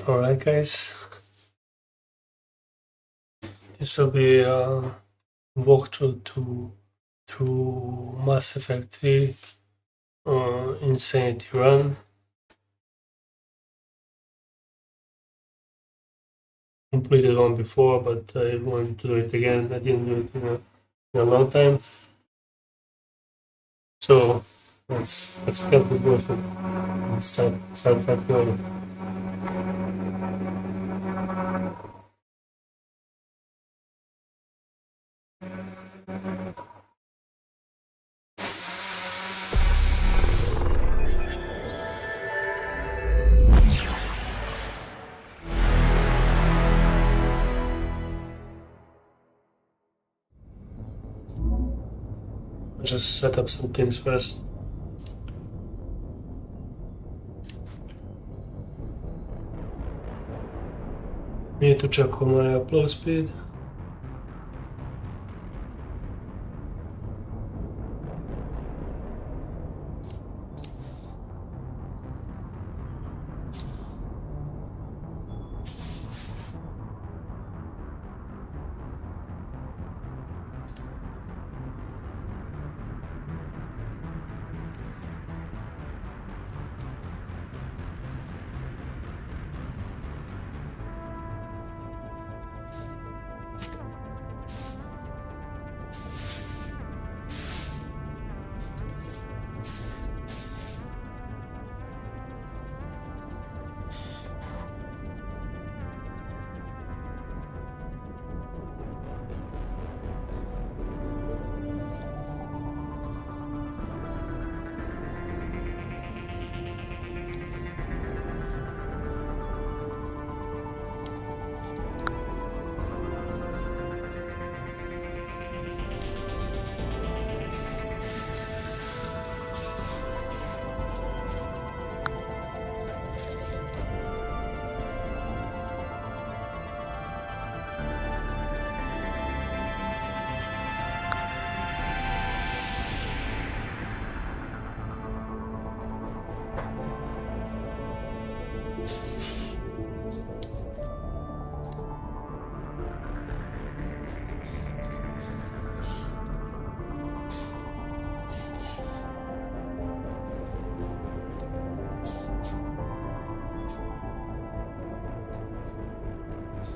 Alright guys, this will be a walkthrough through Mass Effect 3 Insanity Run. Completed one before, but I wanted to do it again. I didn't do it in a long time. So let's get the version and start recording. just set up some things first. Need to check on my upload speed.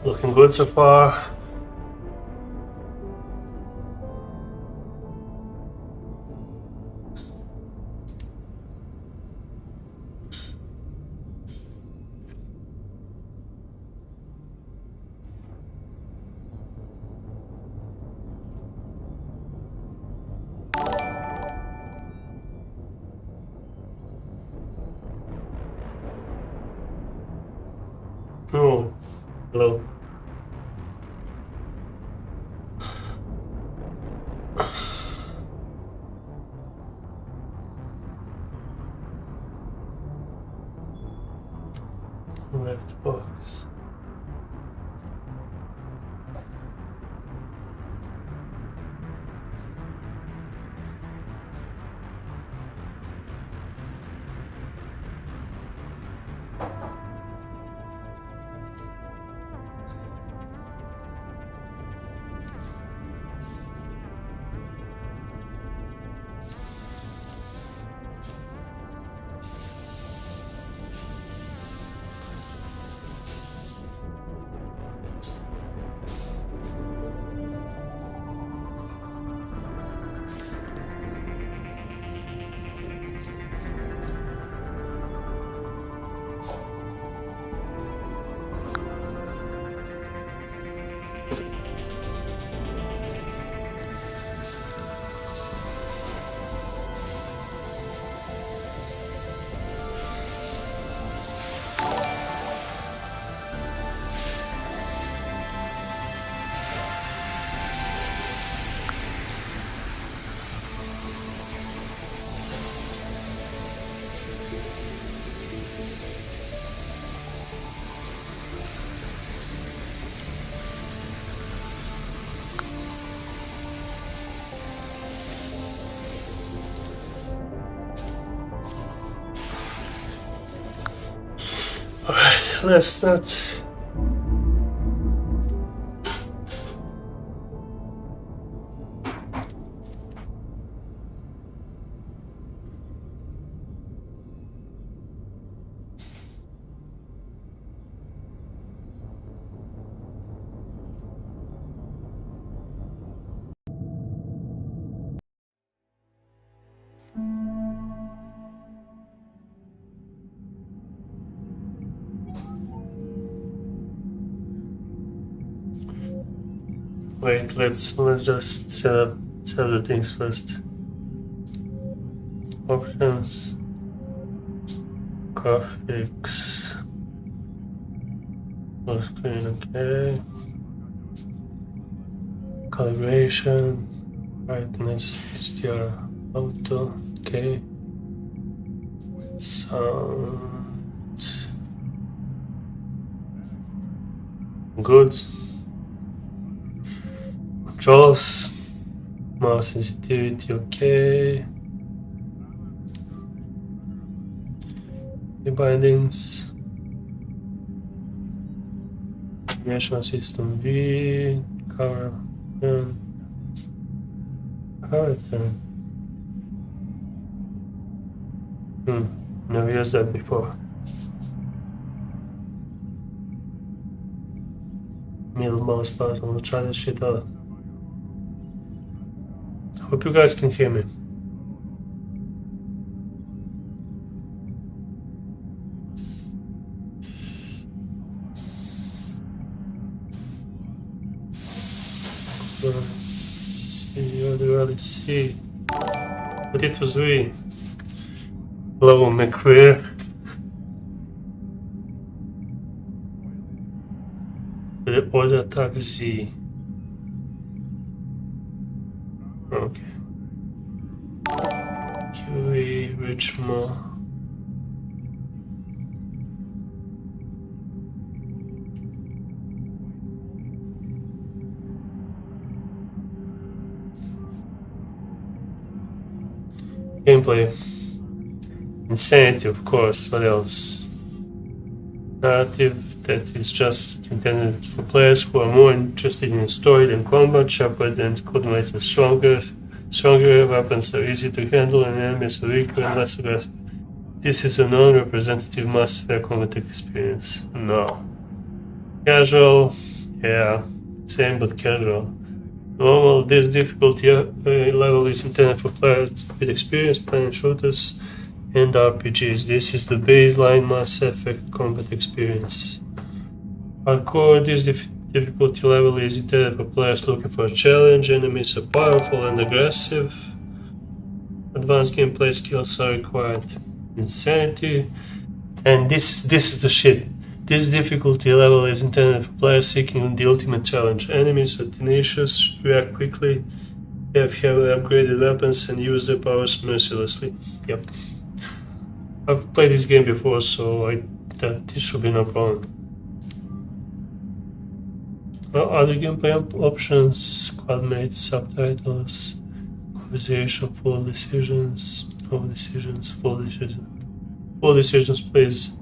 Looking good so far. Oh, hello. Left box. Alright, let's start. Wait, let's just set up the things first. Options, graphics, full screen, okay. Calibration, brightness, HDR. Auto, okay. Sound good. Controls, mouse sensitivity, okay. The bindings, navigation system V, cover, cover turn. Never used that before. Middle mouse button, I'm gonna try this shit out. Hope you guys can hear me. Let's see. But it was really low on my career. The order attack Z. Okay. QE, Richmond. Gameplay. Insanity, of course. What else? Narrative that is just intended for players who are more interested in story than combat. Shepard and coordinates are stronger. Stronger weapons are easy to handle and enemies are weaker and less aggressive. This is a non-representative Mass Effect combat experience. No. Casual. Yeah. Same but casual. Normal, this difficulty level is intended for players with experience playing shooters and RPGs. This is the baseline Mass Effect combat experience. Hardcore, this difficulty level is intended for players looking for a challenge. Enemies are powerful and aggressive. Advanced gameplay skills are required. Insanity. And this is the shit. This difficulty level is intended for players seeking the ultimate challenge. Enemies are tenacious, react quickly, have heavily upgraded weapons, and use their powers mercilessly. Yep. I've played this game before, so that this should be no problem. Well, other gameplay options, squad mates, subtitles, conversation, full decisions, no decisions, full decisions. Full decisions, please.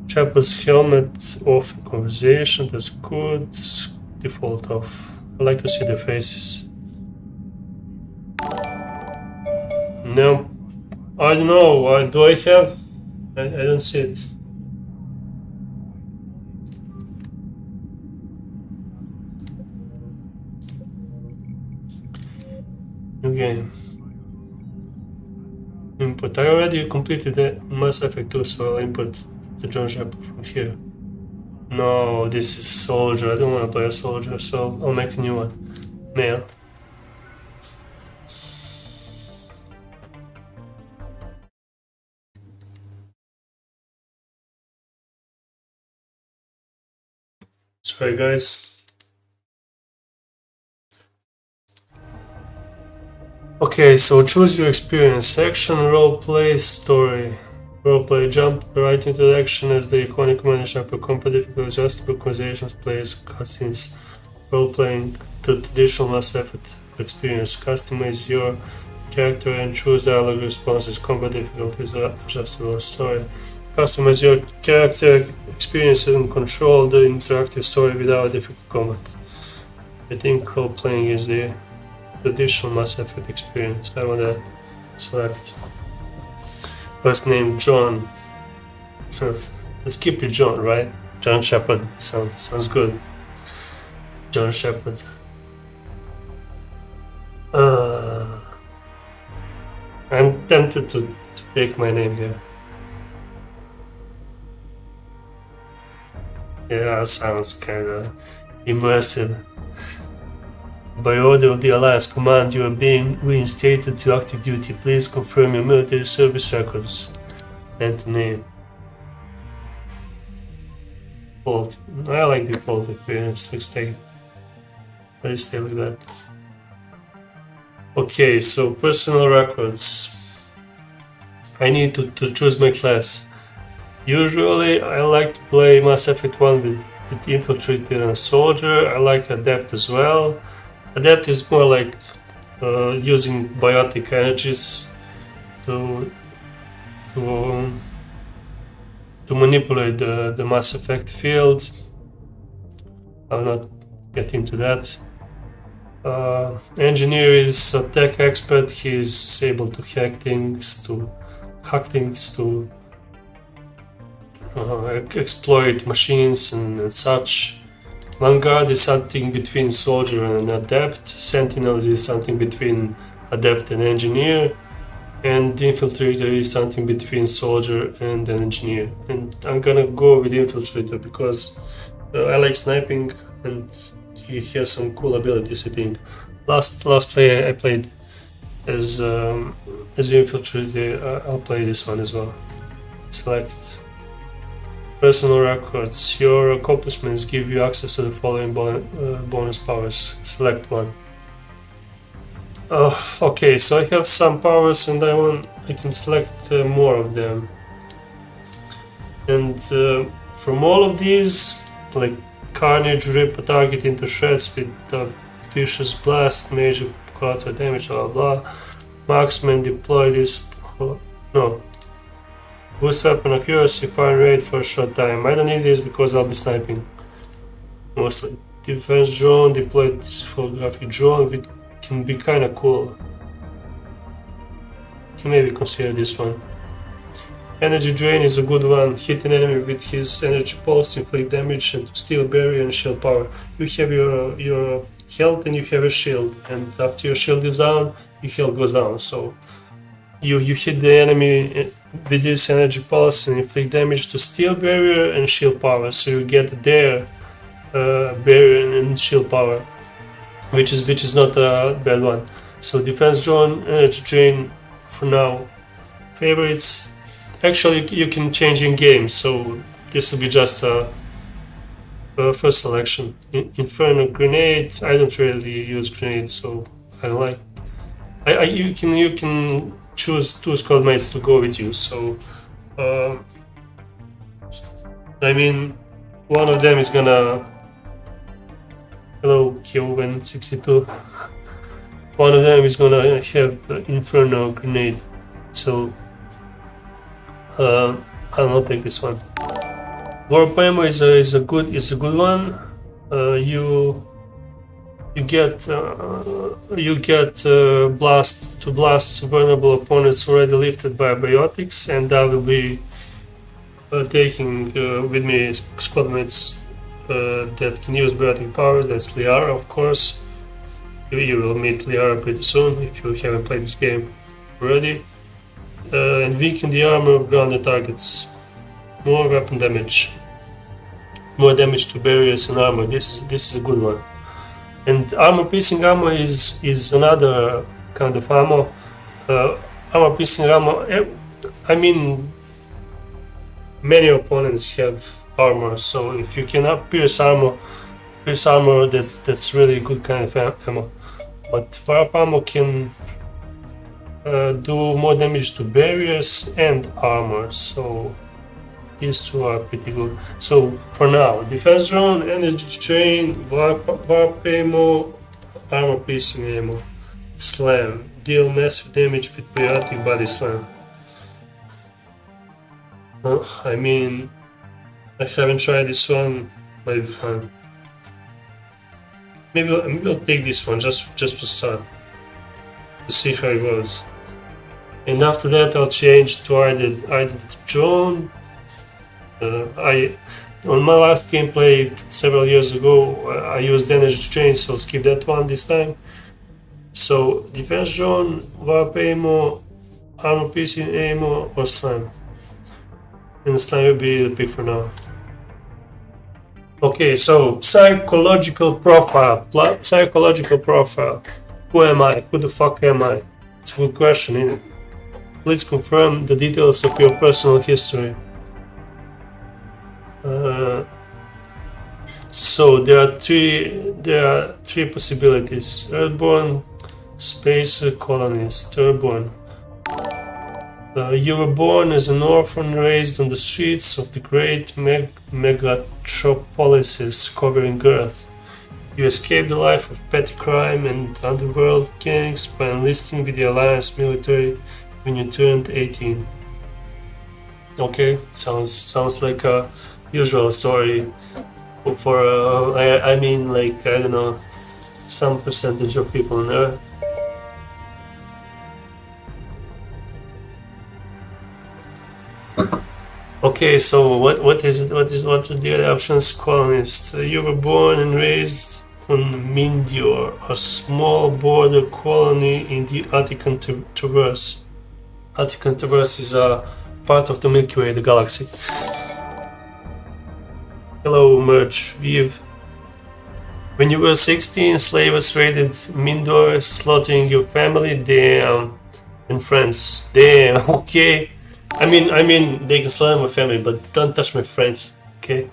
Shepard's helmet off in conversation, that's good. Default off. I like to see their faces. No, I don't know. Do I have? I don't see it. New game. Input. I already completed the Mass Effect 2, so I'll input the John Shepard from here. No, this is soldier. I don't want to play a soldier, so I'll make a new one. Male. Sorry, guys. Okay, so choose your experience. Action, roleplay, story. Roleplay, jump right into the action as the iconic commander Shepard. Combat difficult, adjustable conversations, plays, cutscenes. Roleplaying, the traditional Mass Effect experience. Customize your character and choose dialogue responses. Combat difficulties, adjustable story. Customize your character experience and control the interactive story without difficult combat. I think role-playing is the traditional Mass Effect experience. I want to select first name John. Let's keep it John, right? John Shepard. Sounds good. John Shepard. I'm tempted to pick my name here. Yeah, sounds kinda immersive. By order of the Alliance Command, you are being reinstated to active duty. Please confirm your military service records and name. Default. I like default appearance. Let's stay like that. Okay, so personal records. I need to choose my class. Usually, I like to play Mass Effect 1 with Infiltrator and Soldier. I like Adept as well. Adept is more like using biotic energies to to, to manipulate the Mass Effect field. I'll not get into that. Engineer is a tech expert. He's able to hack things, to exploit machines and such. Vanguard is something between soldier and adept. Sentinel is something between adept and engineer. And Infiltrator is something between soldier and an engineer. And I'm gonna go with Infiltrator because I like sniping and he has some cool abilities, I think. Last play I played as Infiltrator. I'll play this one as well. Select personal records. Your accomplishments give you access to the following bonus powers. Select one. Okay, so I have some powers and I can select more of them. And from all of these, like Carnage, rip a target into shreds with vicious blast, major collateral damage, blah blah. Marksman, deploy this. No. Boost weapon accuracy, fire rate for a short time. I don't need this because I'll be sniping. Mostly. Defense drone, deploy this photographic drone, which can be kinda cool. Can maybe consider this one. Energy drain is a good one. Hit an enemy with his energy pulse, inflict damage, and steal barrier and shield power. You have your health and you have a shield, and after your shield is down, your health goes down. So you hit the enemy with this energy pulse and inflict damage to steal barrier and shield power. So you get their barrier and shield power, which is not a bad one. So defense drone, energy drain for now. Favorites. Actually, you can change in game, so this will be just a first selection. Inferno grenade. I don't really use grenades, so I don't like. You can choose two squad mates to go with you. So I mean, one of them is gonna. Hello, Kyoven62. One of them is gonna have Inferno grenade. So. I'll not take this one. Warp ammo is a good one. You get blast vulnerable opponents already lifted by biotics, and I will be taking with me squad mates that can use biotic powers. That's Liara, of course. You will meet Liara pretty soon if you haven't played this game already. And weaken the armor of grounded targets. More weapon damage. More damage to barriers and armor. This is a good one. And armor piercing armor is another kind of ammo. Armor piercing armor. I mean, many opponents have armor, so if you cannot pierce armor, that's really good kind of ammo. But warp ammo can do more damage to barriers and armor, so these two are pretty good. So for now, defense drone, energy drain, warp ammo, armor piercing ammo, slam, deal massive damage with biotic body slam. I mean, I haven't tried this one, might be fun. Maybe I'll take this one just to start, to see how it goes. And after that, I'll change to either drone. On my last gameplay several years ago, I used energy drain, so I'll skip that one this time. So defense drone, warp ammo, armor piercing ammo, or slam. And slam will be the pick for now. Okay, so psychological profile. Who am I? Who the fuck am I? It's a good question, isn't it? Please confirm the details of your personal history. So there are three possibilities: Earthborn, Space colonist, Airborne. You were born as an orphan, raised on the streets of the great megatropolises covering Earth. You escaped the life of petty crime and underworld gangs by enlisting with the Alliance military when you turned 18. Okay, sounds like a usual story for I mean, like, I don't know, some percentage of people on Earth. Okay, so what are the other options? Colonist. You were born and raised on Mindior, a small border colony in the Attican Traverse. Attican Traverse is a part of the Milky Way, the galaxy. Hello, Merge Viv. When you were 16, slavers raided Mindor, slaughtering your family, damn, and friends. Damn, okay. I mean, they can slaughter my family, but don't touch my friends, okay?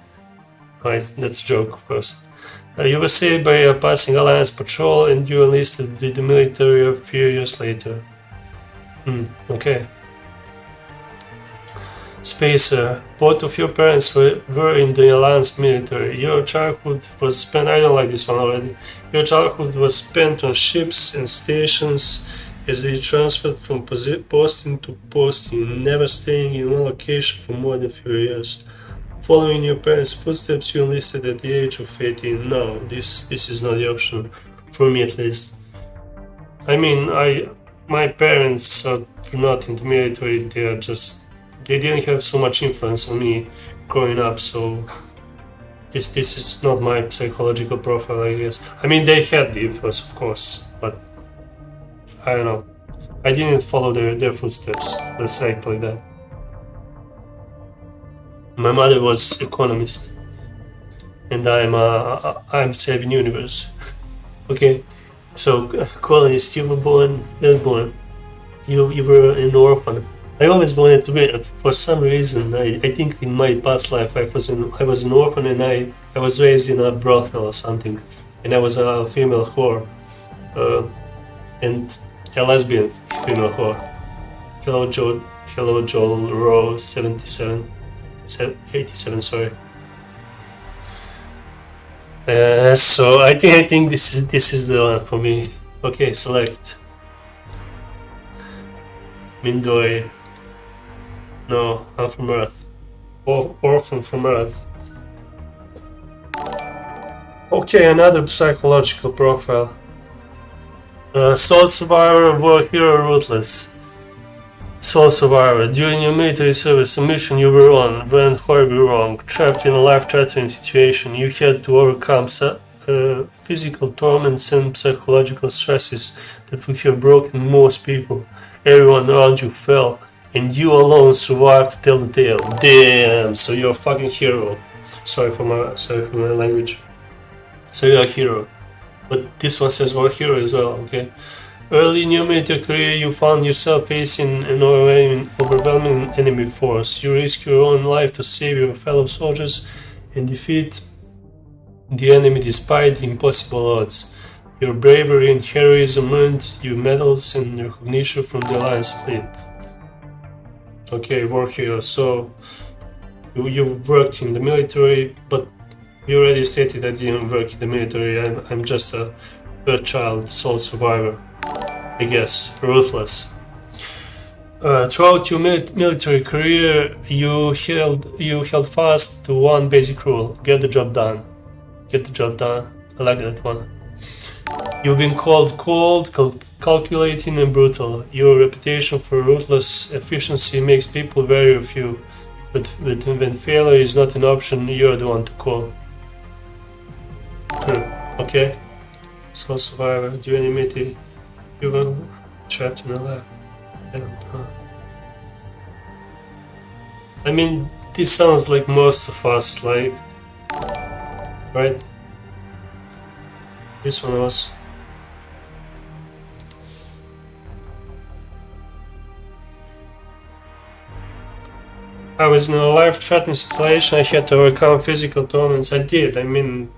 Alright, that's a joke, of course. You were saved by a passing Alliance patrol, and you enlisted with the military a few years later. Okay. Spacer. Both of your parents were in the Alliance military. Your childhood was spent... I don't like this one already. Your childhood was spent on ships and stations as they transferred from posting to posting, never staying in one location for more than a few years. Following your parents' footsteps, you enlisted at the age of 18. No, this is not the option, for me at least. I mean, my parents are not in the military, they didn't have so much influence on me growing up, so this is not my psychological profile, I guess. I mean, they had the influence, of course, but I don't know. I didn't follow their footsteps, let's say it like that. My mother was economist, and I'm saving universe. Okay, so colonist, you were born airborne. You were an orphan. I always wanted to be. For some reason, I think in my past life I was an orphan, and I was raised in a brothel or something, and I was a female whore, and a lesbian female whore. Hello Joel Rowe 87, sorry. So I think this is the one for me. Okay, select. Mindoi. No, I'm from Earth. Orphan from Earth. Okay, another psychological profile. Soul Survivor, War Hero, Ruthless. Soul Survivor. During your military service, a mission you were on went horribly wrong. Trapped in a life-threatening situation, you had to overcome physical torments and psychological stresses that would have broken most people. Everyone around you fell, and you alone survived to tell the tale. Damn, so you're a fucking hero. Sorry for my language. So you're a hero. But this one says war hero as well, okay? Early in your military career, you found yourself facing an overwhelming enemy force. You risked your own life to save your fellow soldiers and defeat the enemy despite the impossible odds. Your bravery and heroism earned you medals and recognition from the Alliance fleet. Okay, war hero. So you worked in the military, but you already stated I didn't work in the military. I'm just a Earth child, soul survivor, I guess, ruthless. Throughout your military career, you held fast to one basic rule: get the job done. Get the job done. I like that one. You've been called cold, calculating, and brutal. Your reputation for ruthless efficiency makes people wary of you. But when failure is not an option, you're the one to call. Okay. Soul survivor, during ME3, you were trapped in a lab. I mean, this sounds like most of us, like, right? This one was. I was in a life-threatening situation. I had to overcome physical torments. I did. I mean,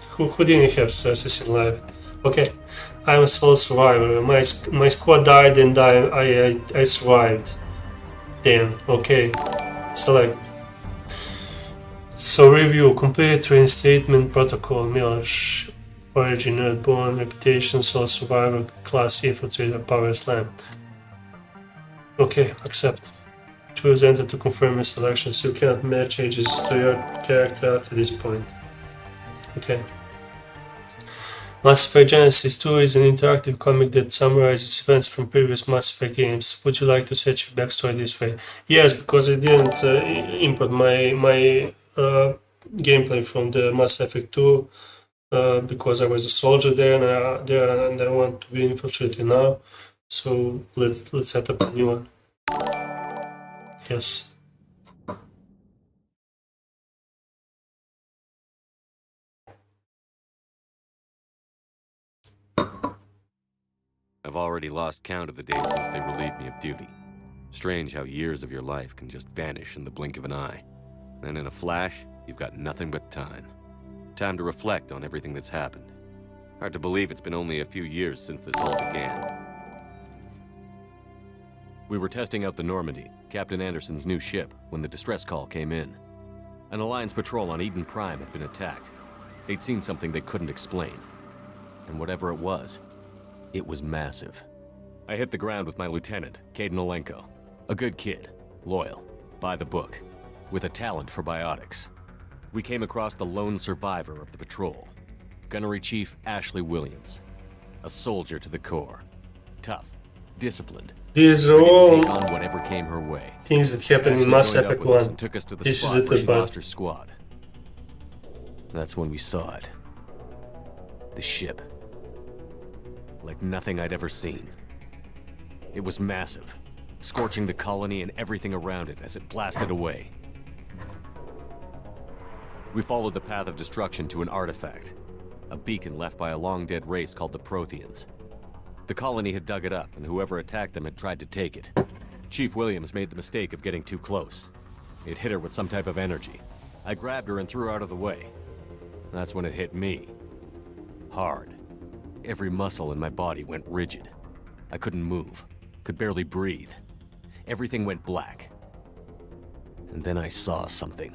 who didn't have stresses in life? Okay. I'm a sole survivor. My squad died and I survived. Damn. Okay. Select. So review. Complete reinstatement protocol. Milage. Origin, Earthborn, Reputation, Sole Survivor, Class Infiltrator, Power Slam. Okay. Accept. Choose enter to confirm your selections. You cannot make changes to your character after this point. Okay. Mass Effect Genesis 2 is an interactive comic that summarizes events from previous Mass Effect games. Would you like to set your backstory this way? Yes, because I didn't input my gameplay from the Mass Effect 2 because I was a soldier there and I want to be infiltrated now. So let's set up a new one. Yes. I've already lost count of the days since they relieved me of duty. Strange how years of your life can just vanish in the blink of an eye. And in a flash, you've got nothing but time. Time to reflect on everything that's happened. Hard to believe it's been only a few years since this all began. We were testing out the Normandy, Captain Anderson's new ship, when the distress call came in. An Alliance patrol on Eden Prime had been attacked. They'd seen something they couldn't explain. And whatever it was massive. I hit the ground with my lieutenant, Caden Olenko. A good kid, loyal, by the book, with a talent for biotics. We came across the lone survivor of the patrol, Gunnery Chief Ashley Williams. A soldier to the core. Tough, disciplined. These are all on whatever came her way. things that happened in Mass Effect 1. Took us to the This spot is where it she about. lost her squad. That's when we saw it. The ship. Like nothing I'd ever seen. It was massive, scorching the colony and everything around it as it blasted away. We followed the path of destruction to an artifact, a beacon left by a long-dead race called the Protheans. The colony had dug it up, and whoever attacked them had tried to take it. Chief Williams made the mistake of getting too close. It hit her with some type of energy. I grabbed her and threw her out of the way. That's when it hit me. Hard. Every muscle in my body went rigid. I couldn't move, could barely breathe. Everything went black. And then I saw something.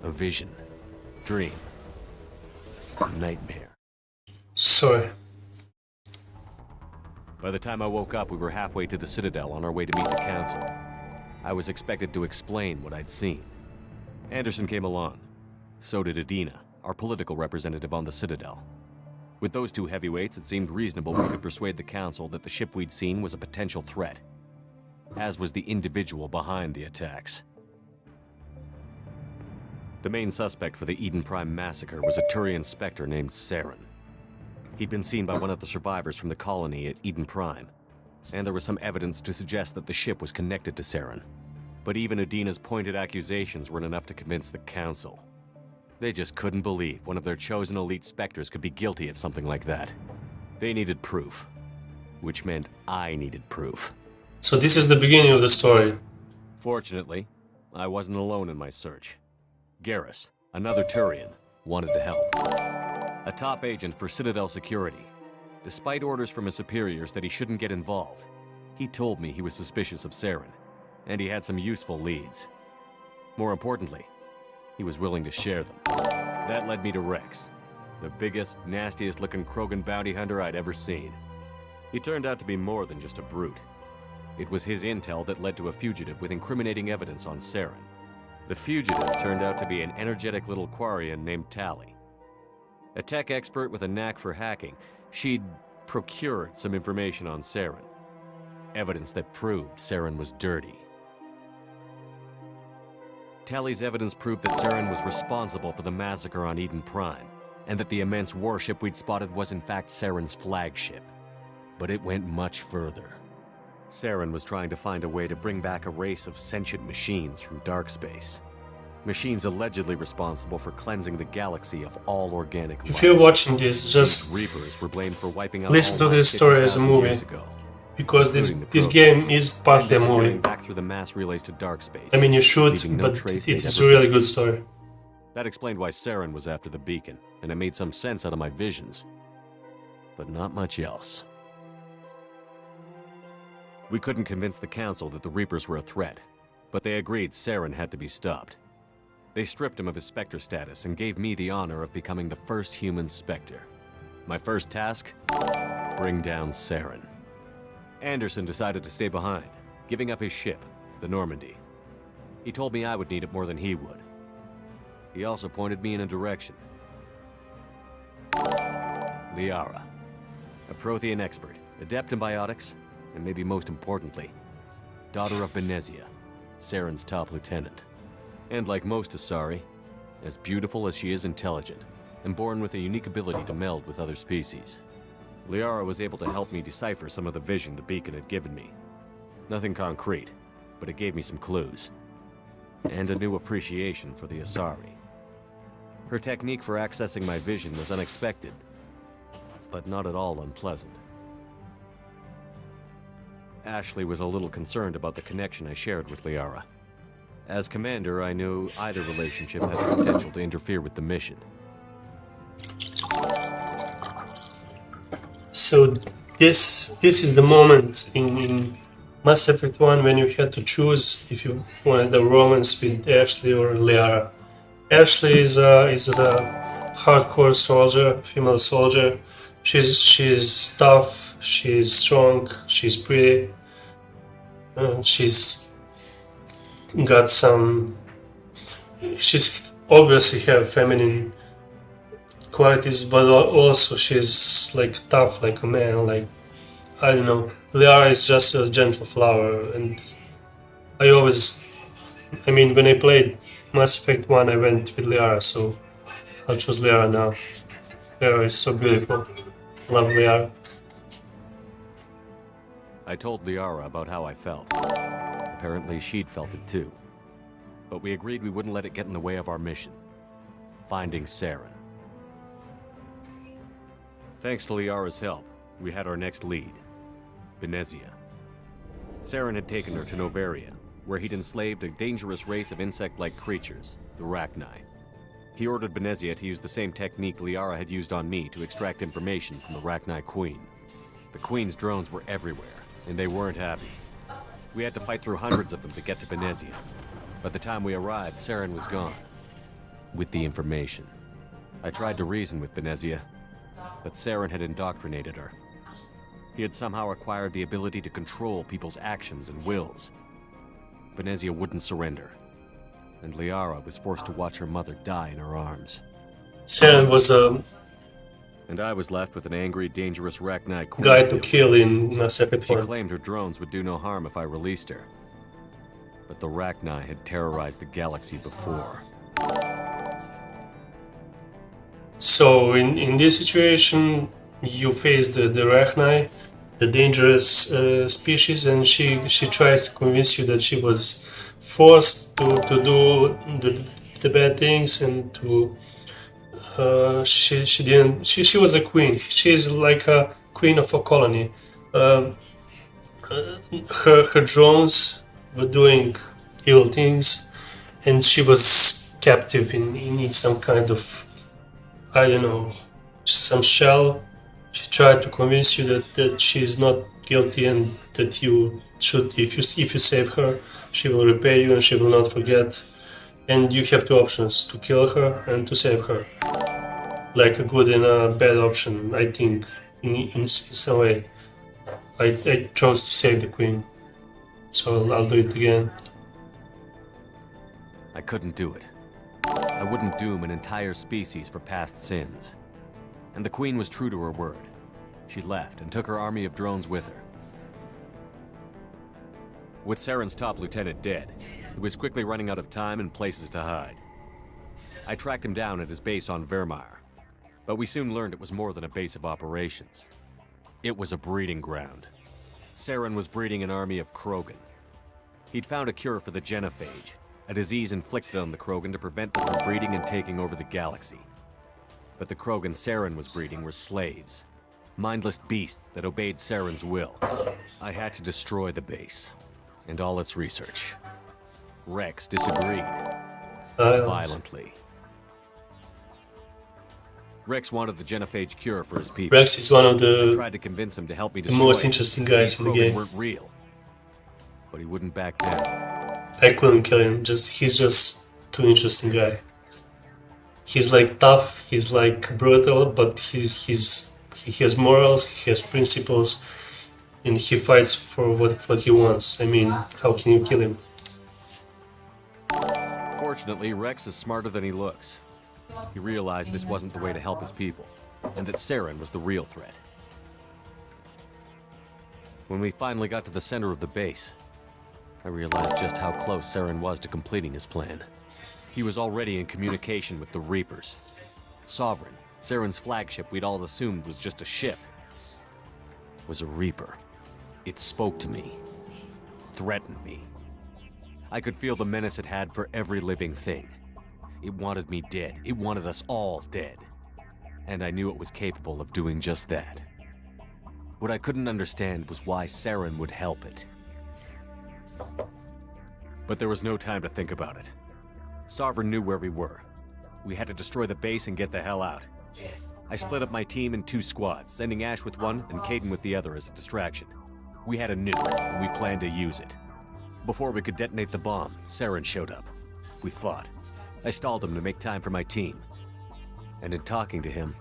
A vision. Dream. Nightmare. Sorry. By the time I woke up, we were halfway to the Citadel on our way to meet the Council. I was expected to explain what I'd seen. Anderson came along. So did Adina, our political representative on the Citadel. With those two heavyweights, it seemed reasonable we could persuade the Council that the ship we'd seen was a potential threat, as was the individual behind the attacks. The main suspect for the Eden Prime massacre was a Turian Spectre named Saren. He'd been seen by one of the survivors from the colony at Eden Prime, and there was some evidence to suggest that the ship was connected to Saren. But even Adina's pointed accusations weren't enough to convince the Council. They just couldn't believe one of their chosen elite Spectres could be guilty of something like that. They needed proof, which meant I needed proof. So this is the beginning of the story. Fortunately, I wasn't alone in my search. Garrus, another Turian, wanted to help. A top agent for Citadel Security. Despite orders from his superiors that he shouldn't get involved, he told me he was suspicious of Saren, and he had some useful leads. More importantly, he was willing to share them. That led me to Rex, the biggest, nastiest-looking Krogan bounty hunter I'd ever seen. He turned out to be more than just a brute. It was his intel that led to a fugitive with incriminating evidence on Saren. The fugitive turned out to be an energetic little Quarian named Tali. A tech expert with a knack for hacking, she'd procured some information on Saren. Evidence that proved Saren was dirty. Tali's evidence proved that Saren was responsible for the massacre on Eden Prime, and that the immense warship we'd spotted was in fact Saren's flagship. But it went much further. Saren was trying to find a way to bring back a race of sentient machines from dark space. Machines allegedly responsible for cleansing the galaxy of all organic life. If you're watching this, just Reapers were blamed for wiping out listen all to this story as a 50,000 movie. years ago. Because this game is partly a movie. Back through the mass relays to dark space. I mean, you should, leaving no but trace it they'd is a ever really been. good story. That explained why Saren was after the beacon, and it made some sense out of my visions. but not much else. We couldn't convince the Council that the Reapers were a threat, but they agreed Saren had to be stopped. They stripped him of his Spectre status and gave me the honor of becoming the first human Spectre. My first task? Bring down Saren. Anderson decided to stay behind, giving up his ship, the Normandy. He told me I would need it more than he would. He also pointed me in a direction. Liara, a Prothean expert, adept in biotics, and maybe most importantly, daughter of Benezia, Saren's top lieutenant. And like most Asari, as beautiful as she is intelligent, and born with a unique ability to meld with other species. Liara was able to help me decipher some of the vision the beacon had given me. Nothing concrete, but it gave me some clues. And a new appreciation for the Asari. Her technique for accessing my vision was unexpected, but not at all unpleasant. Ashley was a little concerned about the connection I shared with Liara. As commander, I knew either relationship had the potential to interfere with the mission. So this is the moment in Mass Effect 1 when you had to choose if you wanted the romance with Ashley or Liara. Ashley is a hardcore soldier, female soldier. She's tough, she's strong, she's pretty. She's got some. She's obviously have feminine qualities, but also she's like tough, like a man. Like, I don't know. Liara is just a gentle flower, and when I played Mass Effect 1, I went with Liara, so I'll choose Liara now. Liara is so beautiful. Love Liara. I told Liara about how I felt. Apparently she'd felt it too. But we agreed we wouldn't let it get in the way of our mission. Finding Saren. Thanks to Liara's help, we had our next lead. Benezia. Saren had taken her to Noveria, where he'd enslaved a dangerous race of insect-like creatures, the Rachni. He ordered Benezia to use the same technique Liara had used on me to extract information from the Rachni Queen. The Queen's drones were everywhere, and they weren't happy. We had to fight through hundreds of them to get to Benezia. By the time we arrived, Saren was gone. With the information. I tried to reason with Benezia, but Saren had indoctrinated her. He had somehow acquired the ability to control people's actions and wills. Benezia wouldn't surrender, and Liara was forced to watch her mother die in her arms. Saren was And I was left with an angry, dangerous Rachni Queen guy to kill in Mass Effect She 1. claimed her drones would do no harm if I released her. But the Rachni had terrorized the galaxy before. So in this situation, you face the Rachni, the dangerous species, and she tries to convince you that she was forced to do the bad things, and to she didn't. She was a queen. She is like a queen of a colony. Her drones were doing evil things, and she was captive in some kind of, I don't know, some shell. She tried to convince you that she is not guilty, and that you should, if you save her, she will repay you and she will not forget. And you have two options: to kill her and to save her. Like a good and a bad option, I think, in some way. I chose to save the queen, so I'll do it again. I couldn't do it. I wouldn't doom an entire species for past sins. And the Queen was true to her word. She left and took her army of drones with her. With Saren's top lieutenant dead, he was quickly running out of time and places to hide. I tracked him down at his base on Vermeer, but we soon learned it was more than a base of operations. It was a breeding ground. Saren was breeding an army of Krogan. He'd found a cure for the genophage, a disease inflicted on the Krogan to prevent them from breeding and taking over the galaxy. But the Krogan Saren was breeding were slaves, mindless beasts that obeyed Saren's will. I had to destroy the base, and all its research. Rex disagreed, violently. Rex wanted the genophage cure for his people. Rex is one of I the tried to convince him to help me destroy most it. interesting guys in the These game. weren't real. But he wouldn't back down. I couldn't kill him. He's just too interesting guy. He's like tough. He's like brutal, but he has morals. He has principles, and he fights for what he wants. I mean, how can you kill him? Fortunately, Rex is smarter than he looks. He realized this wasn't the way to help his people, and that Saren was the real threat. When we finally got to the center of the base, I realized just how close Saren was to completing his plan. He was already in communication with the Reapers. Sovereign, Saren's flagship we'd all assumed was just a ship, was a Reaper. It spoke to me, threatened me. I could feel the menace it had for every living thing. It wanted me dead. It wanted us all dead. And I knew it was capable of doing just that. What I couldn't understand was why Saren would help it. But there was no time to think about it. Sovereign knew where we were. We had to destroy the base and get the hell out. I split up my team in 2 squads, sending Ash with one and Caden with the other as a distraction. We had a nuke, and we planned to use it. Before we could detonate the bomb, Saren showed up. We fought. I stalled him to make time for my team. And in talking to him,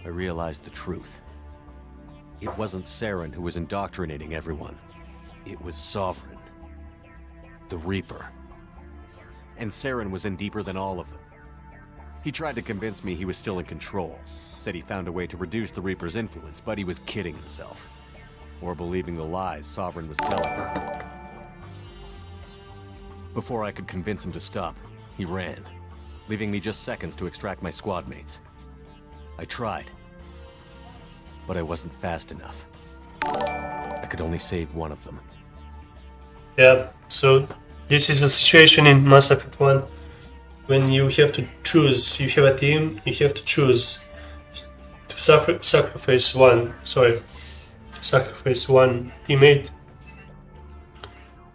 I realized the truth. It wasn't Saren who was indoctrinating everyone. It was Sovereign. The Reaper. And Saren was in deeper than all of them. He tried to convince me he was still in control. Said he found a way to reduce the Reaper's influence, but he was kidding himself. Or believing the lies Sovereign was telling him. Before I could convince him to stop, he ran, leaving me just seconds to extract my squad mates. I tried, but I wasn't fast enough. I could only save one of them. Yeah, so this is a situation in Mass Effect 1 when you have to choose, you have a team, you have to choose to sacrifice one teammate,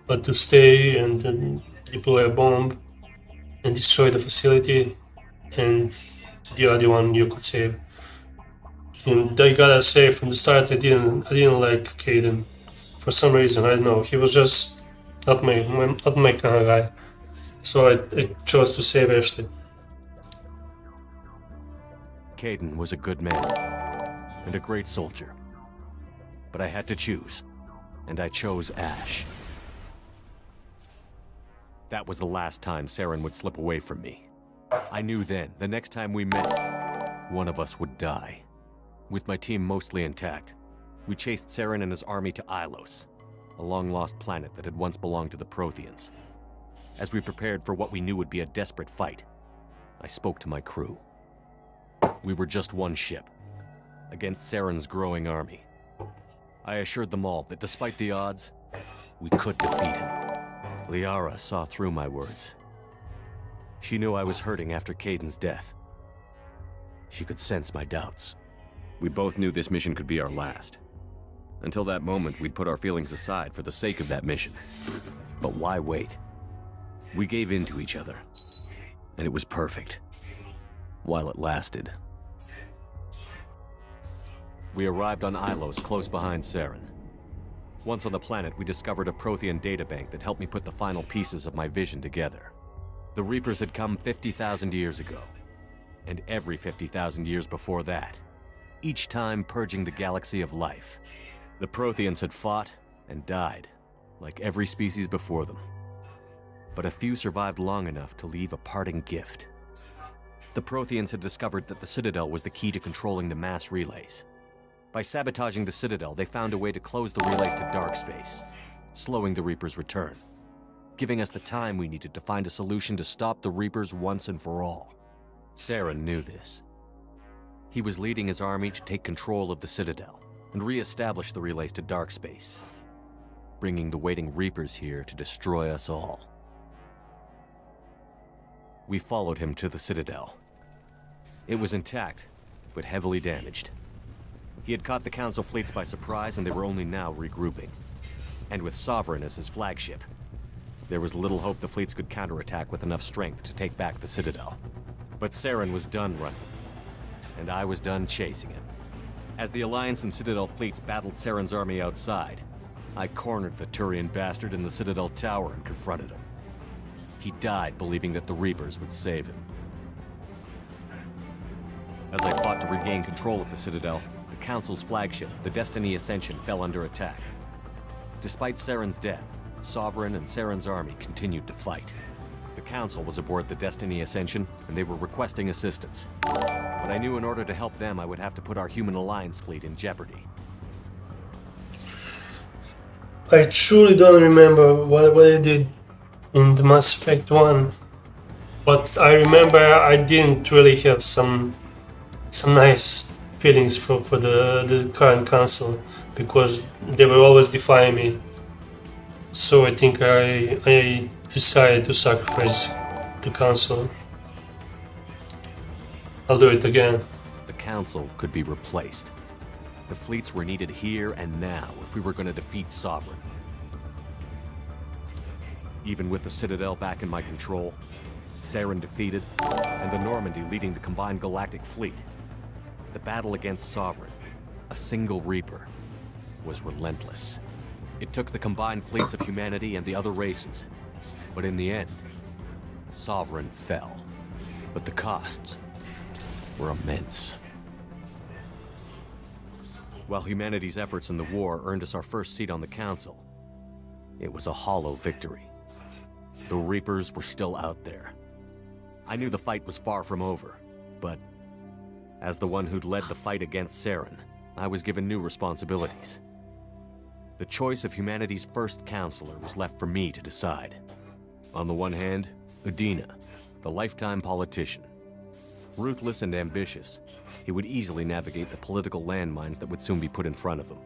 but to stay and then deploy a bomb and destroy the facility, and the other one you could save. And I gotta say, from the start, I didn't like Caden. For some reason, I don't know. He was just not my kind of guy. So I chose to save Ashley. Caden was a good man and a great soldier, but I had to choose, and I chose Ash. That was the last time Saren would slip away from me. I knew then, the next time we met, one of us would die. With my team mostly intact, we chased Saren and his army to Ilos, a long-lost planet that had once belonged to the Protheans. As we prepared for what we knew would be a desperate fight, I spoke to my crew. We were just one ship, against Saren's growing army. I assured them all that despite the odds, we could defeat him. Liara saw through my words. She knew I was hurting after Caden's death. She could sense my doubts. We both knew this mission could be our last. Until that moment, we'd put our feelings aside for the sake of that mission. But why wait? We gave in to each other, and it was perfect, while it lasted. We arrived on Ilos, close behind Saren. Once on the planet, we discovered a Prothean databank that helped me put the final pieces of my vision together. The Reapers had come 50,000 years ago, and every 50,000 years before that, each time purging the galaxy of life. The Protheans had fought and died, like every species before them. But a few survived long enough to leave a parting gift. The Protheans had discovered that the Citadel was the key to controlling the mass relays. By sabotaging the Citadel, they found a way to close the relays to dark space, slowing the Reapers' return, giving us the time we needed to find a solution to stop the Reapers once and for all. Saren knew this. He was leading his army to take control of the Citadel and re-establish the relays to dark space, bringing the waiting Reapers here to destroy us all. We followed him to the Citadel. It was intact, but heavily damaged. He had caught the Council fleets by surprise, and they were only now regrouping. And with Sovereign as his flagship, there was little hope the fleets could counterattack with enough strength to take back the Citadel. But Saren was done running. and I was done chasing him. As the Alliance and Citadel fleets battled Saren's army outside, I cornered the Turian bastard in the Citadel tower and confronted him. He died believing that the Reapers would save him. As I fought to regain control of the Citadel, the Council's flagship, the Destiny Ascension, fell under attack. Despite Saren's death, Sovereign and Saren's army continued to fight. The Council was aboard the Destiny Ascension, and they were requesting assistance. But I knew in order to help them, I would have to put our human Alliance fleet in jeopardy. I truly don't remember what I did in the Mass Effect 1, but I remember I didn't really have some nice feelings for the current council, because they were always defying me. So I think I decided to sacrifice the council. I'll do it again. The Council could be replaced. The fleets were needed here and now if we were going to defeat Sovereign. Even with the Citadel back in my control, Saren defeated, and the Normandy leading the combined galactic fleet, the battle against Sovereign, a single Reaper, was relentless. It took the combined fleets of humanity and the other races, but in the end, Sovereign fell. But the costs were immense. While humanity's efforts in the war earned us our first seat on the Council, it was a hollow victory. The Reapers were still out there. I knew the fight was far from over, but as the one who'd led the fight against Saren, I was given new responsibilities. The choice of humanity's first counselor was left for me to decide. On the one hand, Udina, the lifetime politician. Ruthless and ambitious, he would easily navigate the political landmines that would soon be put in front of him.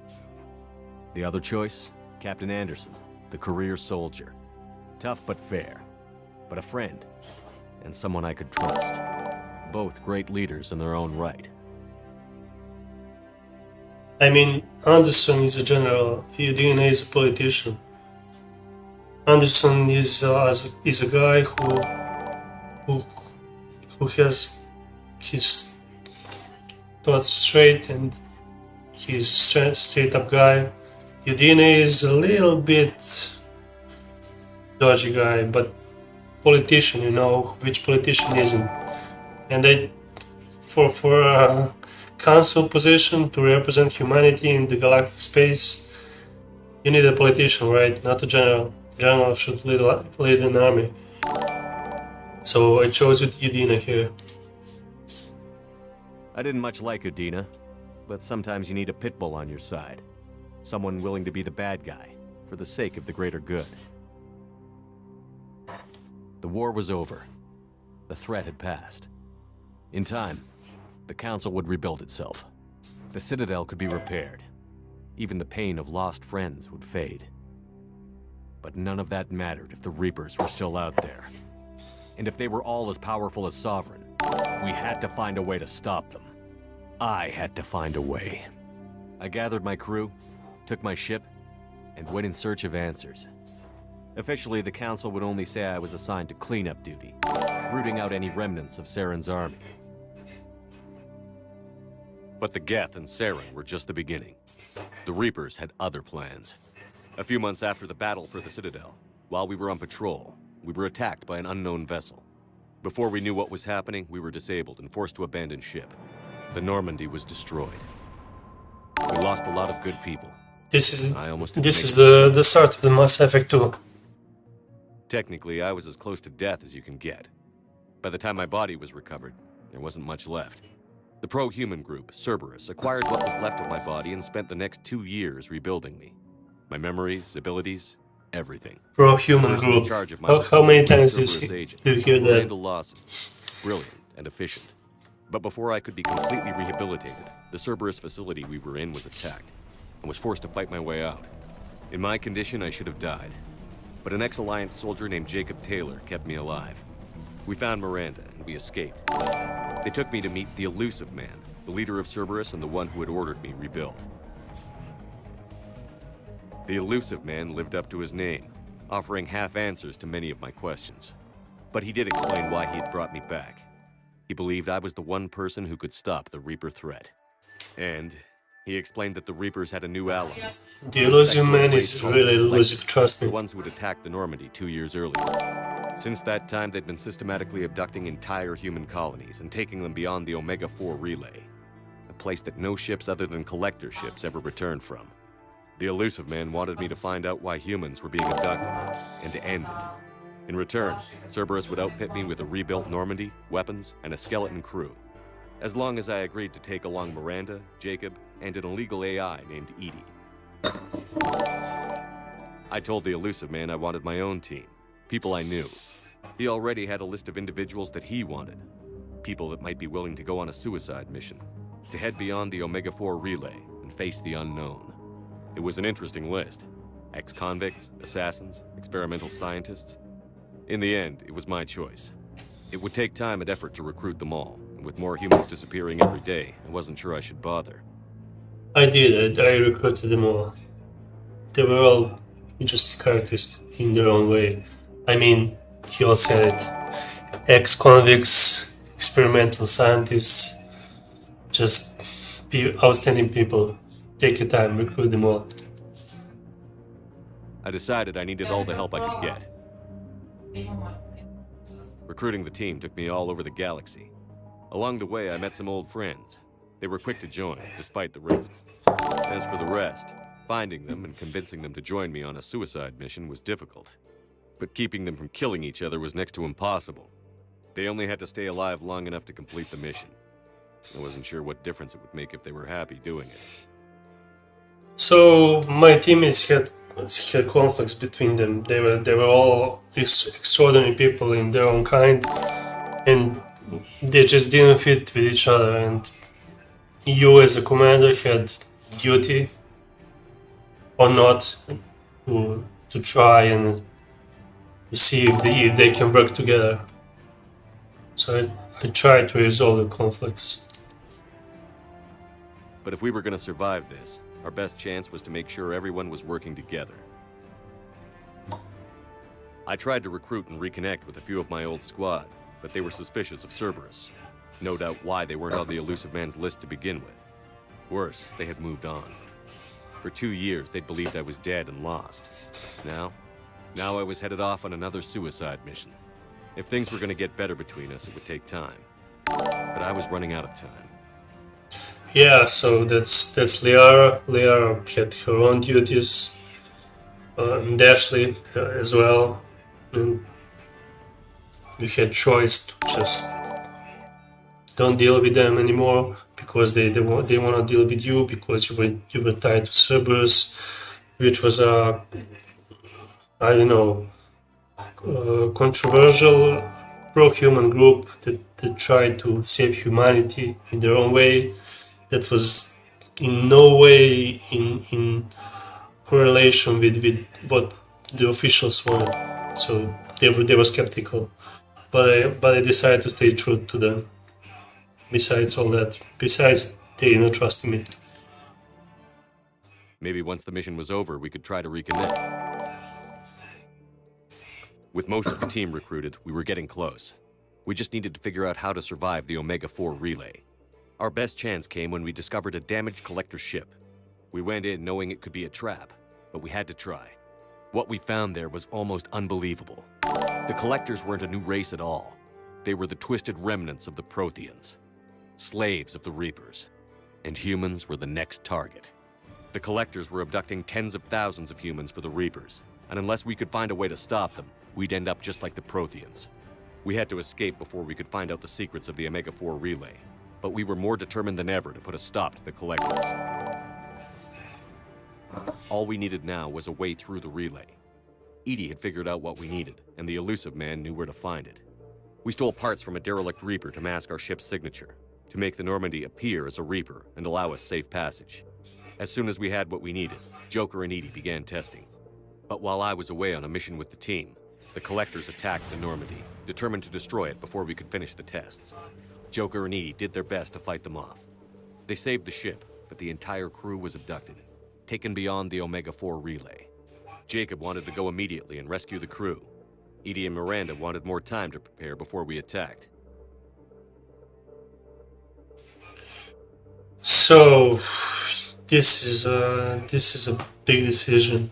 The other choice, Captain Anderson, the career soldier. Tough but fair, but a friend, and someone I could trust. Both great leaders in their own right. I mean, Anderson is a general, Udina is a politician. Anderson is a guy who has his thoughts straight, and he's a straight-up guy. Udina is a little bit dodgy guy, but politician, you know, which politician isn't? And for a council position to represent humanity in the galactic space, you need a politician, right? Not a general. General should lead an army. So I chose Udina here. I didn't much like Udina, but sometimes you need a pit bull on your side. Someone willing to be the bad guy, for the sake of the greater good. The war was over. The threat had passed. In time, the Council would rebuild itself. The Citadel could be repaired. Even the pain of lost friends would fade. But none of that mattered if the Reapers were still out there. And if they were all as powerful as Sovereign, we had to find a way to stop them. I had to find a way. I gathered my crew, took my ship, and went in search of answers. Officially, the Council would only say I was assigned to cleanup duty, rooting out any remnants of Saren's army. But the Geth and Saren were just the beginning. The Reapers had other plans. A few months after the battle for the Citadel, while we were on patrol, we were attacked by an unknown vessel. Before we knew what was happening, we were disabled and forced to abandon ship. The Normandy was destroyed. We lost a lot of good people. This is the start of the Mass Effect 2. Technically, I was as close to death as you can get. By the time my body was recovered, there wasn't much left. The pro-human group, Cerberus, acquired what was left of my body and spent the next 2 years rebuilding me. My memories, abilities, everything. Pro-human group. How many times do you hear that? Randall Lawson, brilliant and efficient. But before I could be completely rehabilitated, the Cerberus facility we were in was attacked, and was forced to fight my way out. In my condition, I should have died. But an ex-Alliance soldier named Jacob Taylor kept me alive. We found Miranda, and we escaped. They took me to meet the Elusive Man, the leader of Cerberus and the one who had ordered me rebuilt. The Elusive Man lived up to his name, offering half answers to many of my questions. But he did explain why he had brought me back. He believed I was the one person who could stop the Reaper threat. And he explained that the Reapers had a new ally. The elusive man is really elusive, trust The me. ones who had attacked the Normandy 2 years earlier. Since that time, they'd been systematically abducting entire human colonies and taking them beyond the Omega-4 relay, a place that no ships other than collector ships ever returned from. The elusive man wanted me to find out why humans were being abducted, and to end it. In return, Cerberus would outfit me with a rebuilt Normandy, weapons, and a skeleton crew, as long as I agreed to take along Miranda, Jacob, and an illegal AI named Edie. I told the elusive man I wanted my own team, people I knew. He already had a list of individuals that he wanted, people that might be willing to go on a suicide mission, to head beyond the Omega-4 relay and face the unknown. It was an interesting list. Ex-convicts, assassins, experimental scientists. In the end, it was my choice. It would take time and effort to recruit them all, and with more humans disappearing every day, I wasn't sure I should bother. I did it. I recruited them all. They were all interesting characters in their own way. I mean, he also had ex-convicts, experimental scientists, just outstanding people. Take your time, recruit them all. I decided I needed all the help I could get. Recruiting the team took me all over the galaxy. Along the way, I met some old friends. They were quick to join, despite the risks. As for the rest, finding them and convincing them to join me on a suicide mission was difficult. But keeping them from killing each other was next to impossible. They only had to stay alive long enough to complete the mission. I wasn't sure what difference it would make if they were happy doing it. So my teammates had conflicts between them. They were all extraordinary people in their own kind, and they just didn't fit with each other. And you, as a commander, had duty or not to try and see if they can work together. So I tried to resolve the conflicts. But if we were going to survive this, our best chance was to make sure everyone was working together. I tried to recruit and reconnect with a few of my old squad, but they were suspicious of Cerberus. No doubt why they weren't on the elusive man's list to begin with. Worse, they had moved on. For 2 years, they'd believed I was dead and lost. Now I was headed off on another suicide mission. If things were going to get better between us, it would take time. But I was running out of time. Yeah, so that's Liara. Liara had her own duties, and Ashley as well. And you had choice to just don't deal with them anymore because they want to deal with you because you were tied to Cerberus, which was a controversial pro-human group that tried to save humanity in their own way. That was in no way in correlation with what the officials wanted. So they were skeptical, but I decided to stay true to them. Besides all that, they didn't trust me. Maybe once the mission was over, we could try to reconnect. With most of the team recruited, we were getting close. We just needed to figure out how to survive the Omega-4 relay. Our best chance came when we discovered a damaged collector ship. We went in knowing it could be a trap, but we had to try. What we found there was almost unbelievable. The collectors weren't a new race at all. They were the twisted remnants of the Protheans, slaves of the Reapers, and humans were the next target. The collectors were abducting tens of thousands of humans for the Reapers, and unless we could find a way to stop them, we'd end up just like the Protheans. We had to escape before we could find out the secrets of the Omega-4 relay. But we were more determined than ever to put a stop to the collectors. All we needed now was a way through the relay. Edie had figured out what we needed, and the elusive man knew where to find it. We stole parts from a derelict Reaper to mask our ship's signature, to make the Normandy appear as a Reaper and allow us safe passage. As soon as we had what we needed, Joker and Edie began testing. But while I was away on a mission with the team, the collectors attacked the Normandy, determined to destroy it before we could finish the tests. Joker and Edie did their best to fight them off. They saved the ship, but the entire crew was abducted, taken beyond the Omega-4 relay. Jacob wanted to go immediately and rescue the crew. Edie and Miranda wanted more time to prepare before we attacked. So this is a big decision.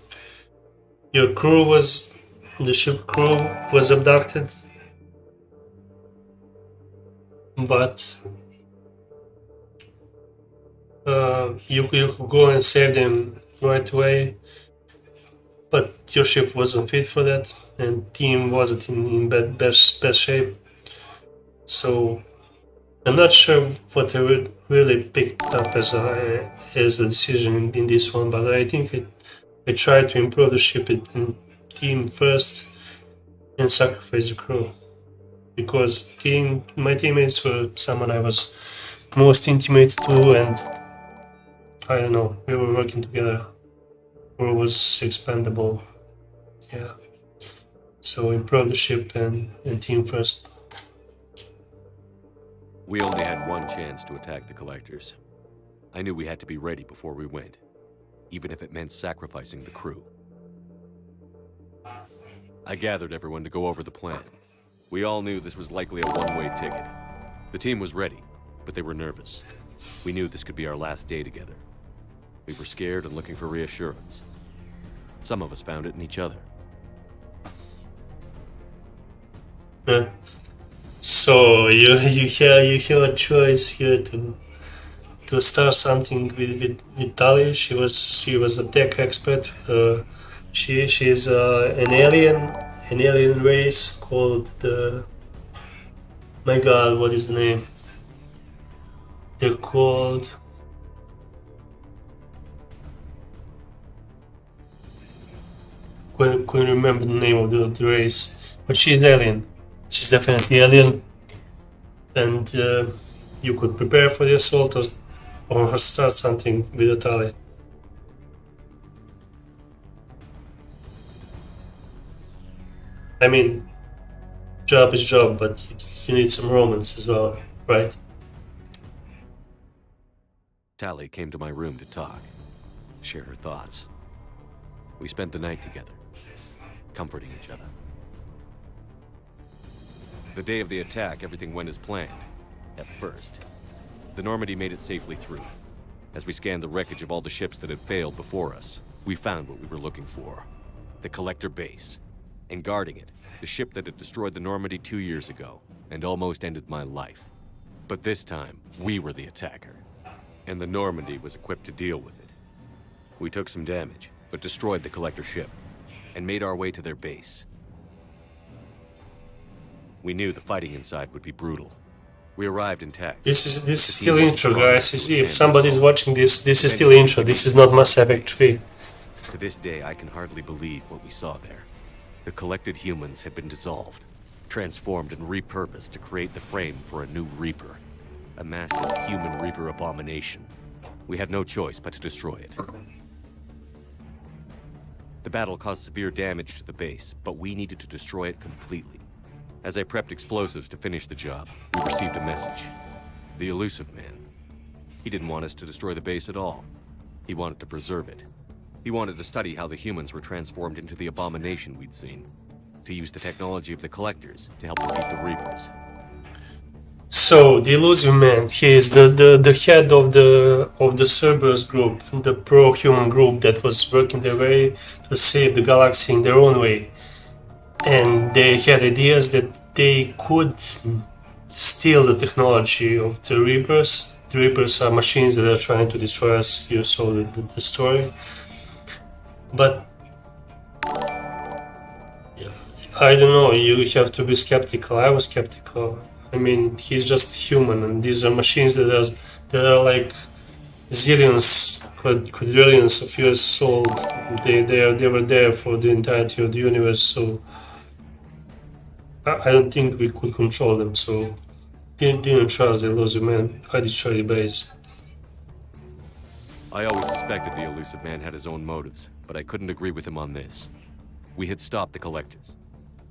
Your crew was the ship crew was abducted, but you could go and save them right away. But your ship wasn't fit for that, and team wasn't in best shape. So I'm not sure what I really picked up as a decision in this one, but I think I tried to improve the ship and team first and sacrifice the crew, because my teammates were someone I was most intimate to, and I don't know, we were working together. Or was expendable. Yeah. So improve the ship and team first. We only had one chance to attack the collectors. I knew we had to be ready before we went, even if it meant sacrificing the crew. I gathered everyone to go over the plan. We all knew this was likely a one-way ticket. The team was ready, but they were nervous. We knew this could be our last day together. We were scared and looking for reassurance. Some of us found it in each other. So you have a choice here to start something with Tali. She was a tech expert. She's an alien race called the. My God, what is the name? They're called. Couldn't remember the name of the race, but she's alien. She's definitely alien, and you could prepare for the assault or start something with a Tali. I mean, job is job, but you need some romance as well, right? Tali came to my room to talk, share her thoughts. We spent the night together, comforting each other. The day of the attack, everything went as planned, at first. The Normandy made it safely through. As we scanned the wreckage of all the ships that had failed before us, we found what we were looking for. The Collector base. And guarding it, the ship that had destroyed the Normandy 2 years ago, and almost ended my life. But this time, we were the attacker. And the Normandy was equipped to deal with it. We took some damage, but destroyed the Collector ship, and made our way to their base. We knew the fighting inside would be brutal. We arrived intact. This is still intro, guys. If somebody's watching this is still intro. This is not Mass Effect 3. To this day, I can hardly believe what we saw there. The collected humans had been dissolved, transformed and repurposed to create the frame for a new Reaper. A massive human Reaper abomination. We had no choice but to destroy it. The battle caused severe damage to the base, but we needed to destroy it completely. As I prepped explosives to finish the job, we received a message. The Elusive Man. He didn't want us to destroy the base at all. He wanted to preserve it. He wanted to study how the humans were transformed into the abomination we'd seen. To use the technology of the Collectors to help defeat the Reapers. So the Elusive Man, he is the head of the Cerberus group, the pro-human group that was working their way to save the galaxy in their own way. And they had ideas that they could steal the technology of the Reapers. The Reapers are machines that are trying to destroy us. You saw the story. But I don't know, you have to be skeptical. I was skeptical. I mean, he's just human, and these are machines that are like zillions, quadrillions of years old. They were there for the entirety of the universe, so I don't think we could control them. So didn't trust the Elusive Man. I destroyed the base. I always suspected the Elusive Man had his own motives, but I couldn't agree with him on this. We had stopped the Collectors.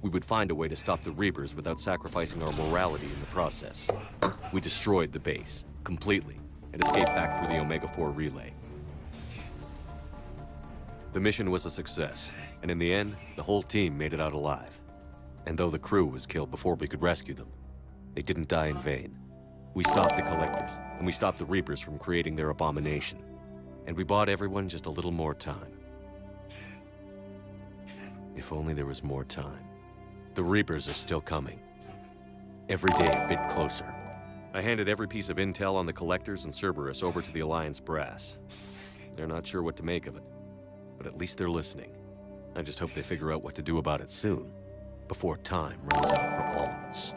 We would find a way to stop the Reapers without sacrificing our morality in the process. We destroyed the base, completely, and escaped back through the Omega-4 relay. The mission was a success, and in the end, the whole team made it out alive. And though the crew was killed before we could rescue them, they didn't die in vain. We stopped the Collectors, and we stopped the Reapers from creating their abomination. And we bought everyone just a little more time. If only there was more time. The Reapers are still coming. Every day a bit closer. I handed every piece of intel on the Collectors and Cerberus over to the Alliance brass. They're not sure what to make of it, but at least they're listening. I just hope they figure out what to do about it soon, before time runs out for all of us.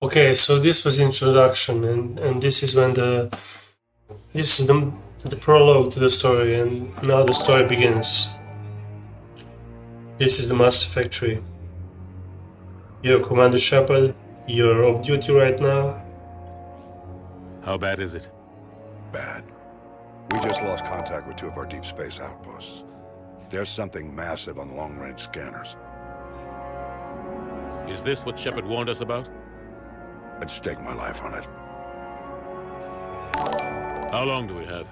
Okay, so this was introduction, and this is when the prologue to the story, and now the story begins. This is the Master Factory. You're Commander Shepard. You're off duty right now. How bad is it? Bad. We just lost contact with 2 of our deep space outposts. There's something massive on the long-range scanners. Is this what Shepard warned us about? I'd stake my life on it. How long do we have?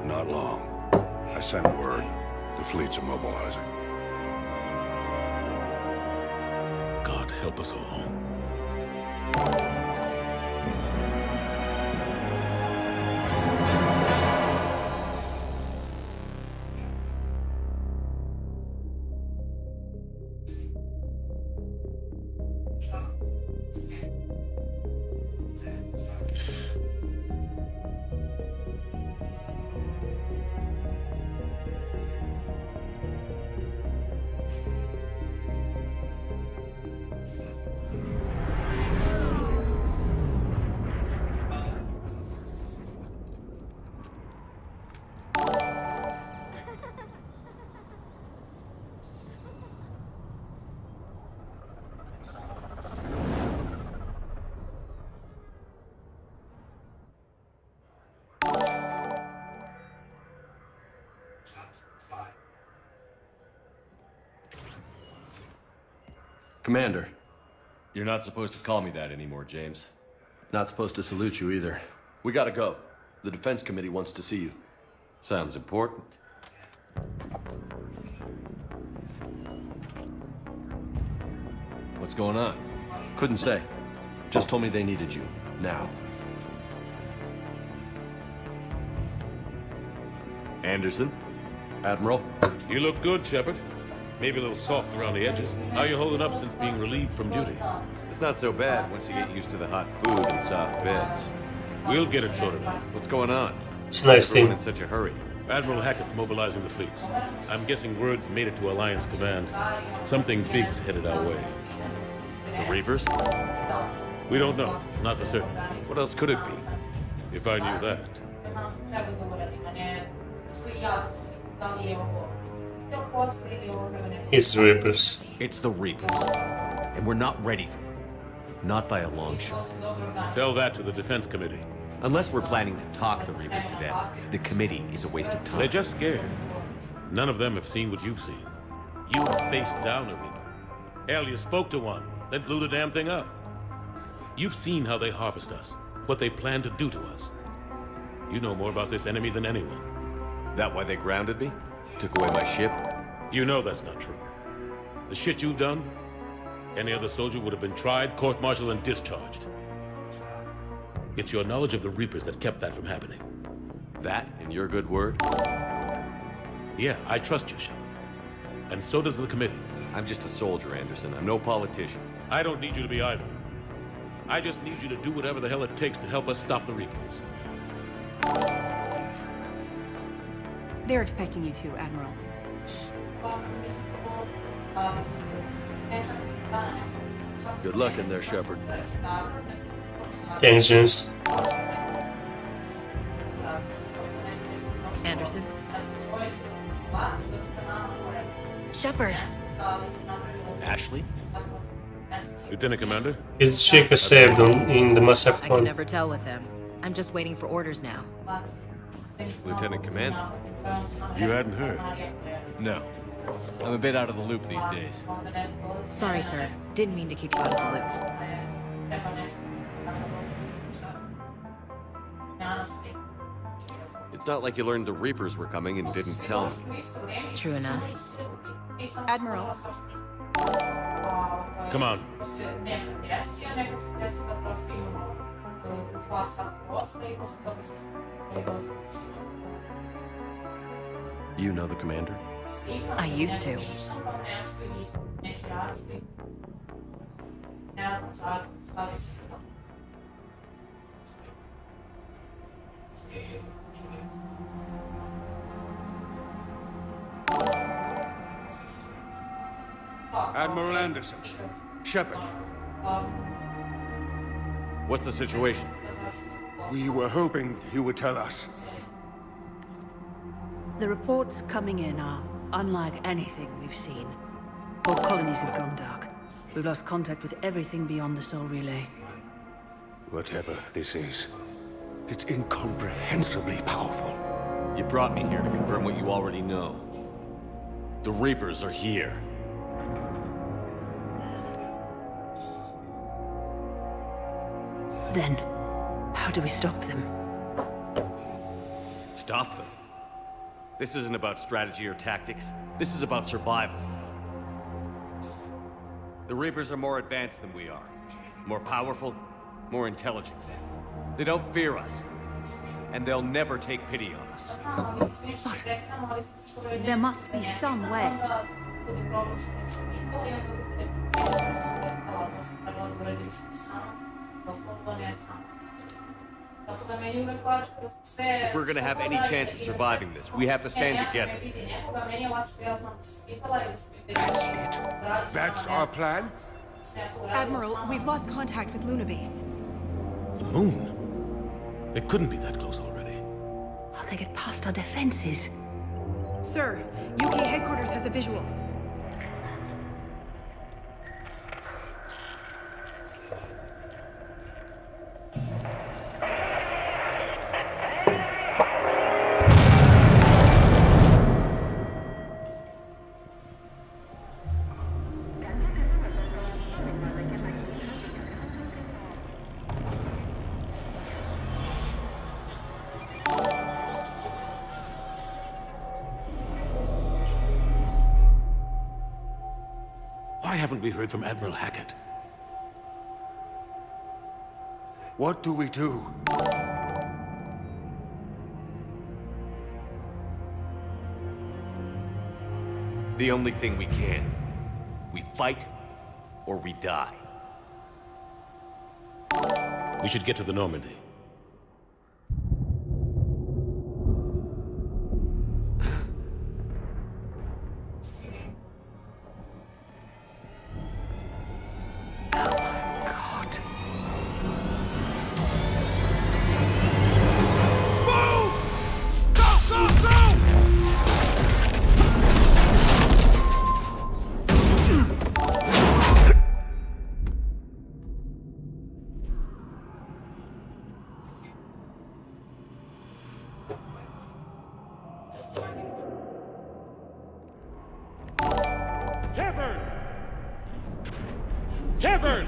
Not long. I sent word. The fleet's immobilizing. God help us all. Commander, You're not supposed to call me that anymore, James. not supposed to salute you either. We gotta go. The Defense Committee wants to see you. Sounds important. What's going on? Couldn't say. Just told me they needed you. Now. Anderson? Admiral? You look good, Shepard. Maybe a little soft around the edges. How you holding up since being relieved from duty? It's not so bad once you get used to the hot food and soft beds. We'll get it sorted out. What's going on? It's a nice Everyone thing. in such a hurry. Admiral Hackett's mobilizing the fleets. I'm guessing word's made it to Alliance Command. Something big's headed our way. The Reapers? We don't know. Not for certain. What else could it be? If I knew that. It's the Reapers. It's the Reapers. And we're not ready for them. Not by a long shot. Tell that to the Defense Committee. Unless we're planning to talk the Reapers to death, the committee is a waste of time. They're just scared. None of them have seen what you've seen. You faced down a Reaper. Hell, you spoke to one, then blew the damn thing up. You've seen how they harvest us, what they plan to do to us. You know more about this enemy than anyone. That why they grounded me? Took away my ship? You know that's not true. The shit you've done, any other soldier would have been tried, court-martialed, and discharged. It's your knowledge of the Reapers that kept that from happening. That and your good word? Yeah, I trust you, Shepard. And so does the committee. I'm just a soldier, Anderson. I'm no politician. I don't need you to be either. I just need you to do whatever the hell it takes to help us stop the Reapers. They're expecting you to, Admiral. Good luck in there, Shepard. Thanks, James. Anderson? Shepard. Ashley? Lieutenant Commander? It's Chica saved in the Mass Effect I can 1. never tell with them. I'm just waiting for orders now. Lieutenant Commander? You hadn't heard? No. I'm a bit out of the loop these days. Sorry, sir. Didn't mean to keep you out of the loop. It's not like you learned the Reapers were coming and didn't tell me. True enough. Admiral, Come on. You know the commander? I used to. Admiral Anderson. Shepard. What's the situation? We were hoping you would tell us. The reports coming in are unlike anything we've seen. All colonies have gone dark. We've lost contact with everything beyond the Soul Relay. Whatever this is, it's incomprehensibly powerful. You brought me here to confirm what you already know. The Reapers are here. Then, how do we stop them? Stop them. This isn't about strategy or tactics. This is about survival. The Reapers are more advanced than we are. More powerful, more intelligent. They don't fear us. And they'll never take pity on us. But there must be some way. If we're gonna have any chance of surviving this, we have to stand together. That's it. That's our plan? Admiral, we've lost contact with Luna Base. The moon? It couldn't be that close already. How they get past our defenses? Sir, UK headquarters has a visual. Why haven't we heard from Admiral Hackett? What do we do? The only thing we can. We fight, or we die. We should get to the Normandy. Shepard! Shepard!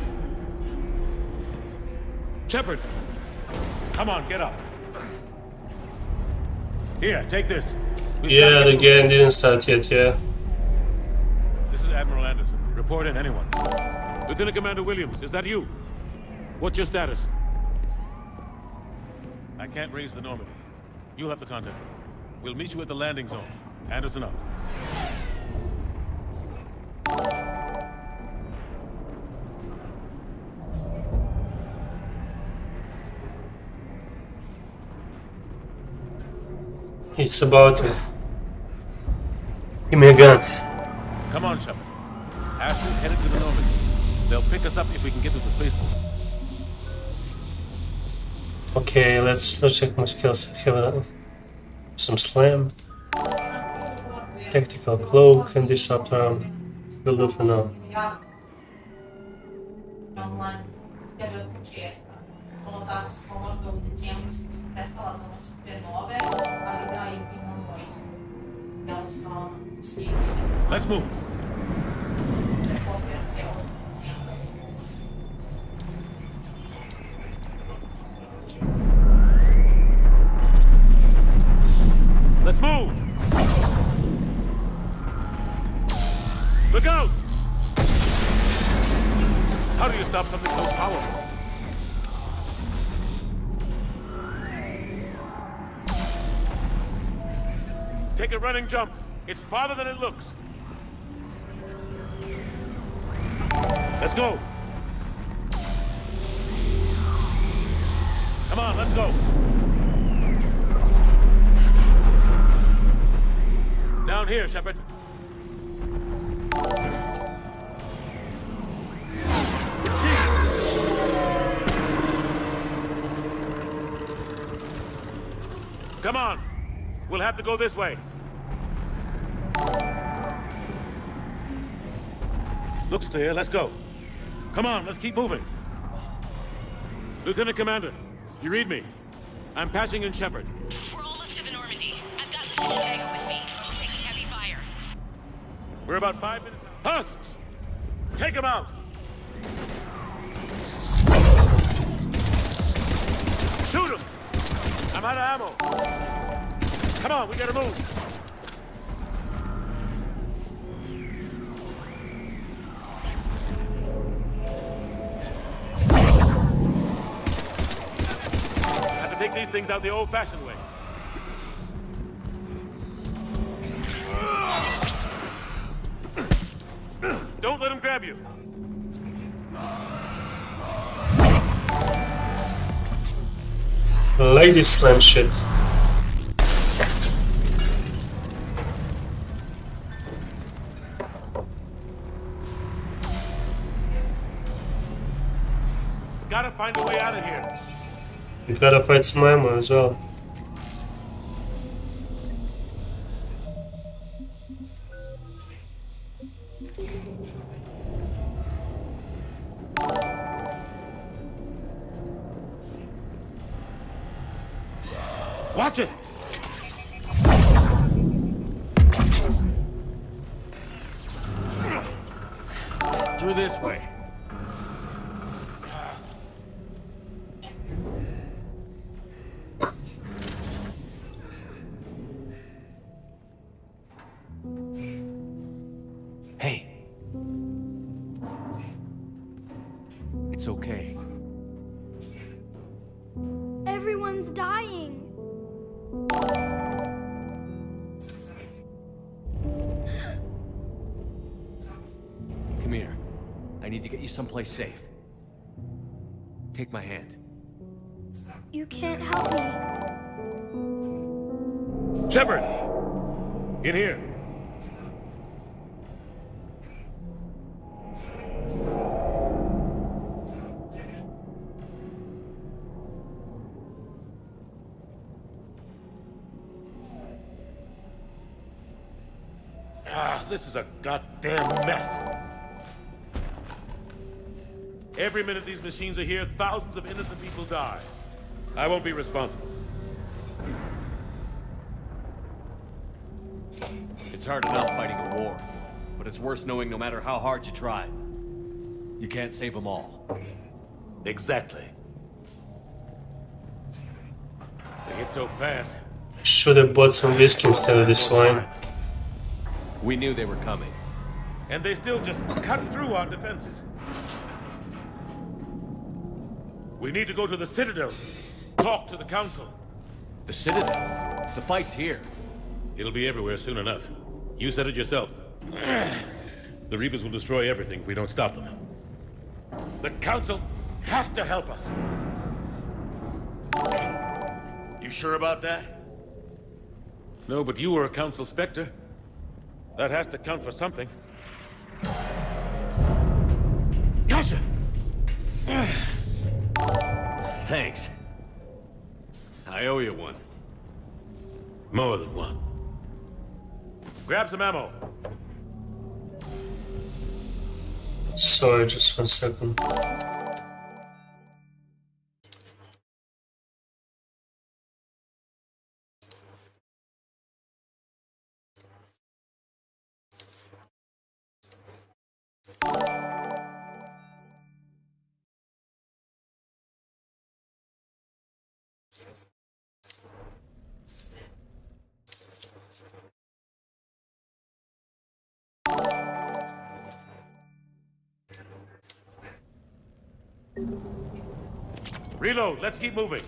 Shepard! Come on, get up. Here, take this. Yeah, the game didn't start yet, yeah. This is Admiral Anderson. Report in, anyone. Lieutenant Commander Williams, is that you? What's your status? I can't raise the Normandy. You'll have to contact him. We'll meet you at the landing zone. Anderson out. It's about it. Give me a gun. Come on, Shepard. Ashton's headed to the Normandy. They'll pick us up if we can get to the spaceport. Okay, let's check my skills. I have some slam, tactical cloak, and disrupt arm. Will do for now. Let's move. Let's move. Look out! stop something so powerful? Take a running jump. It's farther than it looks. Let's go. Come on, let's go. Down here, Shepard. Come on. We'll have to go this way. Looks clear. Let's go. Come on, let's keep moving. Lieutenant Commander, you read me? I'm patching in Shepard. We're almost to the Normandy. I've got Lieutenant Vega with me. Taking heavy fire. We're about 5 minutes. Husks! Take him out! Shoot him! I'm out of ammo. Come on, we gotta move. Have to take these things out the old-fashioned way. Don't let him grab you. Lady slam shit. Gotta find a way out of here. You gotta fight some ammo as well. Watch it! Through this way. Hey. It's okay. Everyone's dying. Come here. I need to get you someplace safe. Take my hand. You can't help me. Shepard! In here. This is a goddamn mess. Every minute these machines are here, thousands of innocent people die. I won't be responsible. It's hard enough fighting a war, but it's worse knowing no matter how hard you try, you can't save them all. Exactly. They hit so fast. Should have bought some whiskey instead of this wine. We knew they were coming. And they still just cut through our defenses. We need to go to the Citadel. Talk to the Council. The Citadel? The fight's here. It'll be everywhere soon enough. You said it yourself. The Reapers will destroy everything if we don't stop them. The Council has to help us. You sure about that? No, but you were a Council Spectre. That has to count for something. Gotcha! Thanks. I owe you one. More than one. Grab some ammo. Sorry, just 1 second. Reload. Let's keep moving.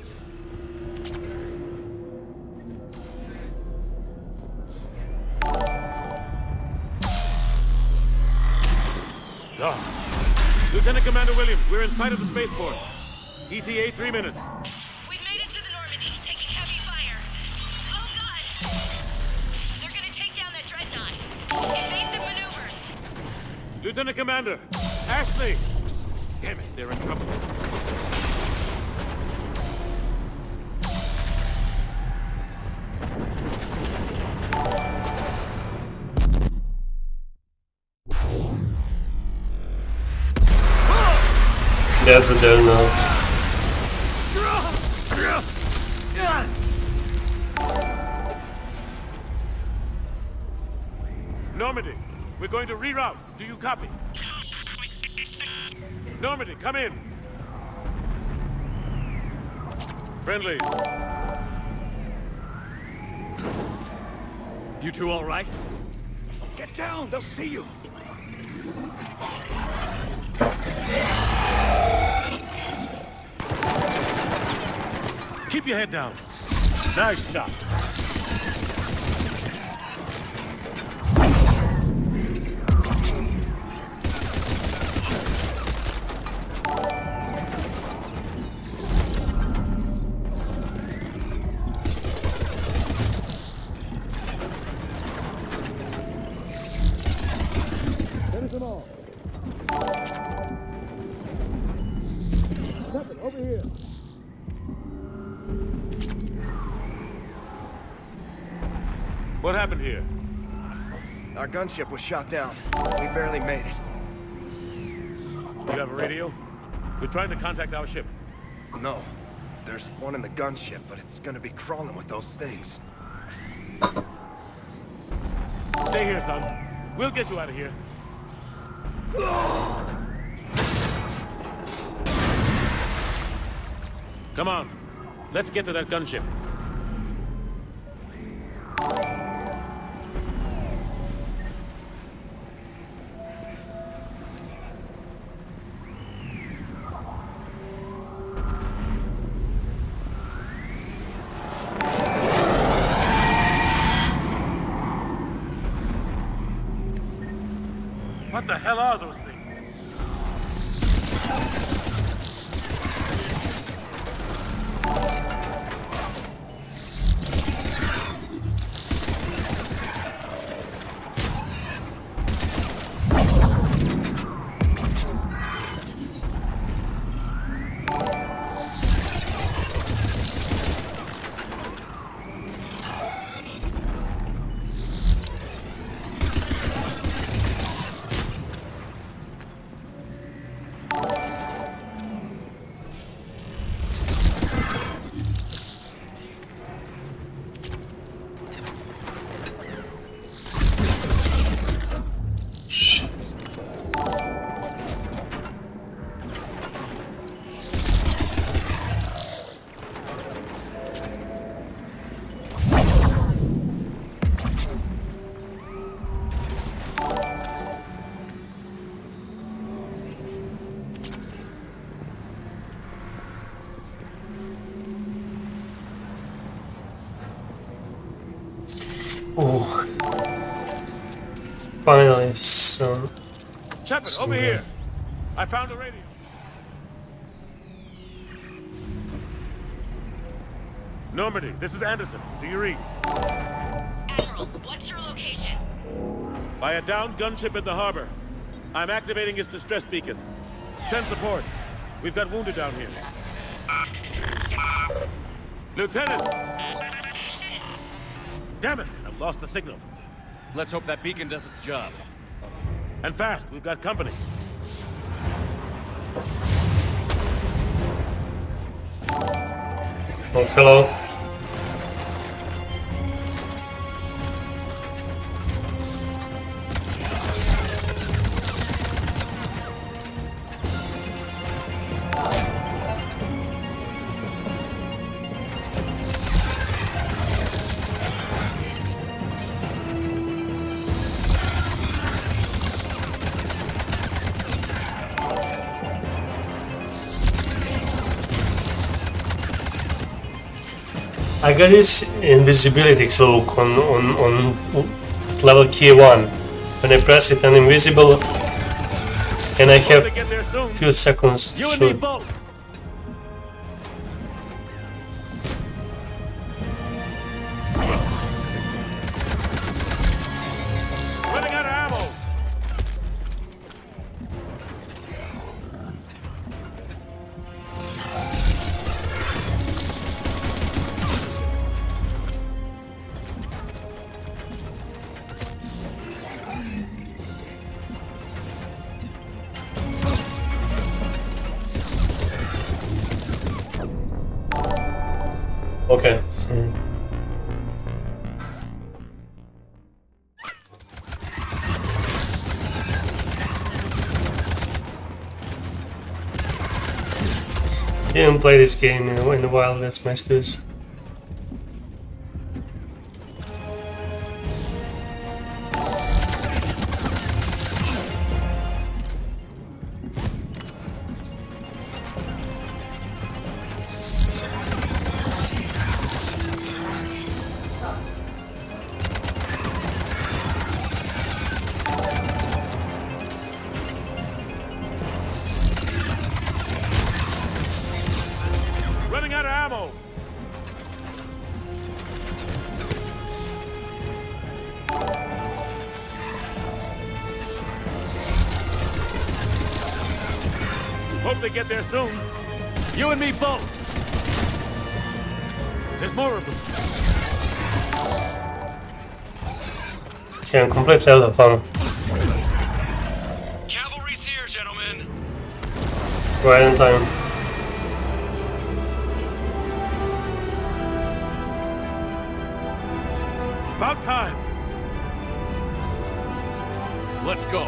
Lieutenant Commander Williams, we're in sight of the spaceport. ETA 3 minutes. We've made it to the Normandy, taking heavy fire. Oh god! They're gonna take down that dreadnought. Invasive maneuvers. Lieutenant Commander, Ashley! Damn it, they're in trouble. There's a there now. Normandy, we're going to reroute. Do you copy? Normandy, come in. Friendly. You two all right? Get down, they'll see you. Keep your head down. Nice shot. Finish them all. Captain, over here. What happened here? Our gunship was shot down. We barely made it. You have a radio? We're trying to contact our ship. No. There's one in the gunship, but it's gonna be crawling with those things. Stay here, son. We'll get you out of here. Come on. Let's get to that gunship. What the hell are those things? Oh. Finally, some. Shepard, over here. I found a radio. Normandy, this is Anderson. Do you read? Admiral, what's your location? By a downed gunship in the harbor. I'm activating its distress beacon. Send support. We've got wounded down here. Lieutenant! Damn it! I've lost the signal. Let's hope that beacon does its job. And fast. We've got company. Oh, hello. I got this invisibility cloak on level key 1. When I press it, I'm invisible, and I have few seconds to shoot. Running out of ammo. Okay. Didn't play this game in a while, that's my excuse. Running out of ammo. Hope they get there soon. You and me both. There's more of them. Okay, I'm completely out of ammo. Cavalry's here, gentlemen. Right on time. About time. Let's go.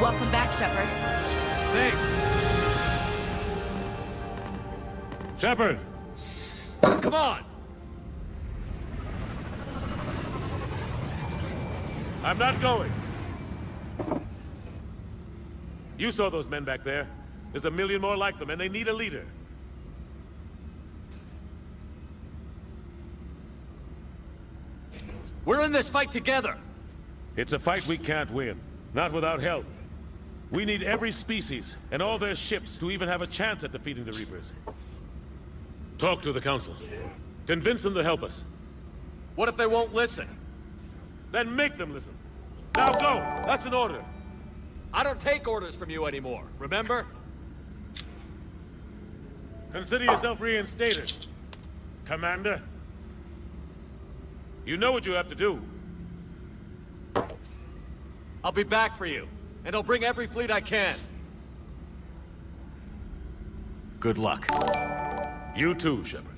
Welcome back, Shepard. Thanks. Shepard. Come on! I'm not going. You saw those men back there. There's a million more like them, and they need a leader. We're in this fight together! It's a fight we can't win. Not without help. We need every species and all their ships to even have a chance at defeating the Reapers. Talk to the Council. Convince them to help us. What if they won't listen? Then make them listen. Now go! That's an order. I don't take orders from you anymore, remember? Consider yourself reinstated, Commander. You know what you have to do. I'll be back for you, and I'll bring every fleet I can. Good luck. You too, Shepard.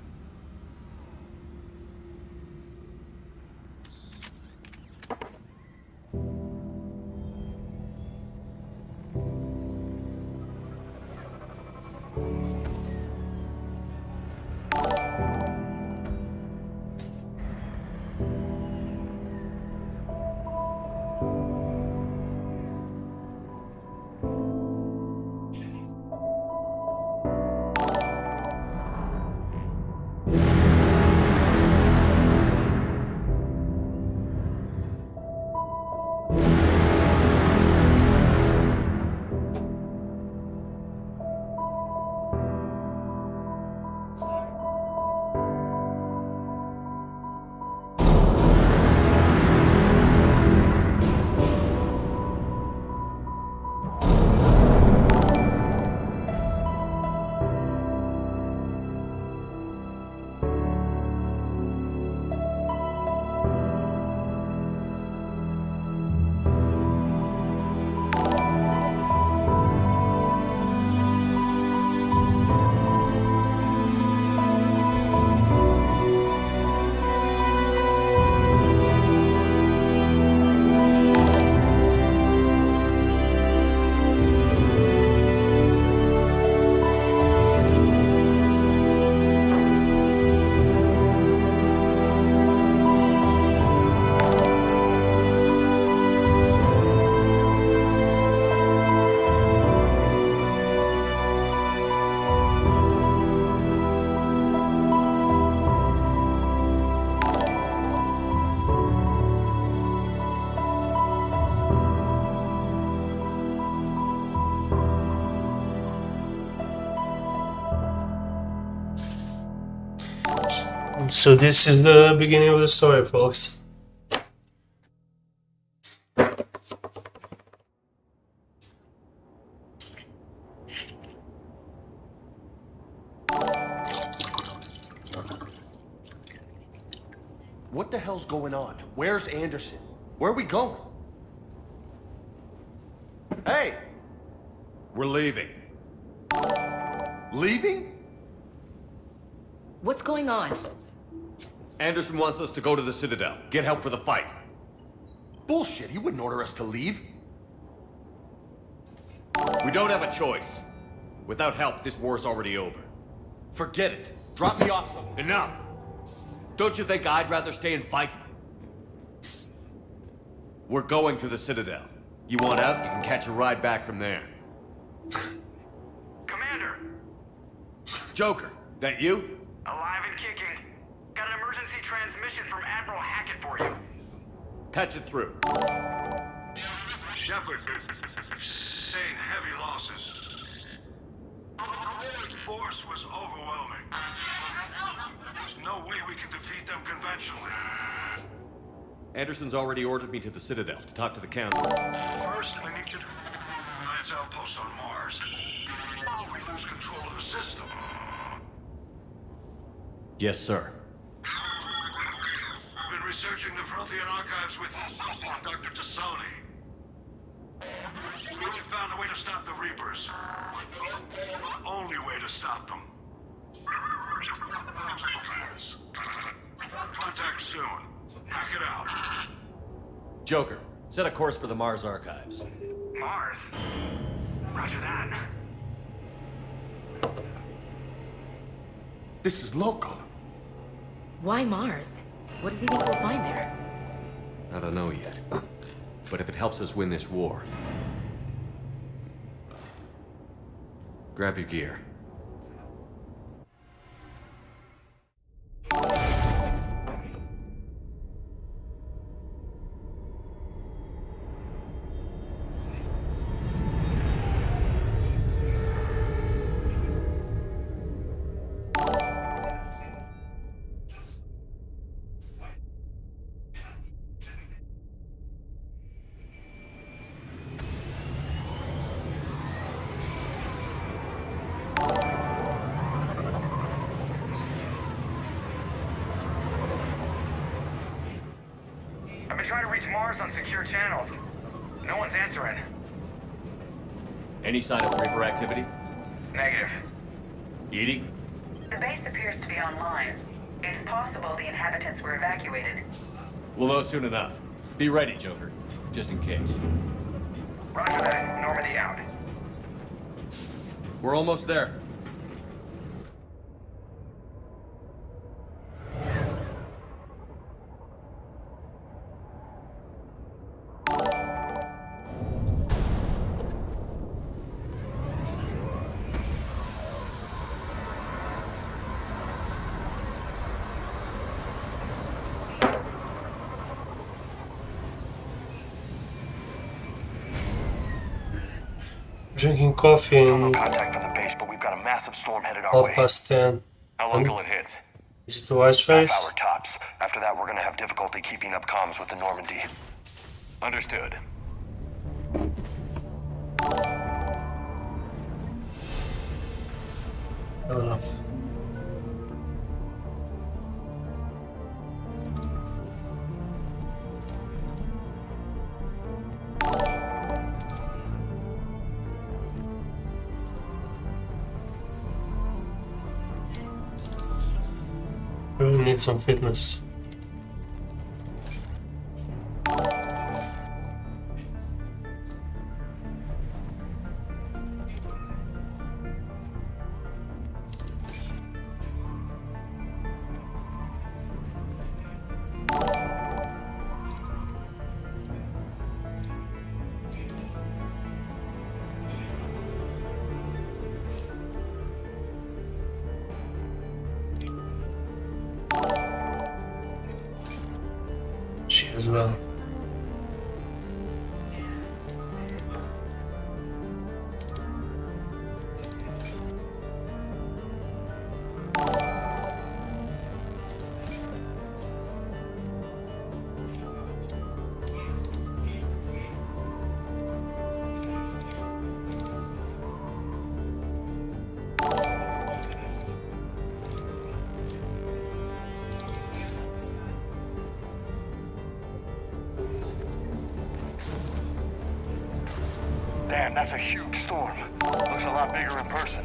So this is the beginning of the story, folks. What the hell's going on? Where's Anderson? Where are we going? Hey! We're leaving. Leaving? What's going on? Anderson wants us to go to the Citadel. Get help for the fight. Bullshit, he wouldn't order us to leave. We don't have a choice. Without help, this war's already over. Forget it. Drop me off somewhere. Enough! Don't you think I'd rather stay and fight? We're going to the Citadel. You want out, you can catch a ride back from there. Commander! Joker, that you? Alive and kicking. Got an emergency transmission from Admiral Hackett for you. Patch it through. Shepard, sustained heavy losses. The force was overwhelming. There's no way we can defeat them conventionally. Anderson's already ordered me to the Citadel to talk to the Council. First, I need you to lance outpost on Mars. Or we lose control of the system. Yes, sir. I've been researching the Prothean archives with Dr. Tassoni. We found a way to stop the Reapers. The only way to stop them. Contact soon. Hack it out. Joker, set a course for the Mars archives. Mars? Roger that. This is local. Why Mars? What does he think we'll find there? I don't know yet. But if it helps us win this war... Grab your gear. I've been trying to reach Mars on secure channels. No one's answering. Any sign of Reaper activity? Negative. Edie? The base appears to be online. It's possible the inhabitants were evacuated. We'll know soon enough. Be ready, Joker. Just in case. Roger that. Normandy out. We're almost there. Drinking coffee No in contact from the base, but we've got a massive storm headed our way. 10:30. How long till it hits? Is it the Wise Half Race? hour tops. After that, we're gonna have difficulty keeping up comms with the Normandy. Understood. Fair enough. Really need some fitness. She as well. Damn, that's a huge storm. Looks a lot bigger in person.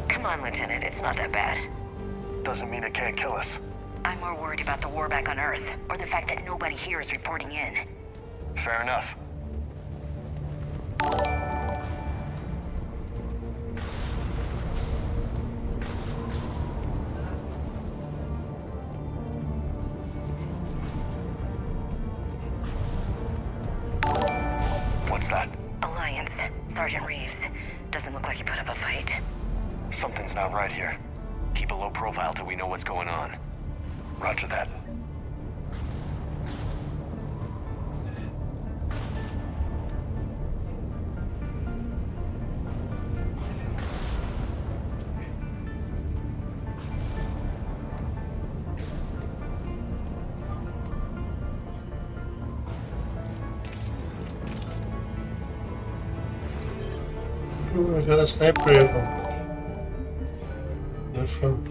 Come on, Lieutenant, it's not that bad. Doesn't mean it can't kill us. I'm more worried about the war back on Earth, or the fact that nobody here is reporting in. Fair enough. What's that? Alliance. Sergeant Reeves. Doesn't look like he put up a fight. Something's not right here. Keep a low profile till we know what's going on. Roger that. Ooh, I got a sniper rifle. From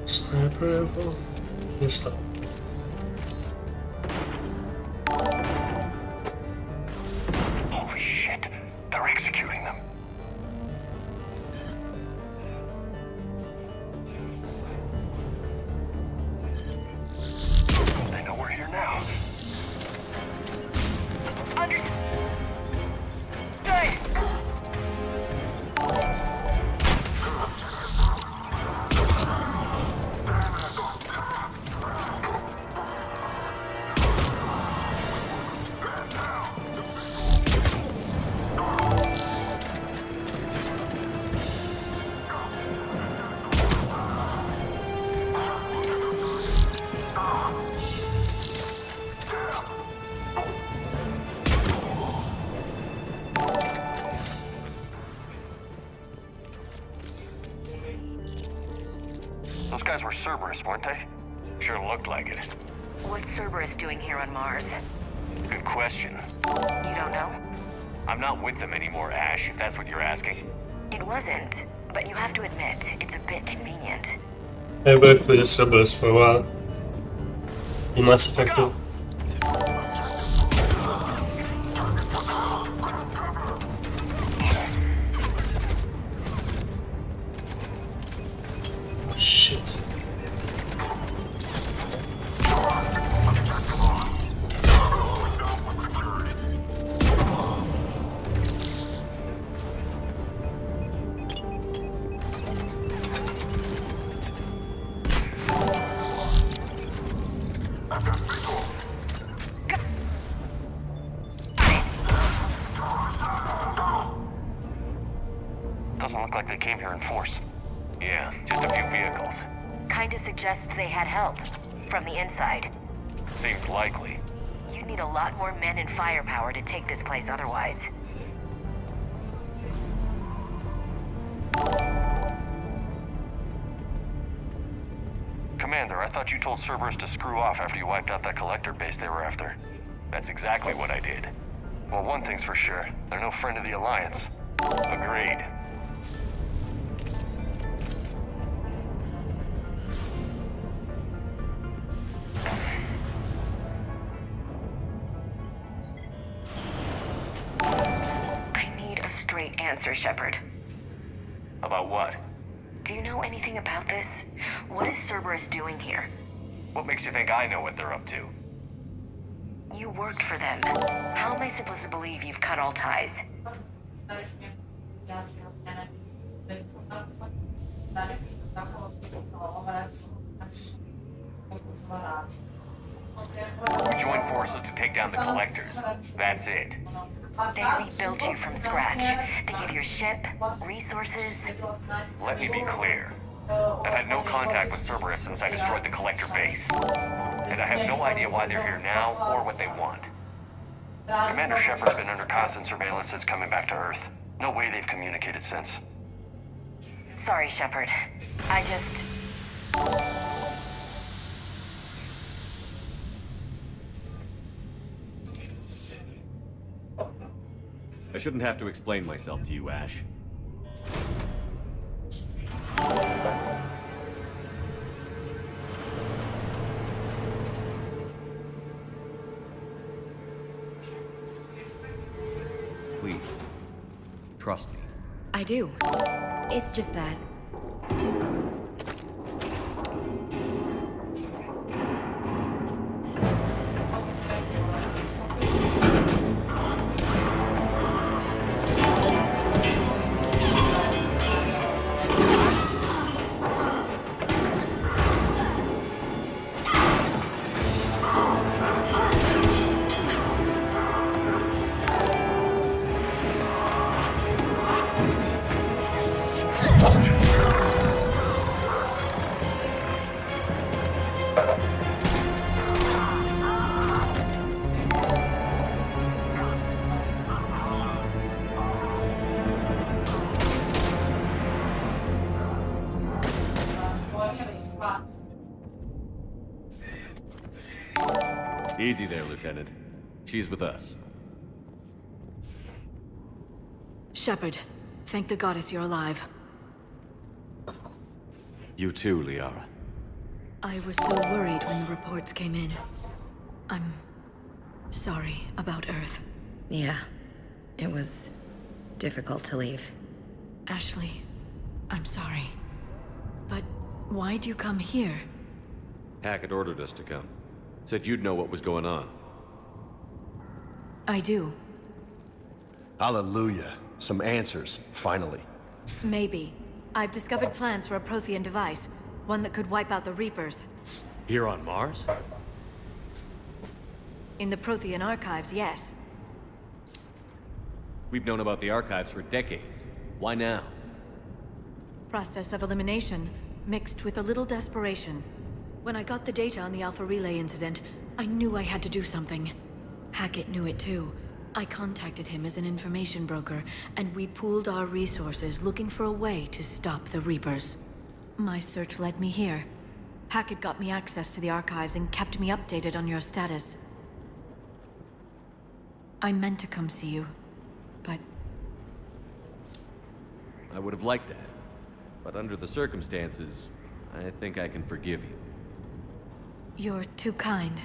sniper rifle. Pistol. Holy shit! They're executing them. They know we're here now. Those guys were Cerberus, weren't they? Sure looked like it. What's Cerberus doing here on Mars? Good question. You don't know? I'm not with them anymore, Ash, if that's what you're asking. It wasn't, but you have to admit, it's a bit convenient. I worked with the Cerberus for a while. In Mass Effect 2. Shit. Doesn't look like they came here in force. Yeah, just a few vehicles. Kinda suggests they had help. From the inside. Seems likely. You'd need a lot more men and firepower to take this place otherwise. Commander, I thought you told Cerberus to screw off after you wiped out that collector base they were after. That's exactly what I did. Well, one thing's for sure. They're no friend of the Alliance. Agreed. I need a straight answer, Shepard. About what? Do you know anything about this? What is Cerberus doing here? What makes you think I know what they're up to? You worked for them. How am I supposed to believe you've cut all ties? We joined forces to take down the collectors. That's it. They rebuilt you from scratch. They gave your ship, resources. Let me be clear. I've had no contact with Cerberus since I destroyed the collector base. And I have no idea why they're here now or what they want. Commander Shepard's been under constant surveillance since coming back to Earth. No way they've communicated since. Sorry, Shepard. I just... I shouldn't have to explain myself to you, Ash. trust me. I do. It's just that... Easy there, Lieutenant. She's with us. Shepard, thank the goddess you're alive. You too, Liara. I was so worried when the reports came in. I'm sorry about Earth. Yeah, it was difficult to leave. Ashley, I'm sorry. But why'd you come here? Hackett ordered us to come. Said you'd know what was going on. I do. Hallelujah. Some answers, finally. Maybe. I've discovered plans for a Prothean device. One that could wipe out the Reapers. Here on Mars? In the Prothean archives, yes. We've known about the archives for decades. Why now? Process of elimination, mixed with a little desperation. When I got the data on the Alpha Relay incident, I knew I had to do something. Hackett knew it too. I contacted him as an information broker, and we pooled our resources looking for a way to stop the Reapers. My search led me here. Hackett got me access to the archives and kept me updated on your status. I meant to come see you, but... I would have liked that. But under the circumstances, I think I can forgive you. You're too kind.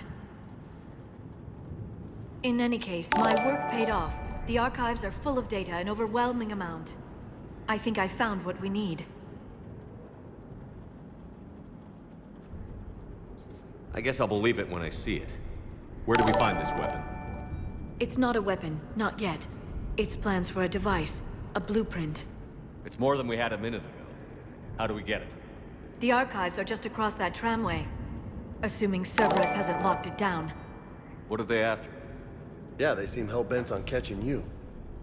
In any case, my work paid off. The archives are full of data, an overwhelming amount. I think I found what we need. I guess I'll believe it when I see it. Where do we find this weapon? It's not a weapon, not yet. It's plans for a device, a blueprint. It's more than we had a minute ago. How do we get it? The archives are just across that tramway. Assuming Cerberus hasn't locked it down. What are they after? Yeah, they seem hell-bent on catching you.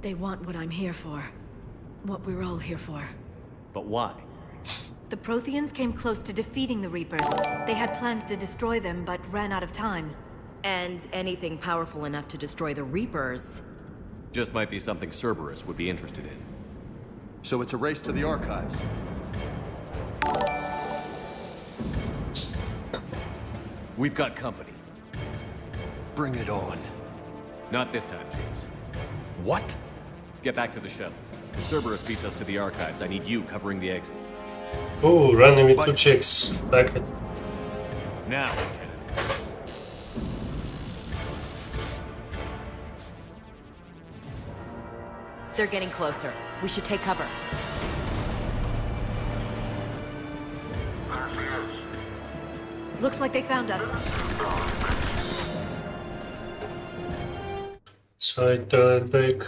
They want what I'm here for. What we're all here for. But why? The Protheans came close to defeating the Reapers. They had plans to destroy them, but ran out of time. And anything powerful enough to destroy the Reapers. Just might be something Cerberus would be interested in. So it's a race to the archives. We've got company. Bring it on. Not this time, James. What? Get back to the shuttle. If Cerberus beats us to the archives, I need you covering the exits. Oh, running with two chicks. Back at... Now, Lieutenant. They're getting closer. We should take cover. Looks like they found us. So I turn back.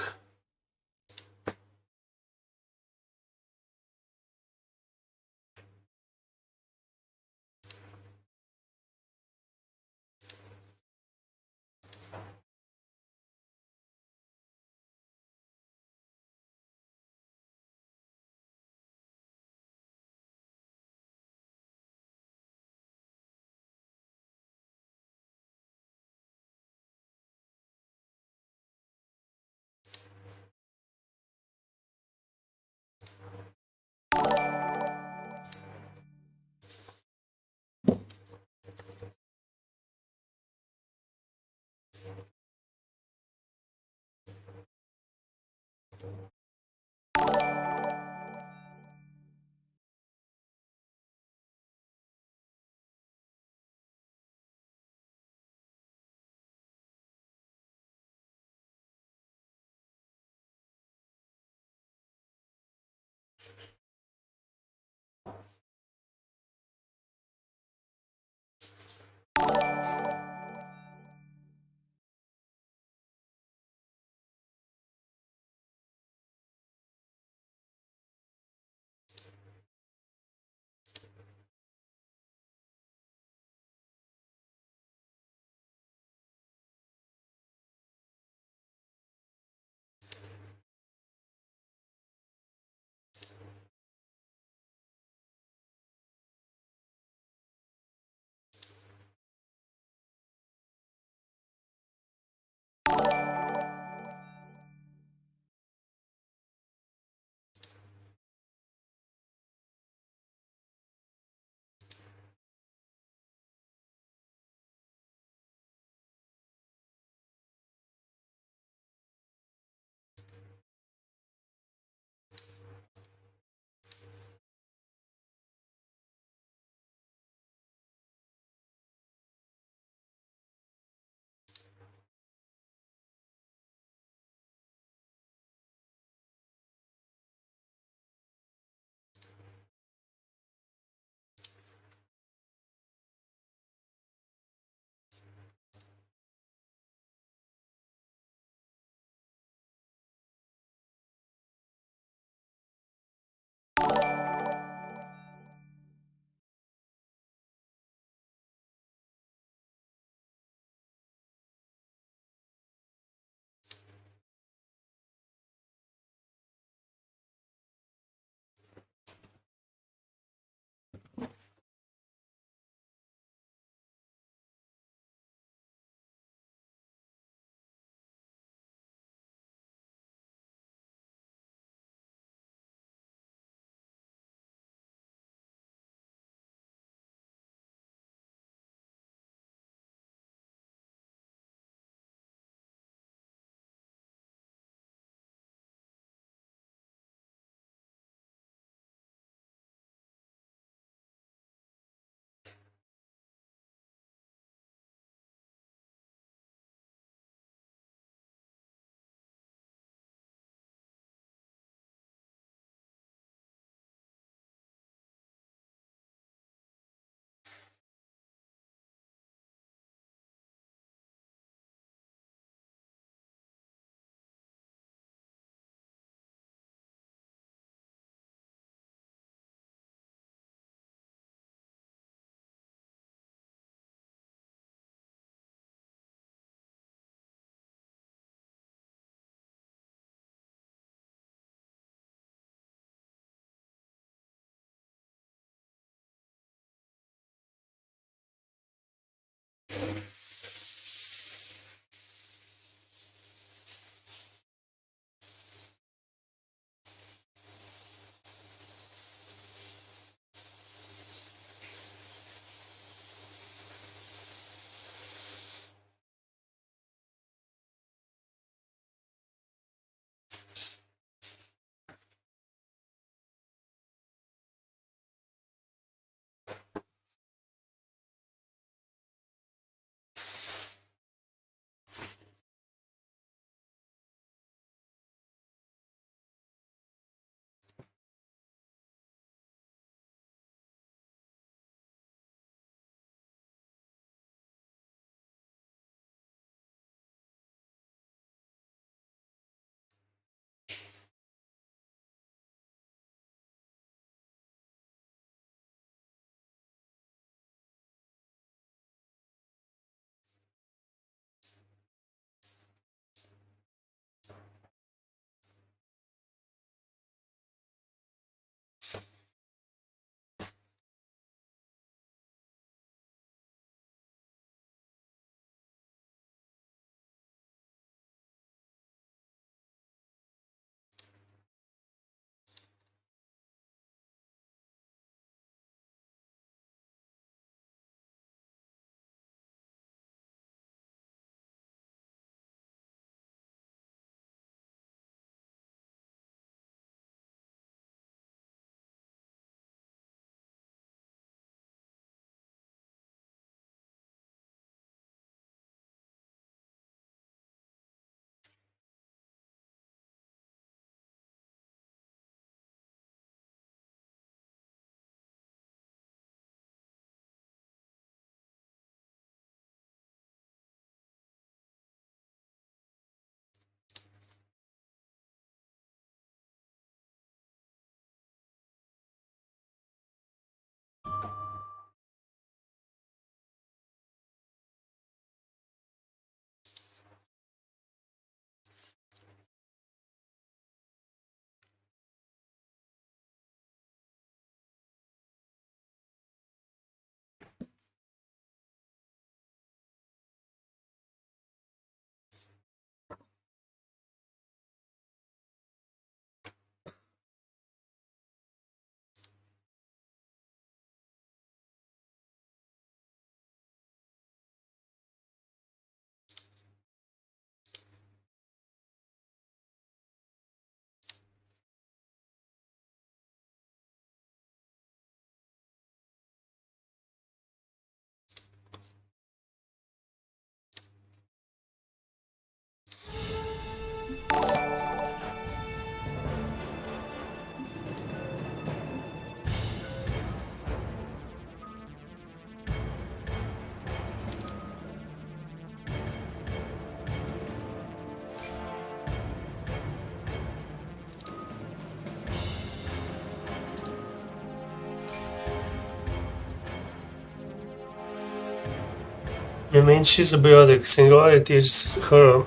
I mean, she's a biotic. Singularity is her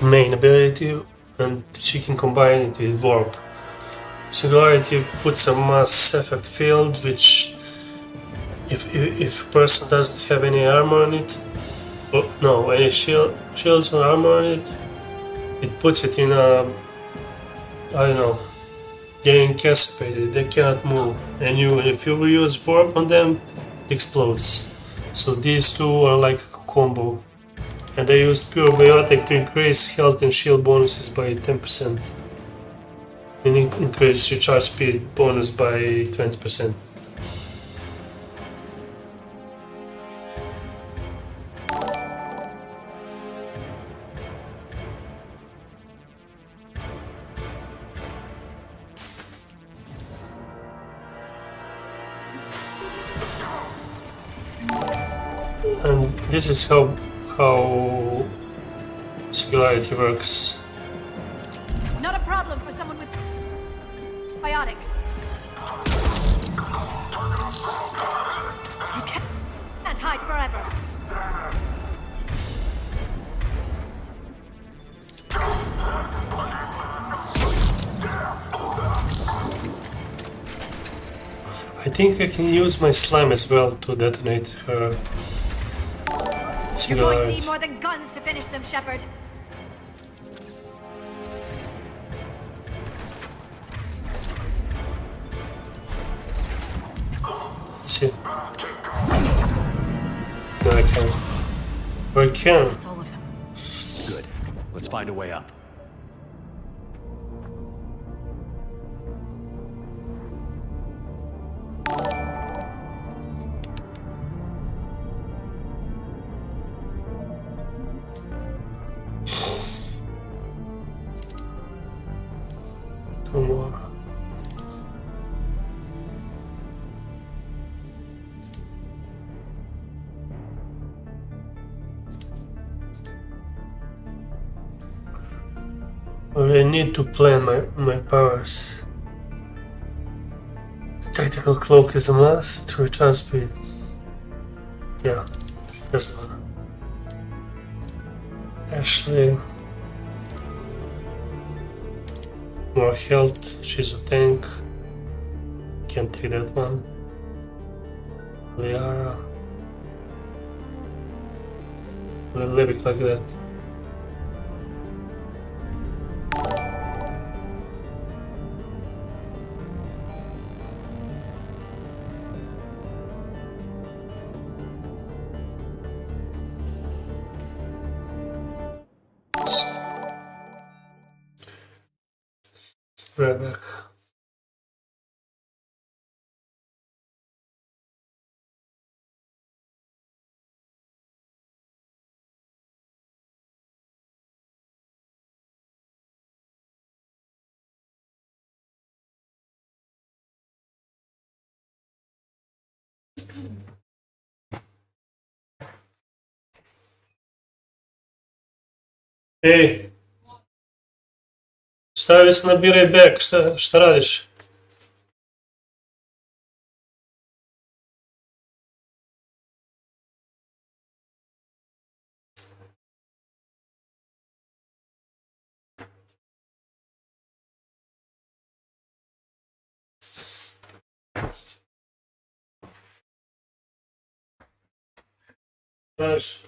main ability, and she can combine it with warp. Singularity puts a mass effect field, which, if a person doesn't have any armor on it, or no, any shields or armor on it, it puts it in a, I don't know, they're incapacitated, they cannot move, and if you use warp on them, it explodes. So these two are like a combo, and I used pure biotic to increase health and shield bonuses by 10%, and increase your charge speed bonus by 20%. And this is how singularity works. Not a problem for someone with biotics. You can't hide forever. I think I can use my slime as well to detonate her You're going to need singularity. more than guns to finish them, Shepard. Let's see. No, I can't. Or I can. That's all of them. Good. Let's find a way up. Two more. Well, I need to plan my powers. Tactical cloak is a must to recharge speed. Yeah, that's the one. Ashley. More health, she's a tank. Can't take that one. Liara. We'll leave it like that. Right back. Эй, ставись, набирай бэк, что радишь? Знаешь?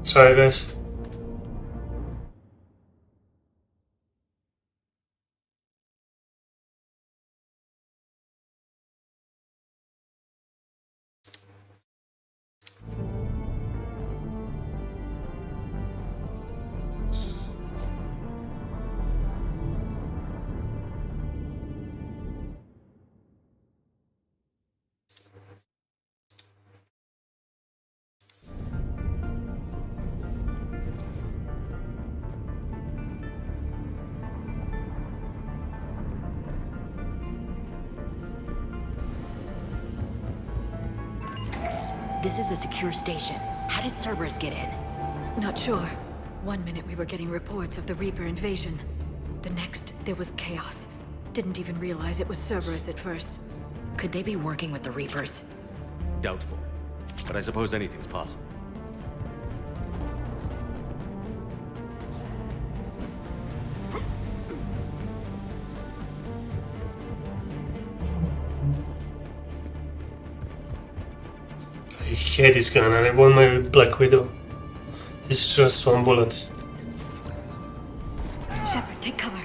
Sorry, guys. This is a secure station. How did Cerberus get in? Not sure. One minute we were getting reports of the Reaper invasion. The next, there was chaos. Didn't even realize it was Cerberus at first. Could they be working with the Reapers? Doubtful. But I suppose anything's possible. I hate this gun and I want my Black Widow. It's just one bullet. Shepard, take cover.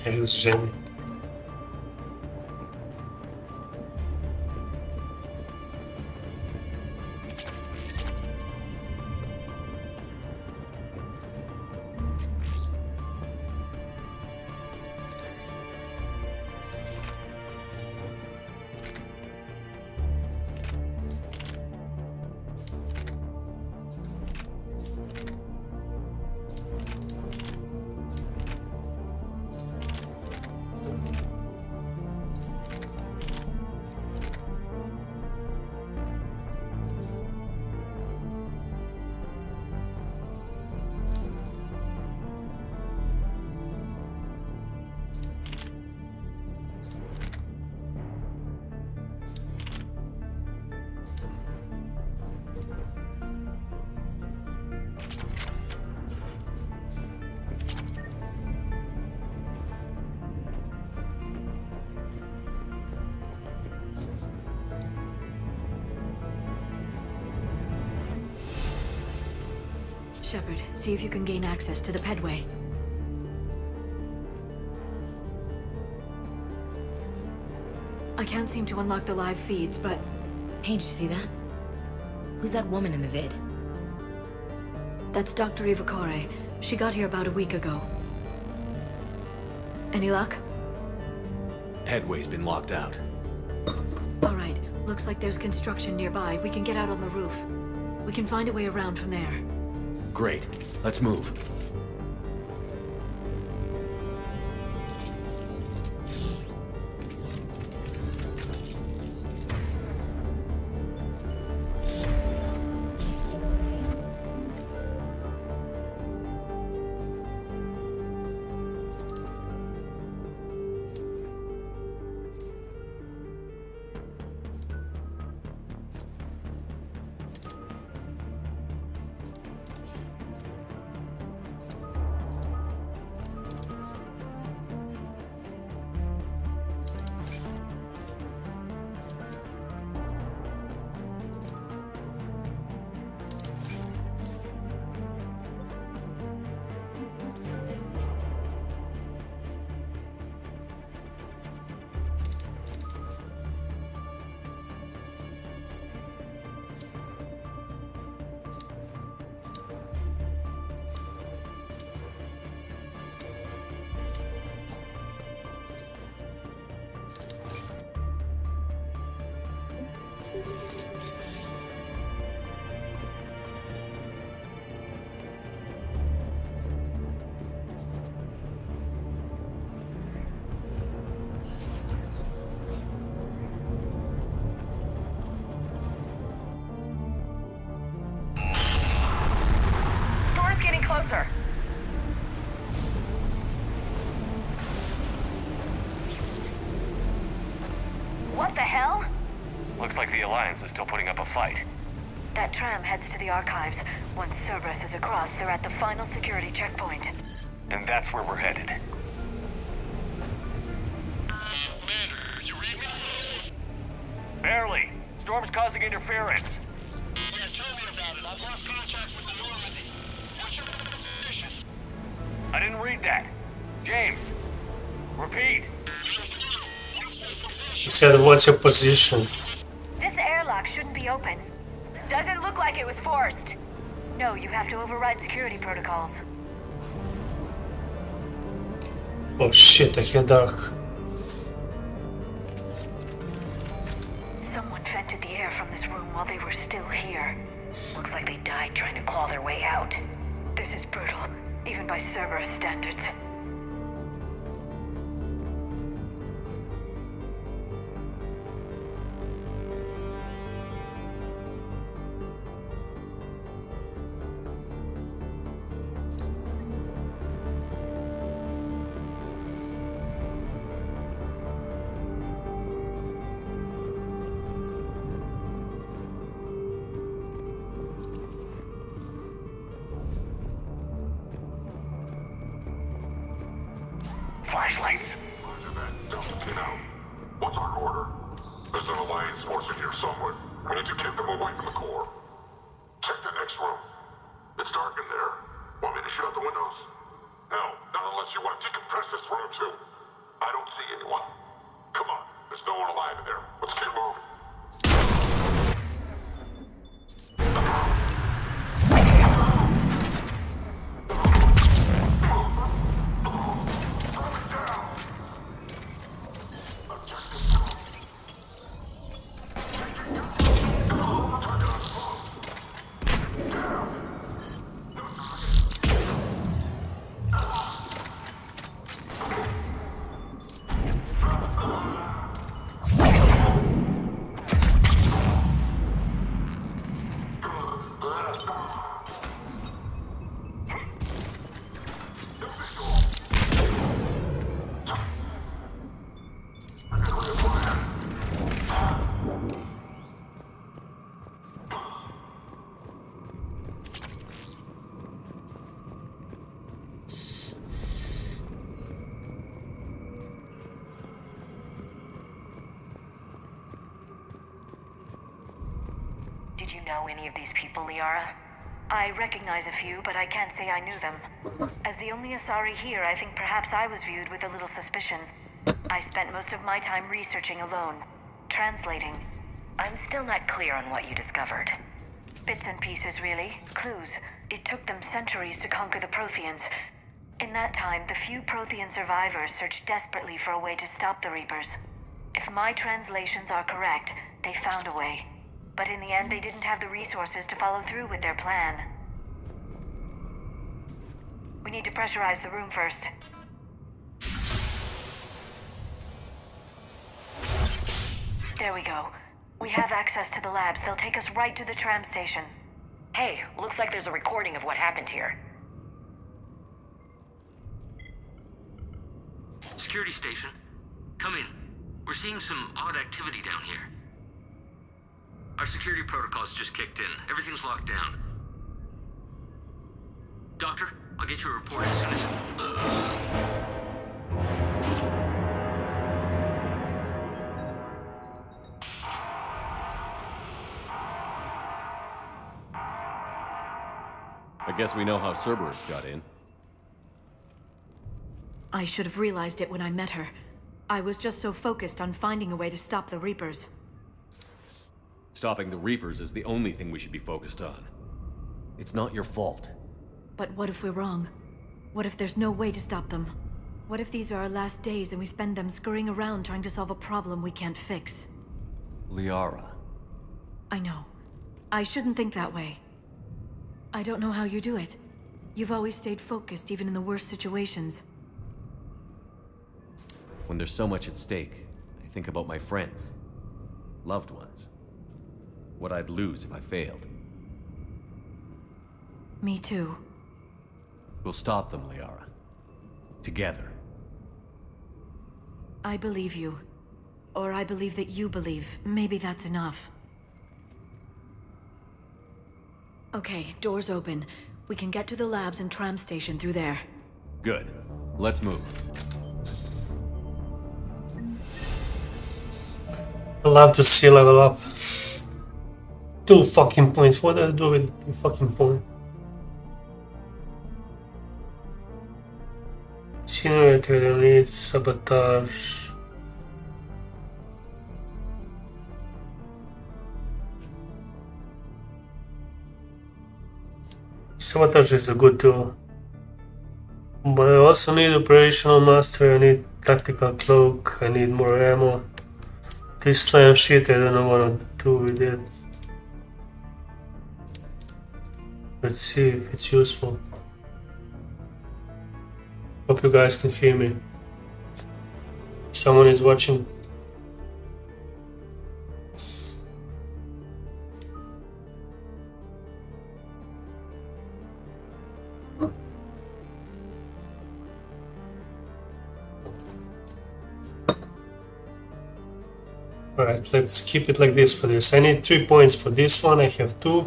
It is Jamie. Shepard, see if you can gain access to the pedway. I can't seem to unlock the live feeds, but... Hey, did you see that? Who's that woman in the vid? That's Dr. Ivakare. She got here about a week ago. Any luck? Pedway's been locked out. Alright, looks like there's construction nearby. We can get out on the roof. We can find a way around from there. Great. Let's move. closer. What the hell? Looks like the Alliance is still putting up a fight. That tram heads to the archives. Once Cerberus is across, they're at the final security checkpoint. And that's where we're headed. Commander, you read me? Barely. Storm's causing interference. Yeah, tell me about it. I've lost contact with the Normandy. What's your position? I didn't read that. James, repeat. He said, what's your position? This airlock shouldn't be open. Doesn't look like it was forced. No, you have to override security protocols. Oh shit, I hear dark. Someone vented the air from this room while they were still here. Looks like they died trying to claw their way out. This is brutal, even by Cerberus standards. Flashlights. Roger that. Delta 10 out. What's our order? There's an Alliance force in here somewhere. We need to keep them away from the core. Check the next room. It's dark in there. Want me to shut the windows? No, not unless you want to decompress this room too. I don't see anyone. Come on, there's no one alive in there. Let's keep moving. Did you know any of these people, Liara? I recognize a few, but I can't say I knew them. As the only Asari here, I think perhaps I was viewed with a little suspicion. I spent most of my time researching alone, translating. I'm still not clear on what you discovered. Bits and pieces, really. Clues. It took them centuries to conquer the Protheans. In that time, the few Prothean survivors searched desperately for a way to stop the Reapers. If my translations are correct, they found a way. But in the end, they didn't have the resources to follow through with their plan. We need to pressurize the room first. There we go. We have access to the labs. They'll take us right to the tram station. Hey, looks like there's a recording of what happened here. Security station. Come in. We're seeing some odd activity down here. Our security protocols just kicked in. Everything's locked down. Doctor, I'll get you a report as soon as... I guess we know how Cerberus got in. I should have realized it when I met her. I was just so focused on finding a way to stop the Reapers. Stopping the Reapers is the only thing we should be focused on. It's not your fault. But what if we're wrong? What if there's no way to stop them? What if these are our last days and we spend them scurrying around trying to solve a problem we can't fix? Liara. I know. I shouldn't think that way. I don't know how you do it. You've always stayed focused even in the worst situations. When there's so much at stake, I think about my friends, loved ones. What I'd lose if I failed. Me too. We'll stop them, Liara. Together. I believe you. Or I believe that you believe. Maybe that's enough. Okay, doors open. We can get to the labs and tram station through there. Good. Let's move. I love to see level up. 2 fucking points. What do I do with 2 fucking points? Generator needs sabotage. Sabotage is a good tool. But I also need operational master, I need tactical cloak, I need more ammo. This slam shit I don't know what to do with it. Let's see if it's useful. Hope you guys can hear me. Someone is watching. Alright, let's keep it like this for this. I need 3 points for this one, I have 2.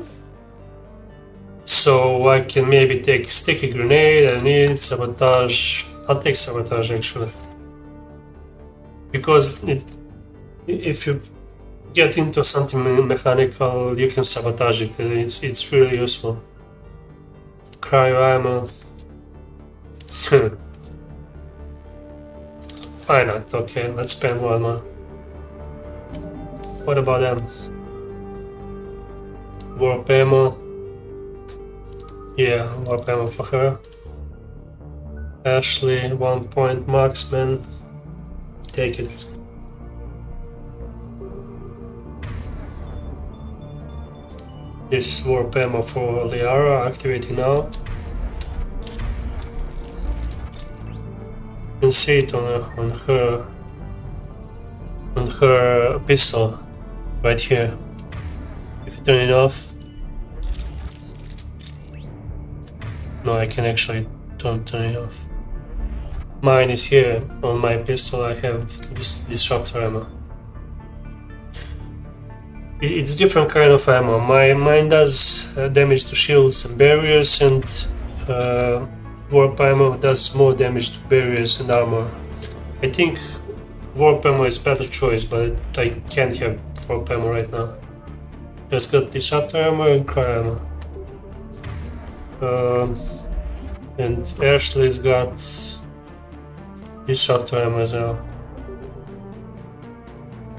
So I can maybe take sticky grenade, I need sabotage. I'll take sabotage actually. Because if you get into something mechanical, you can sabotage it, it's really useful. Cryo ammo. Why not? Okay, let's spend 1 more. What about them? Warp ammo. Yeah, warp ammo for her. Ashley, 1 point marksman. Take it. This is warp ammo for Liara, activating now. You can see it on her pistol. Right here. If you turn it off. No, I can actually don't turn it off. Mine is here. On my pistol I have this disruptor ammo. It's different kind of ammo. Mine does damage to shields and barriers, and warp ammo does more damage to barriers and armor. I think warp ammo is better choice, but I can't have warp ammo right now. Just got disruptor ammo and cryo ammo. And Ashley's got disruptor ammo as well.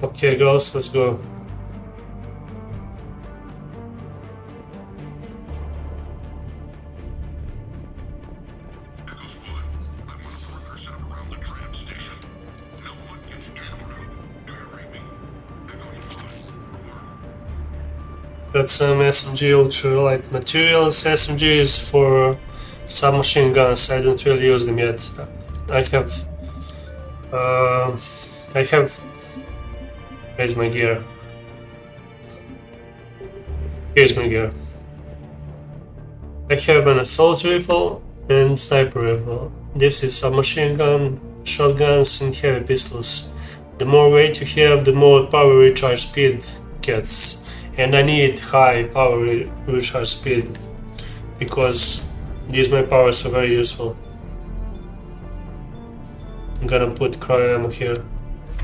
Okay, girls, let's go. Got some SMG ultralight materials. SMG is for submachine guns. I don't really use them yet. I have. Where's my gear? Here's my gear. I have an assault rifle and sniper rifle. This is submachine gun, shotguns, and heavy pistols. The more weight you have, the more power recharge speed gets. And I need high power recharge speed because these my powers are very useful. I'm gonna put cryo ammo here,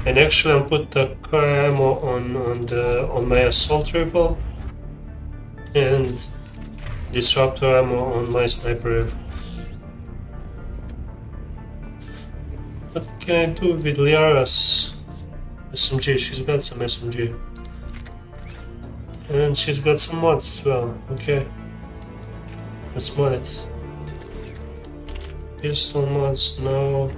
and actually I'm put the cryo ammo on my assault rifle and disruptor ammo on my sniper rifle. What can I do with Liara's SMG? She's got some SMG. And she's got some mods as well. Okay. Let's mod it. Pistol mods, no.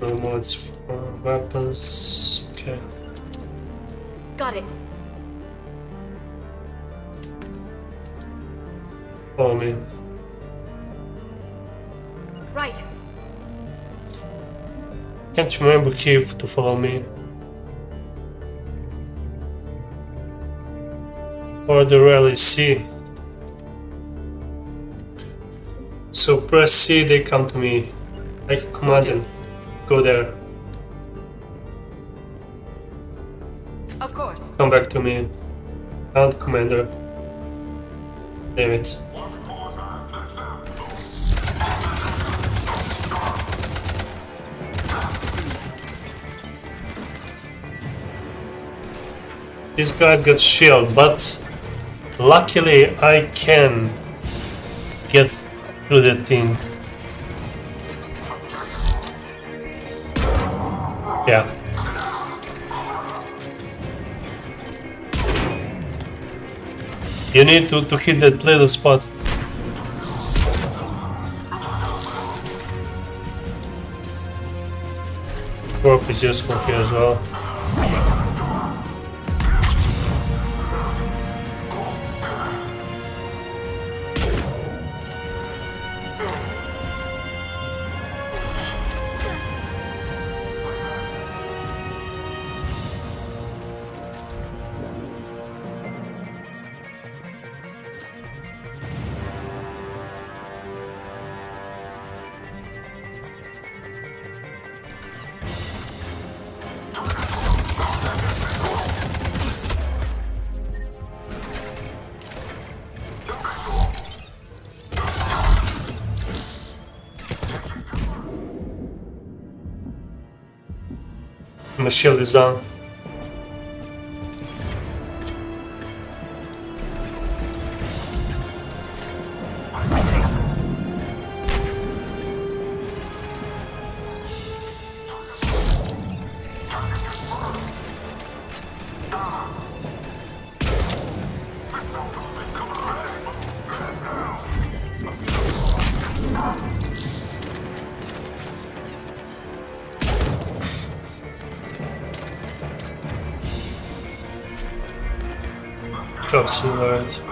No mods for weapons. Okay. Got it. Follow me. Right. Can't remember Kiev to follow me. Or the rally C. So press C, they come to me. I can command them. Go there. Of course. Come back to me. Count commander. Damn it. These guys got shield, but luckily I can get through the thing. Yeah. You need to hit that little spot. Warp is useful here as well. My shield is down. Drop silhouette.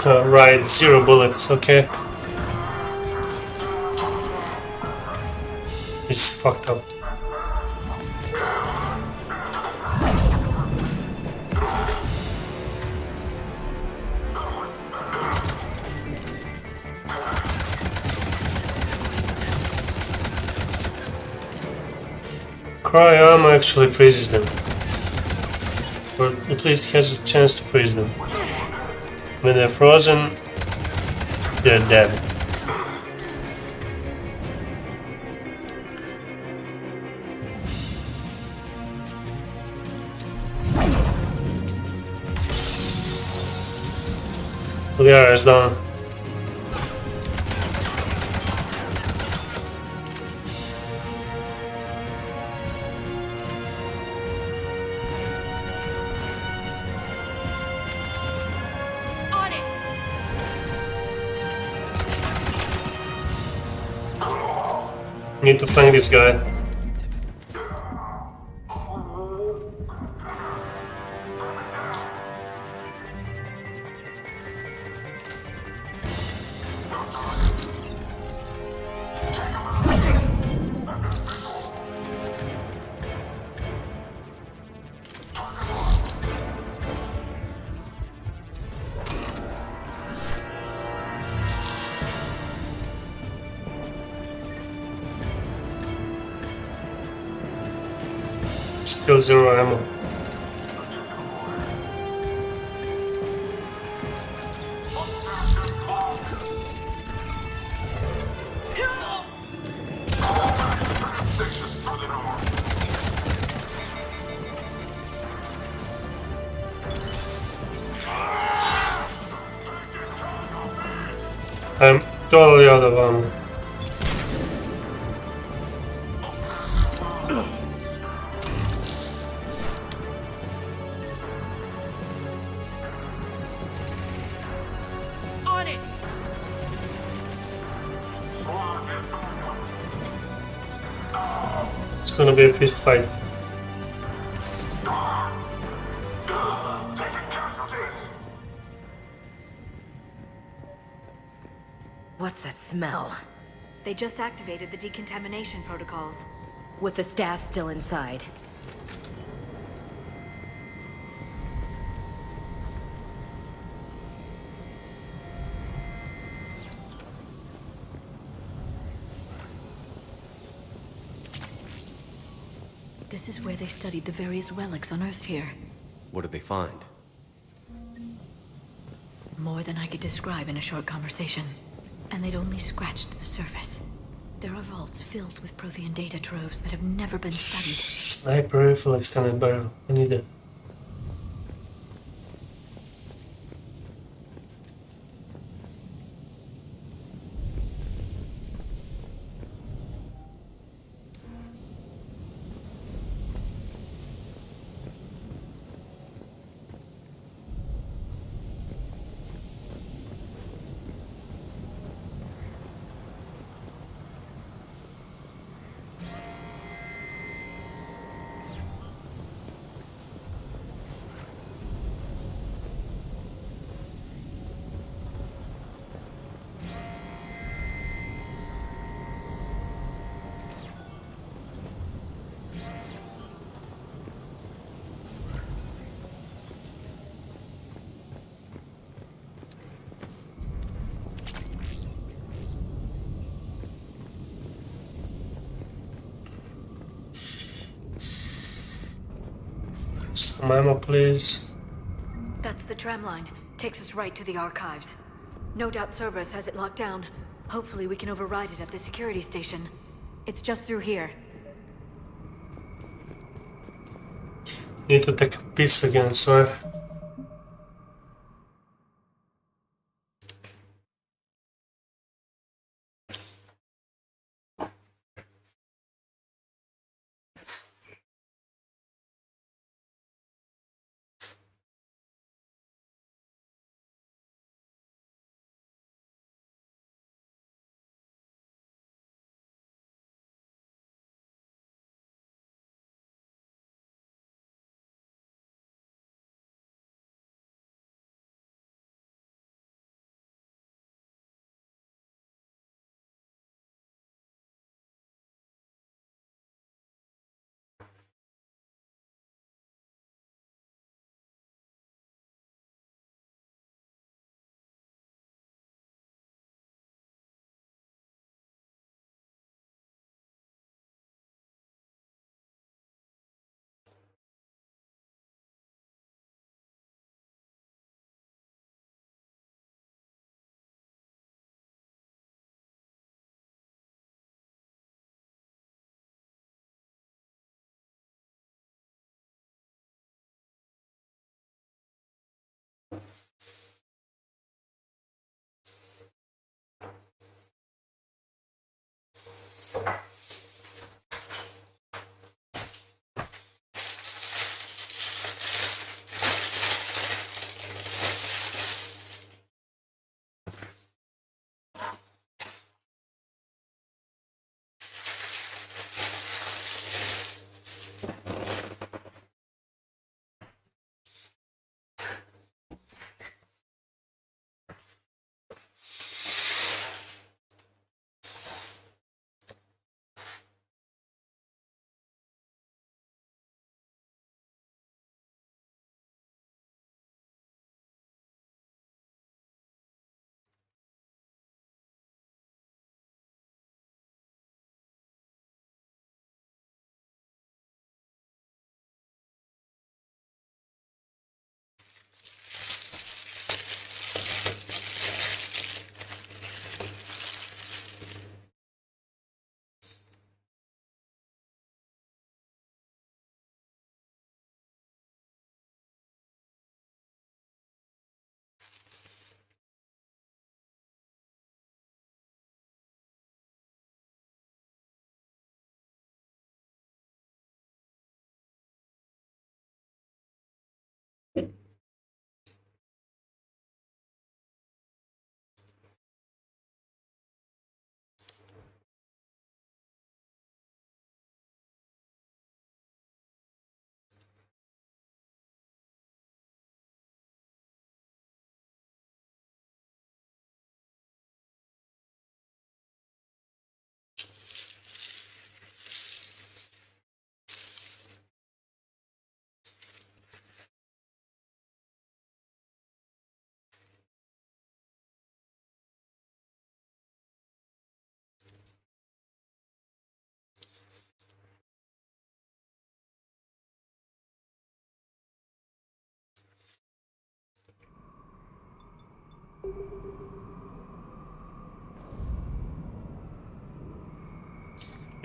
Right, 0 bullets, okay. It's fucked up. Cryo actually freezes them. Or at least has a chance to freeze them. When they're frozen, they're dead. Liara is down. Need to flank this guy. Still zero ammo. I'm totally out of ammo. On it! It's gonna be a fist fight. What's that smell? They just activated the decontamination protocols. With the staff still inside. This is where they studied the various relics unearthed here. What did they find? More than I could describe in a short conversation. And they'd only scratched the surface. There are vaults filled with Prothean data troves that have never been studied. Sniper rifle, extended barrel. I need it. Some ammo, please. That's the tram line. Takes us right to the archives. No doubt Cerberus has it locked down. Hopefully we can override it at the security station. It's just through here. Need to take a piss again, sorry.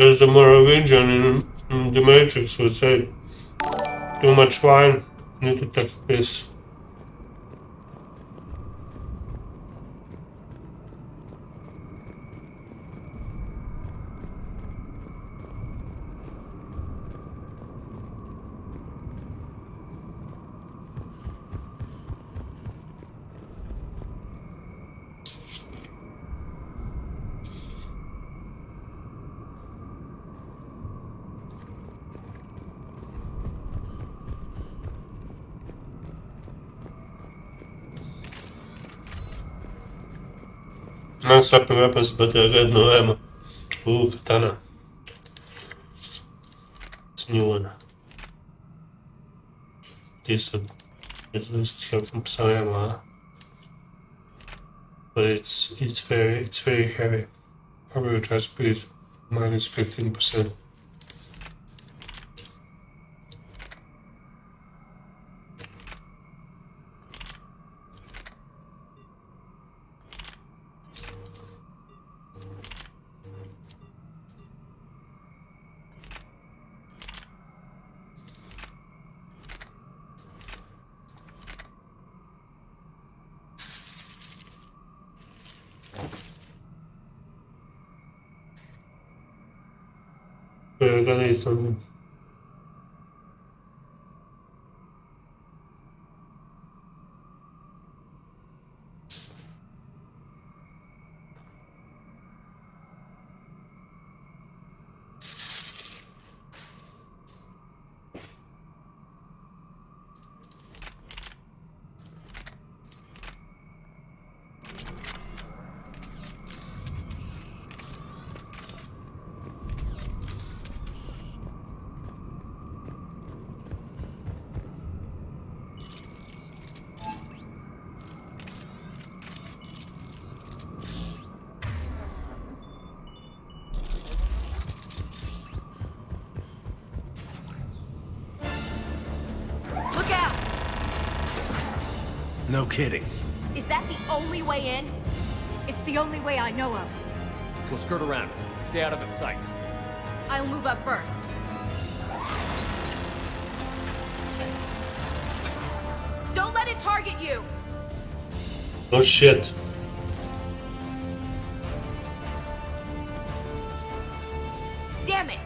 As the Merovingian in the Matrix would say, too much wine, need to take a piss. Non-stop weapons, but I got no ammo. Ooh, katana. It's a new one. Decent. At least have some ammo, huh? But it's very heavy. Probably charge speed minus 15%. We're gonna eat something. Look out! No kidding. Is that the only way in? It's the only way I know of. We'll skirt around. Stay out of its sights. I'll move up first. Don't let it target you! Oh shit. Damn it!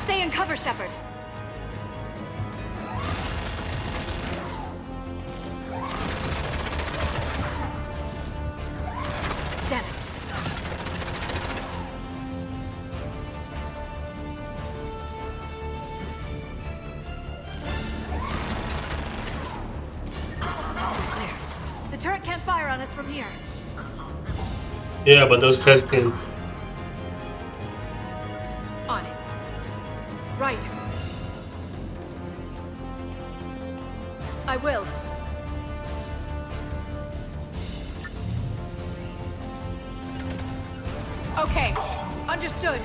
Stay in cover, Shepard. Damn it. There. The turret can't fire on us from here. Yeah, but those guys can. On it. Right. I will. Okay. Understood.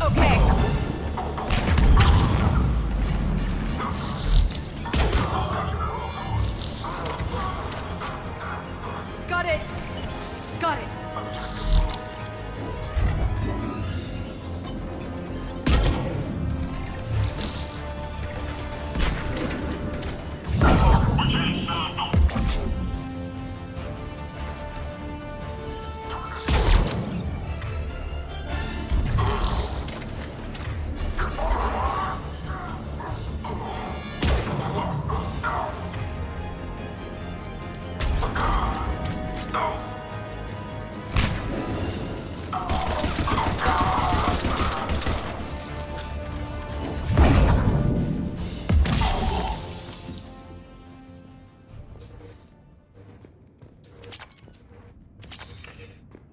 Okay. Got it. Got it.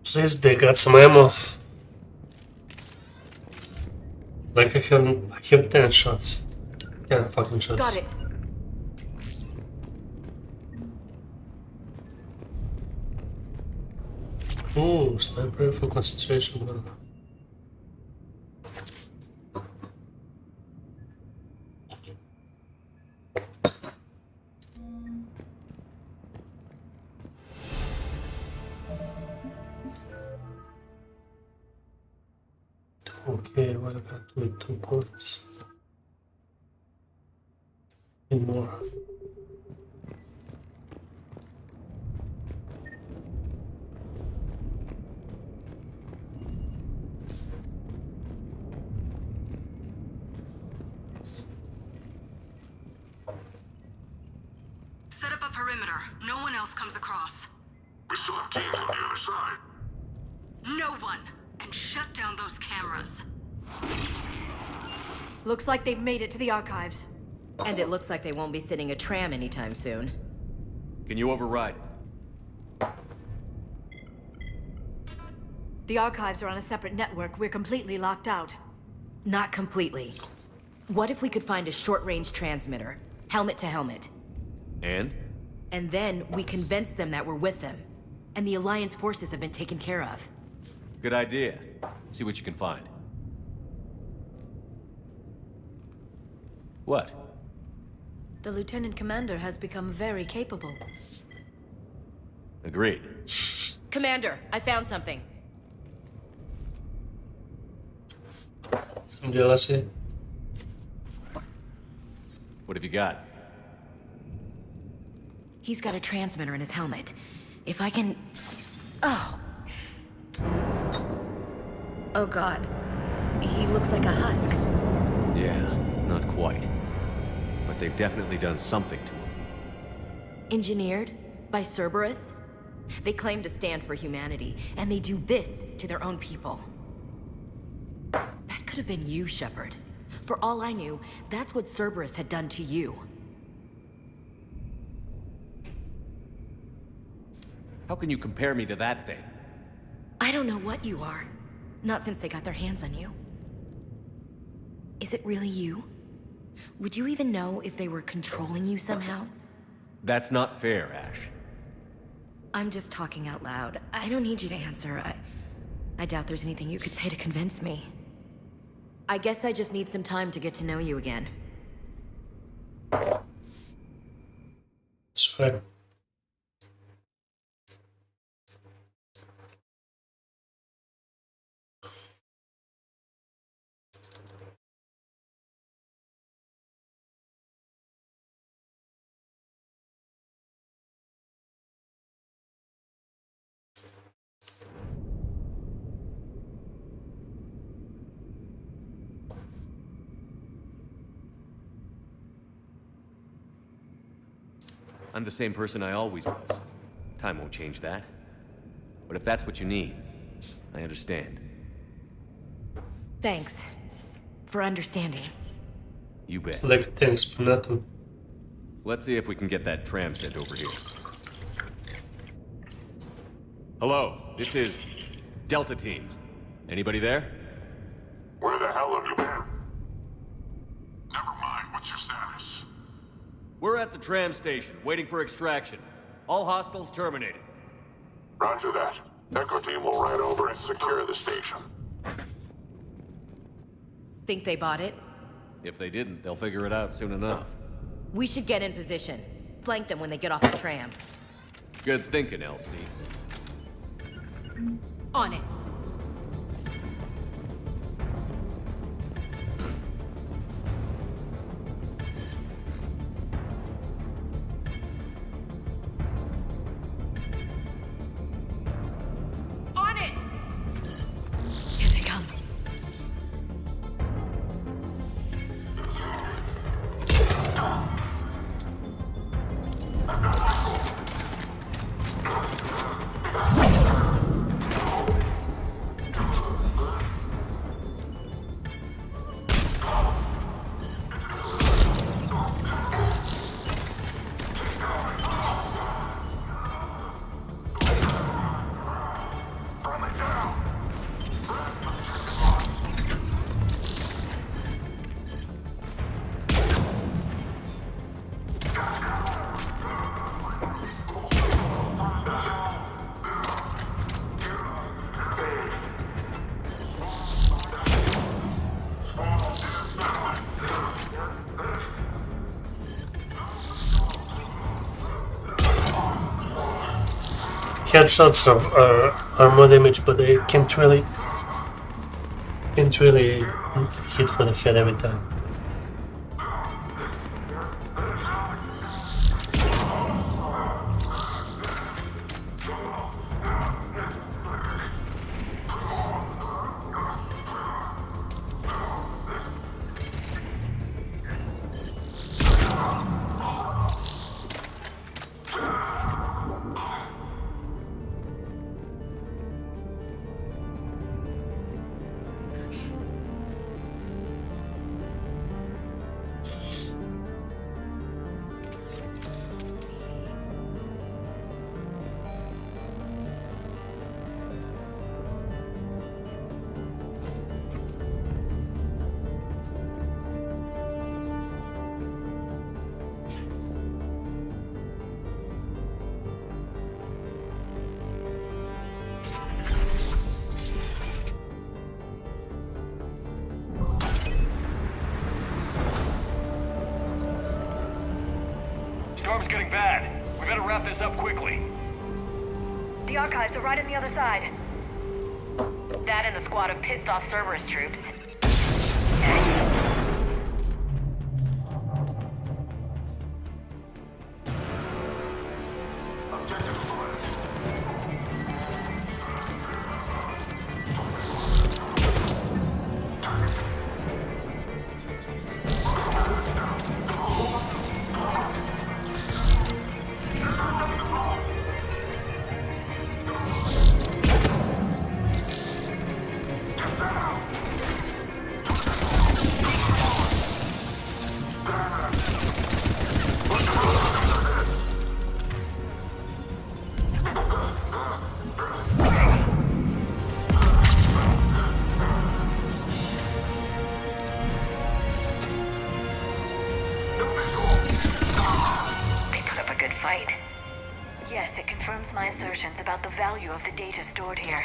Please, they got some ammo. Like I have 10 shots. 10 fucking shots. Got it. Ooh, sniper rifle concentration gun. Okay, what I can do with 2 points. And more. Set up a perimeter. No one else comes across. We still have teams on the other side. No one can shut down those cameras. Looks like they've made it to the archives. And it looks like they won't be sitting a tram anytime soon. Can you override it? The archives are on a separate network. We're completely locked out. Not completely. What if we could find a short-range transmitter? Helmet to helmet. And? And then we convince them that we're with them. And the Alliance forces have been taken care of. Good idea. See what you can find. What? The Lieutenant Commander has become very capable. Agreed. Commander, I found something. Some jealousy. What have you got? He's got a transmitter in his helmet. If I can... Oh. Oh God. He looks like a husk. Yeah, not quite. But they've definitely done something to him. Engineered by Cerberus? They claim to stand for humanity, and they do this to their own people. That could have been you, Shepard. For all I knew, that's what Cerberus had done to you. How can you compare me to that thing? I don't know what you are. Not since they got their hands on you. Is it really you? Would you even know if they were controlling you somehow? That's not fair, Ash. I'm just talking out loud. I don't need you to answer. I doubt there's anything you could say to convince me. I guess I just need some time to get to know you again. It's fair. I'm the same person I always was. Time won't change that. But if that's what you need, I understand. Thanks. For understanding. You bet. Like, thanks for nothing. Let's see if we can get that tram sent over here. Hello, this is Delta Team. Anybody there? Where the hell have you been? Never mind, what's your status? We're at the tram station, waiting for extraction. All hostiles terminated. Roger that. Echo Team will ride over and secure the station. Think they bought it? If they didn't, they'll figure it out soon enough. We should get in position. Flank them when they get off the tram. Good thinking, LC. On it. On it! Here they come. Headshots are more damage, but they can't really It really hit for the head every time. Storm's getting bad. We better wrap this up quickly. The archives are right on the other side. That and a squad of pissed-off Cerberus troops. Yes, it confirms my assertions about the value of the data stored here.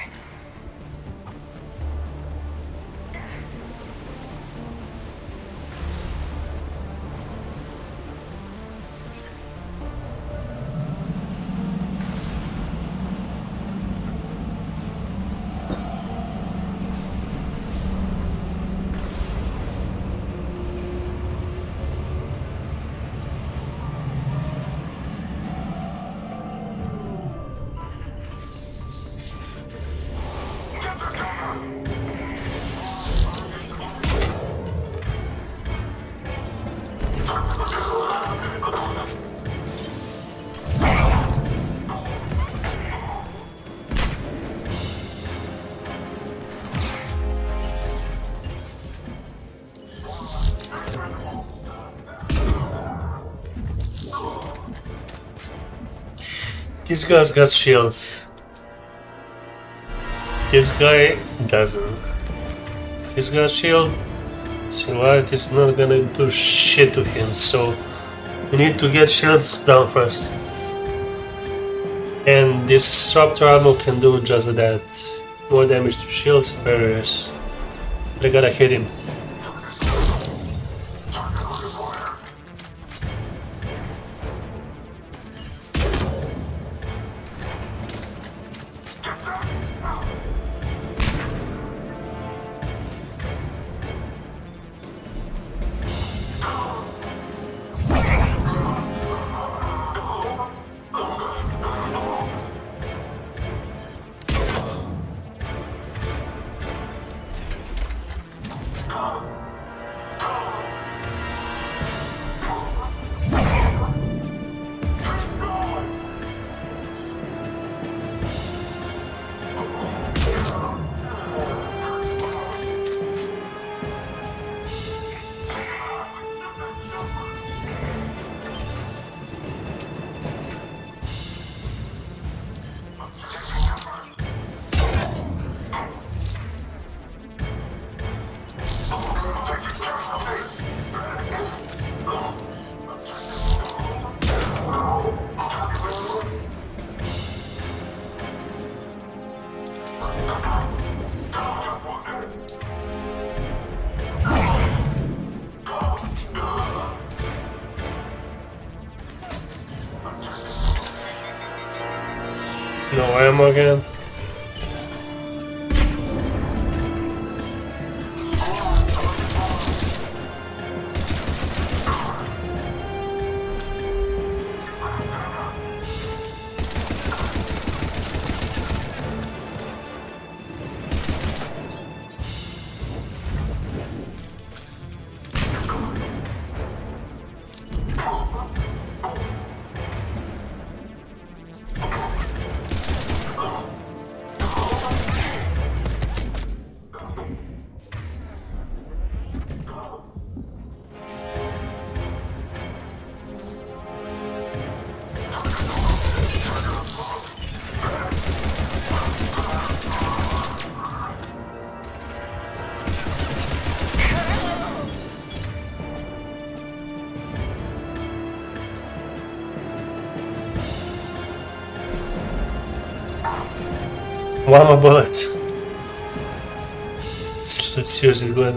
This guy's got shields. This guy doesn't. If he's got a shield, Singularity's not gonna do shit to him, so we need to get shields down first. And this disruptor ammo can do just that. More damage to shields and barriers. I gotta hit him. No ammo again. One more bullet. Let's use it well.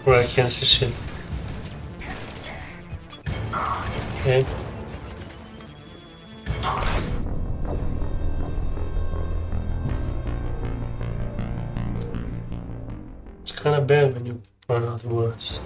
Or I can't see shit. Okay. It's kind of bad when you run out of words.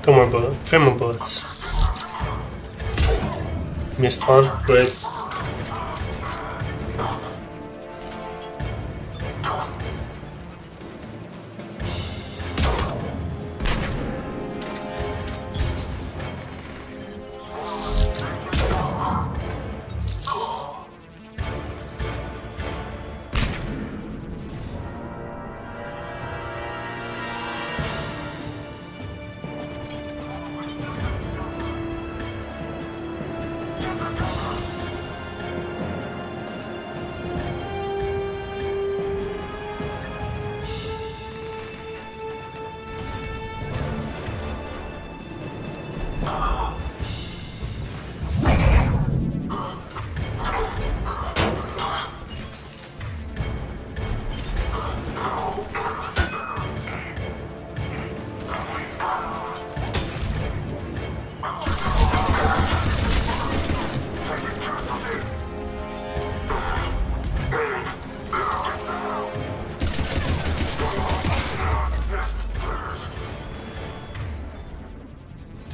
Two more bullets. 3 more bullets. Missed one. Great.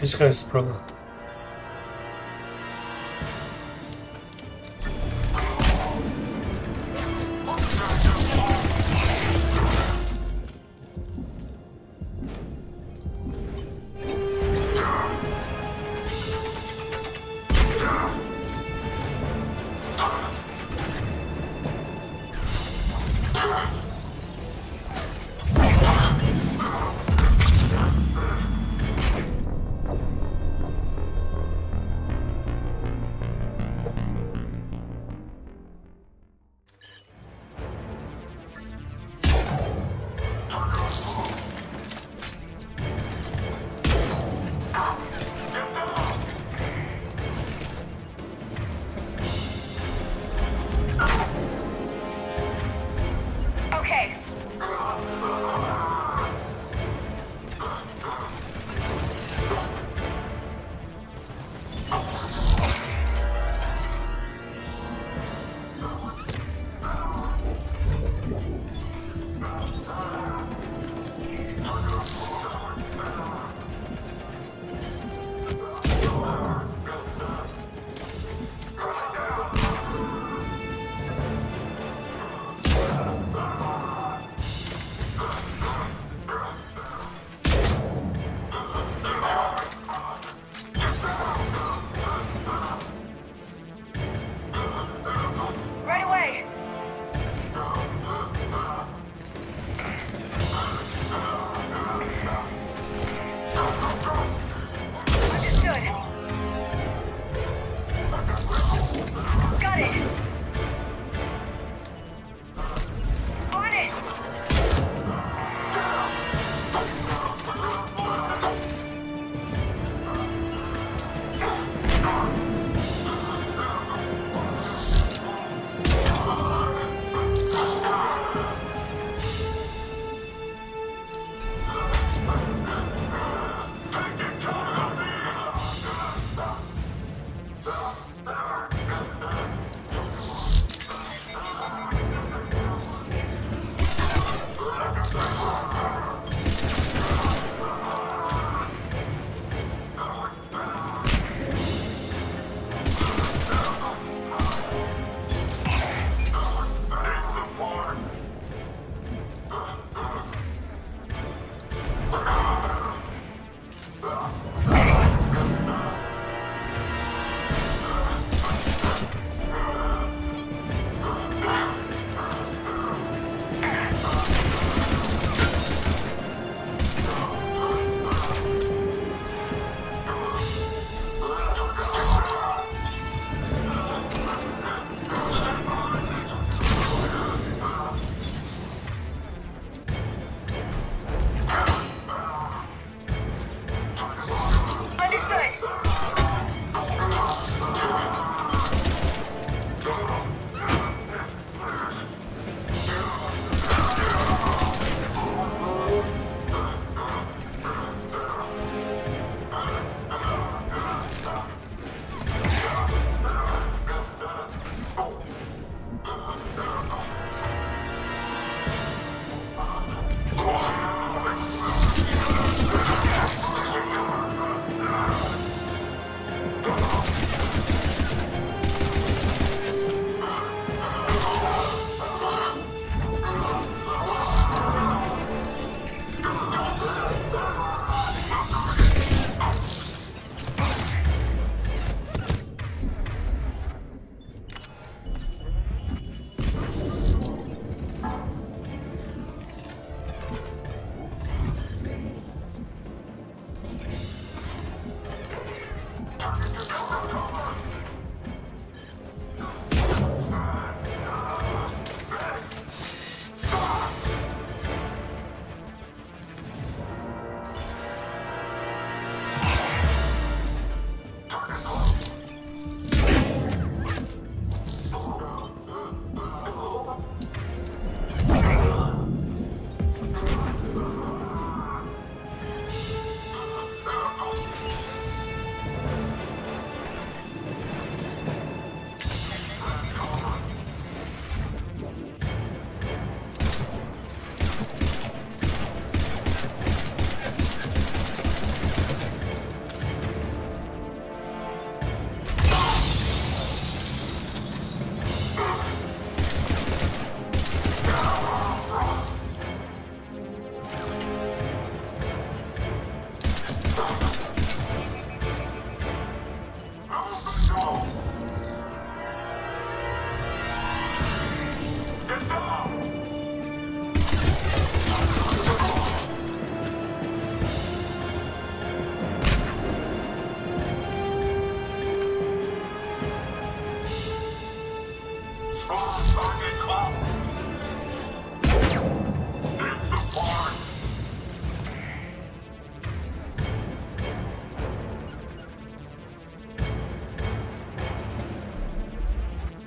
This guy's the problem.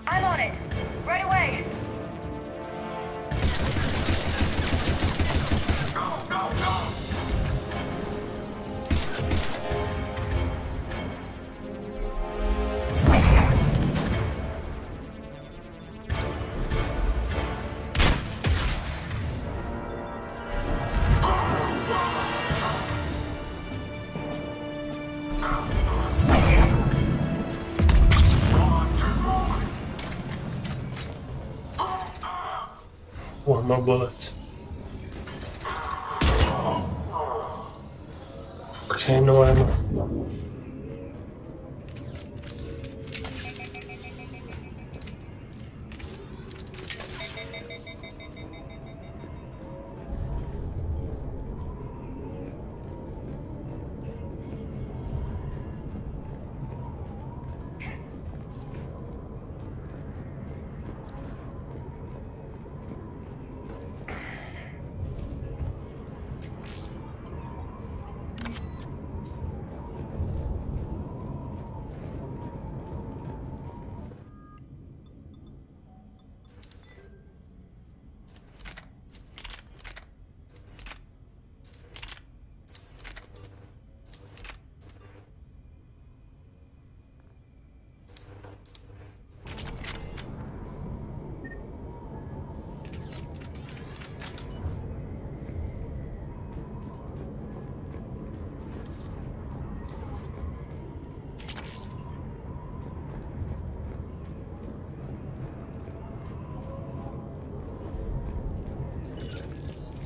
I'm on it. Right away. One more bullet. Okay, no ammo.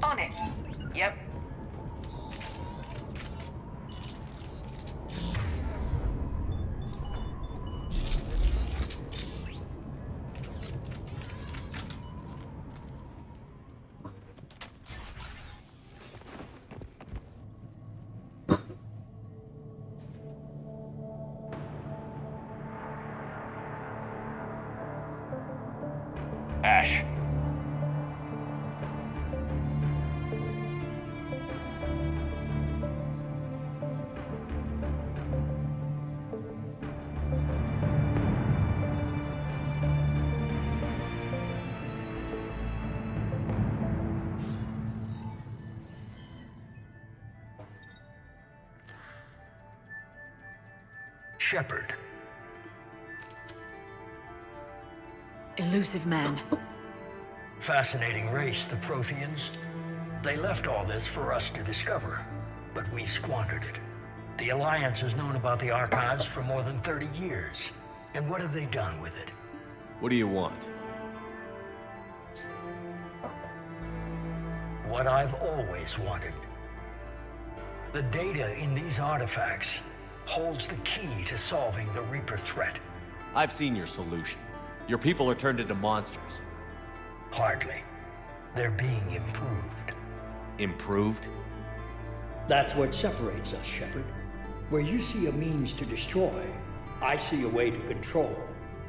On it. Yep. Ash. Shepard. Elusive man. Fascinating race, the Protheans. They left all this for us to discover, but we squandered it. The Alliance has known about the archives for more than 30 years. And what have they done with it? What do you want? What I've always wanted. The data in these artifacts holds the key to solving the Reaper threat. I've seen your solution. Your people are turned into monsters. Hardly. They're being improved. Improved? That's what separates us, Shepard. Where you see a means to destroy, I see a way to control,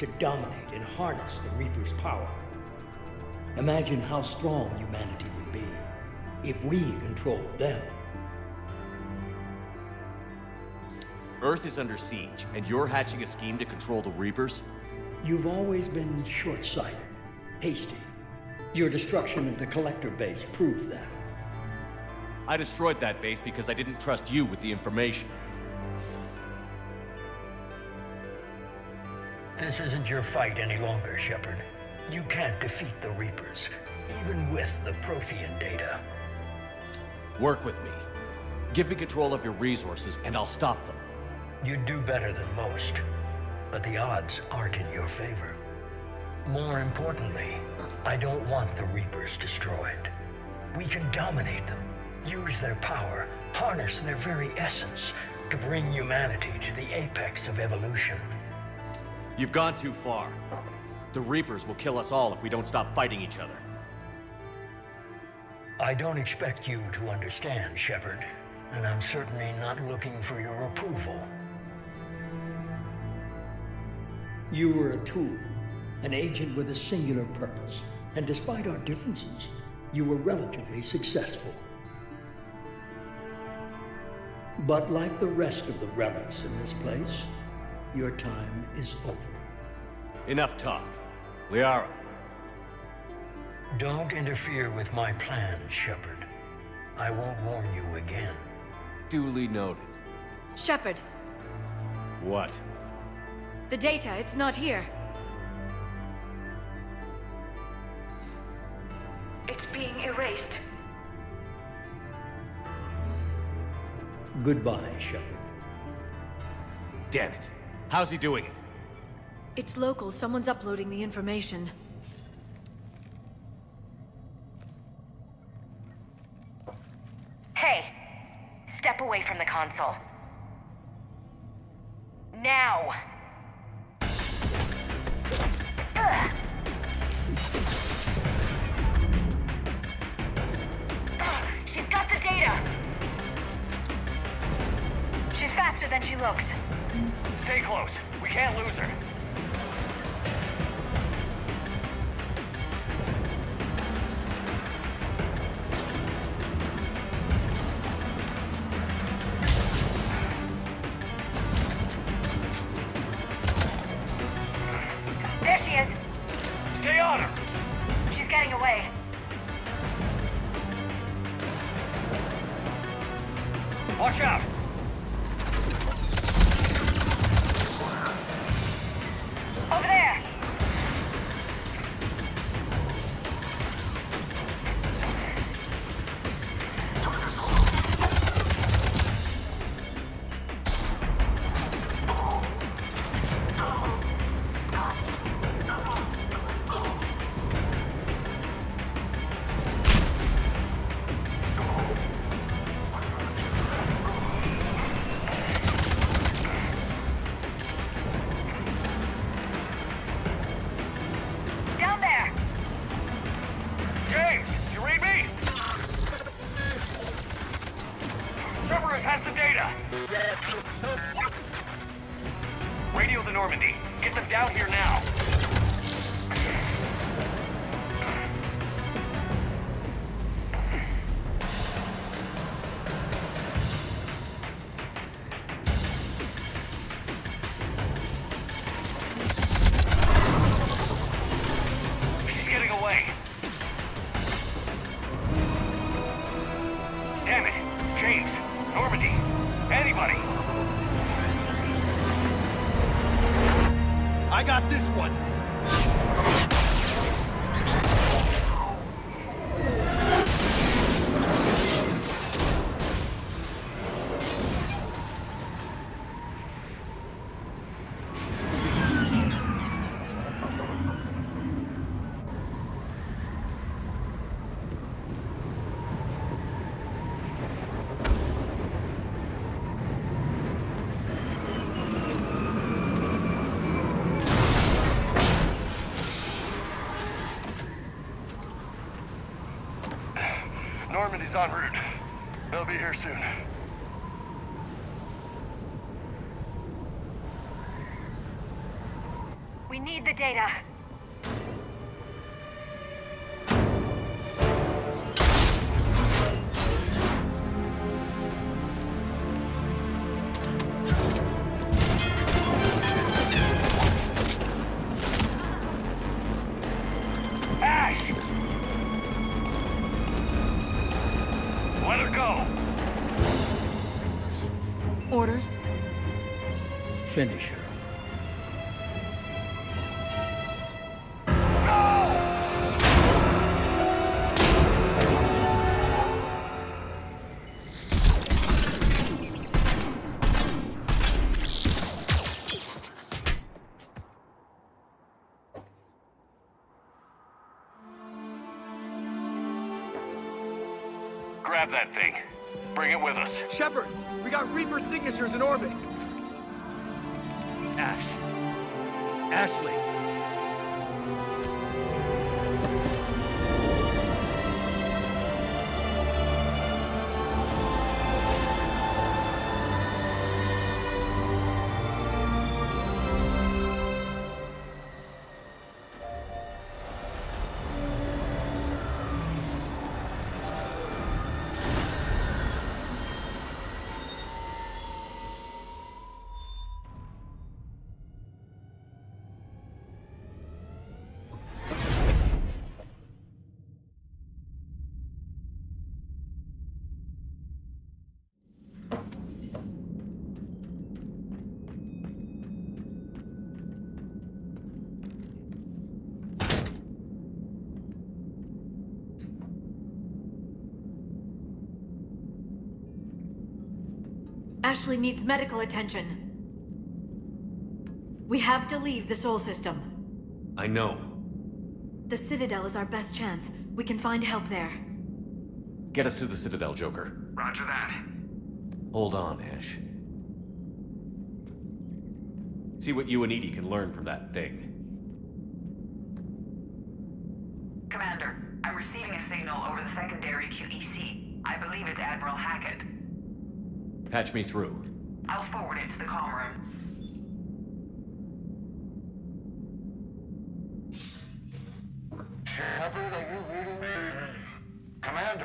to dominate and harness the Reaper's power. Imagine how strong humanity would be if we controlled them. Earth is under siege, and you're hatching a scheme to control the Reapers? You've always been short-sighted, hasty. Your destruction of the Collector base proved that. I destroyed that base because I didn't trust you with the information. This isn't your fight any longer, Shepard. You can't defeat the Reapers, even with the Prothean data. Work with me. Give me control of your resources, and I'll stop them. You'd do better than most, but the odds aren't in your favor. More importantly, I don't want the Reapers destroyed. We can dominate them, use their power, harness their very essence to bring humanity to the apex of evolution. You've gone too far. The Reapers will kill us all if we don't stop fighting each other. I don't expect you to understand, Shepard, and I'm certainly not looking for your approval. You were a tool, an agent with a singular purpose. And despite our differences, you were relatively successful. But like the rest of the relics in this place, your time is over. Enough talk. Liara. Don't interfere with my plans, Shepard. I won't warn you again. Duly noted. Shepard, What? the data, it's not here. It's being erased. Goodbye, Shepard. Damn it. How's he doing it? It's local. Someone's uploading the information. Hey, step away from the console. Now! Ugh. She's got the data! She's faster than she looks. Stay close. We can't lose her. There she is! Stay on her! She's getting away. Watch out! Over there! Down there! James, you read me? Cerberus has the data! Radio to Normandy. Get them down here now. She's getting away. Damn it. James, Normandy, anybody. I got this one. Normandy's en route. They'll be here soon. We need the data. Ash! Let her go! Orders? Finish her. Grab that thing. Bring it with us. Shepard, we got Reaper signatures in orbit. Ash. Ashley. Ashley needs medical attention. We have to leave the Sol system. I know. The Citadel is our best chance. We can find help there. Get us to the Citadel, Joker. Roger that. Hold on, Ash. See what you and Edie can learn from that thing. Commander, I'm receiving a signal over the secondary QEC. I believe it's Admiral Hackett. Patch me through. I'll forward it to the comm room. Shepard, are you reading me? Commander.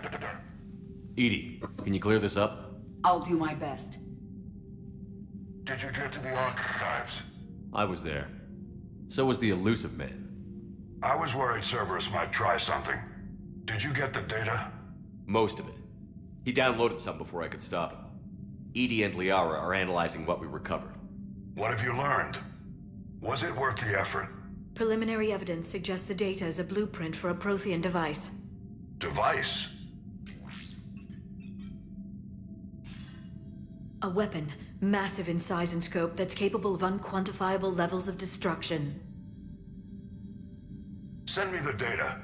Edie, can you clear this up? I'll do my best. Did you get to the archives? I was there. So was the elusive man. I was worried Cerberus might try something. Did you get the data? Most of it. He downloaded some before I could stop him. Edie and Liara are analyzing what we recovered. What have you learned? Was it worth the effort? Preliminary evidence suggests the data is a blueprint for a Prothean device. Device? A weapon, massive in size and scope, that's capable of unquantifiable levels of destruction. Send me the data.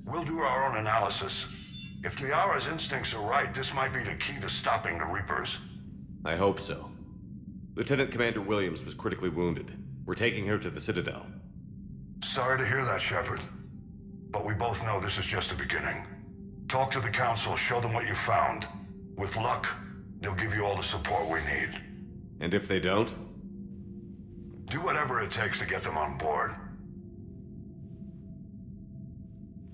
We'll do our own analysis. If Liara's instincts are right, this might be the key to stopping the Reapers. I hope so. Lieutenant Commander Williams was critically wounded. We're taking her to the Citadel. Sorry to hear that, Shepard. But we both know this is just the beginning. Talk to the Council, show them what you found. With luck, they'll give you all the support we need. And if they don't? Do whatever it takes to get them on board.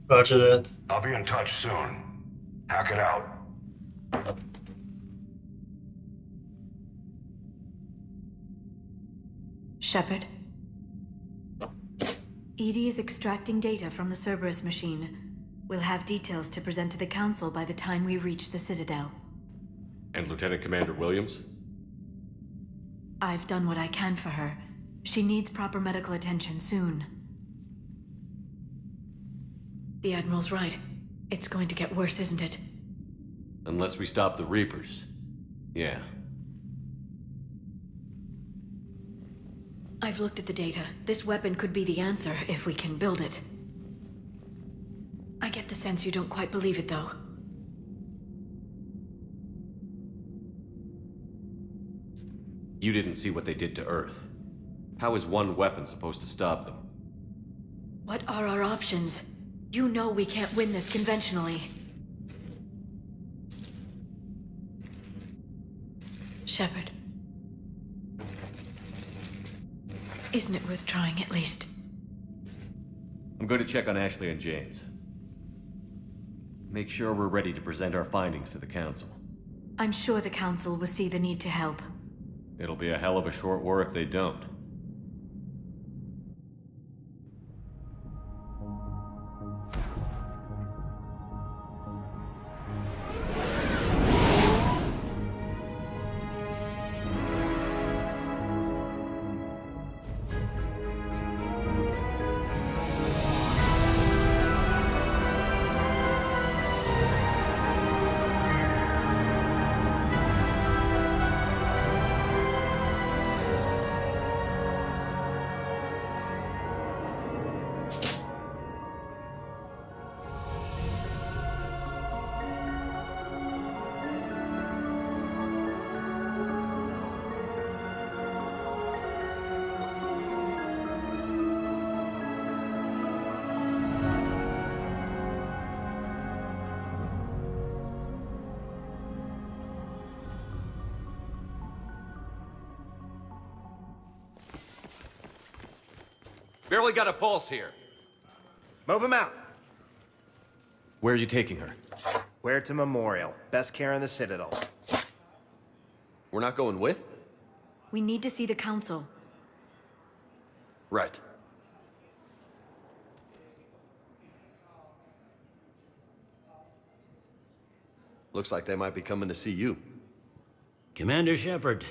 Roger that. I'll be in touch soon. Hack it out. Shepard? Edie is extracting data from the Cerberus machine. We'll have details to present to the Council by the time we reach the Citadel. And Lieutenant Commander Williams? I've done what I can for her. She needs proper medical attention soon. The Admiral's right. It's going to get worse, isn't it? Unless we stop the Reapers. Yeah. I've looked at the data. This weapon could be the answer if we can build it. I get the sense you don't quite believe it, though. You didn't see what they did to Earth. How is one weapon supposed to stop them? What are our options? You know we can't win this conventionally. Shepard. Isn't it worth trying, at least? I'm going to check on Ashley and James. Make sure we're ready to present our findings to the Council. I'm sure the Council will see the need to help. It'll be a hell of a short war if they don't. Barely got a pulse here. Move him out. Where are you taking her? Where to Memorial. Best care in the Citadel. We're not going with? We need to see the Council. Right. Looks like they might be coming to see you. Commander Shepard,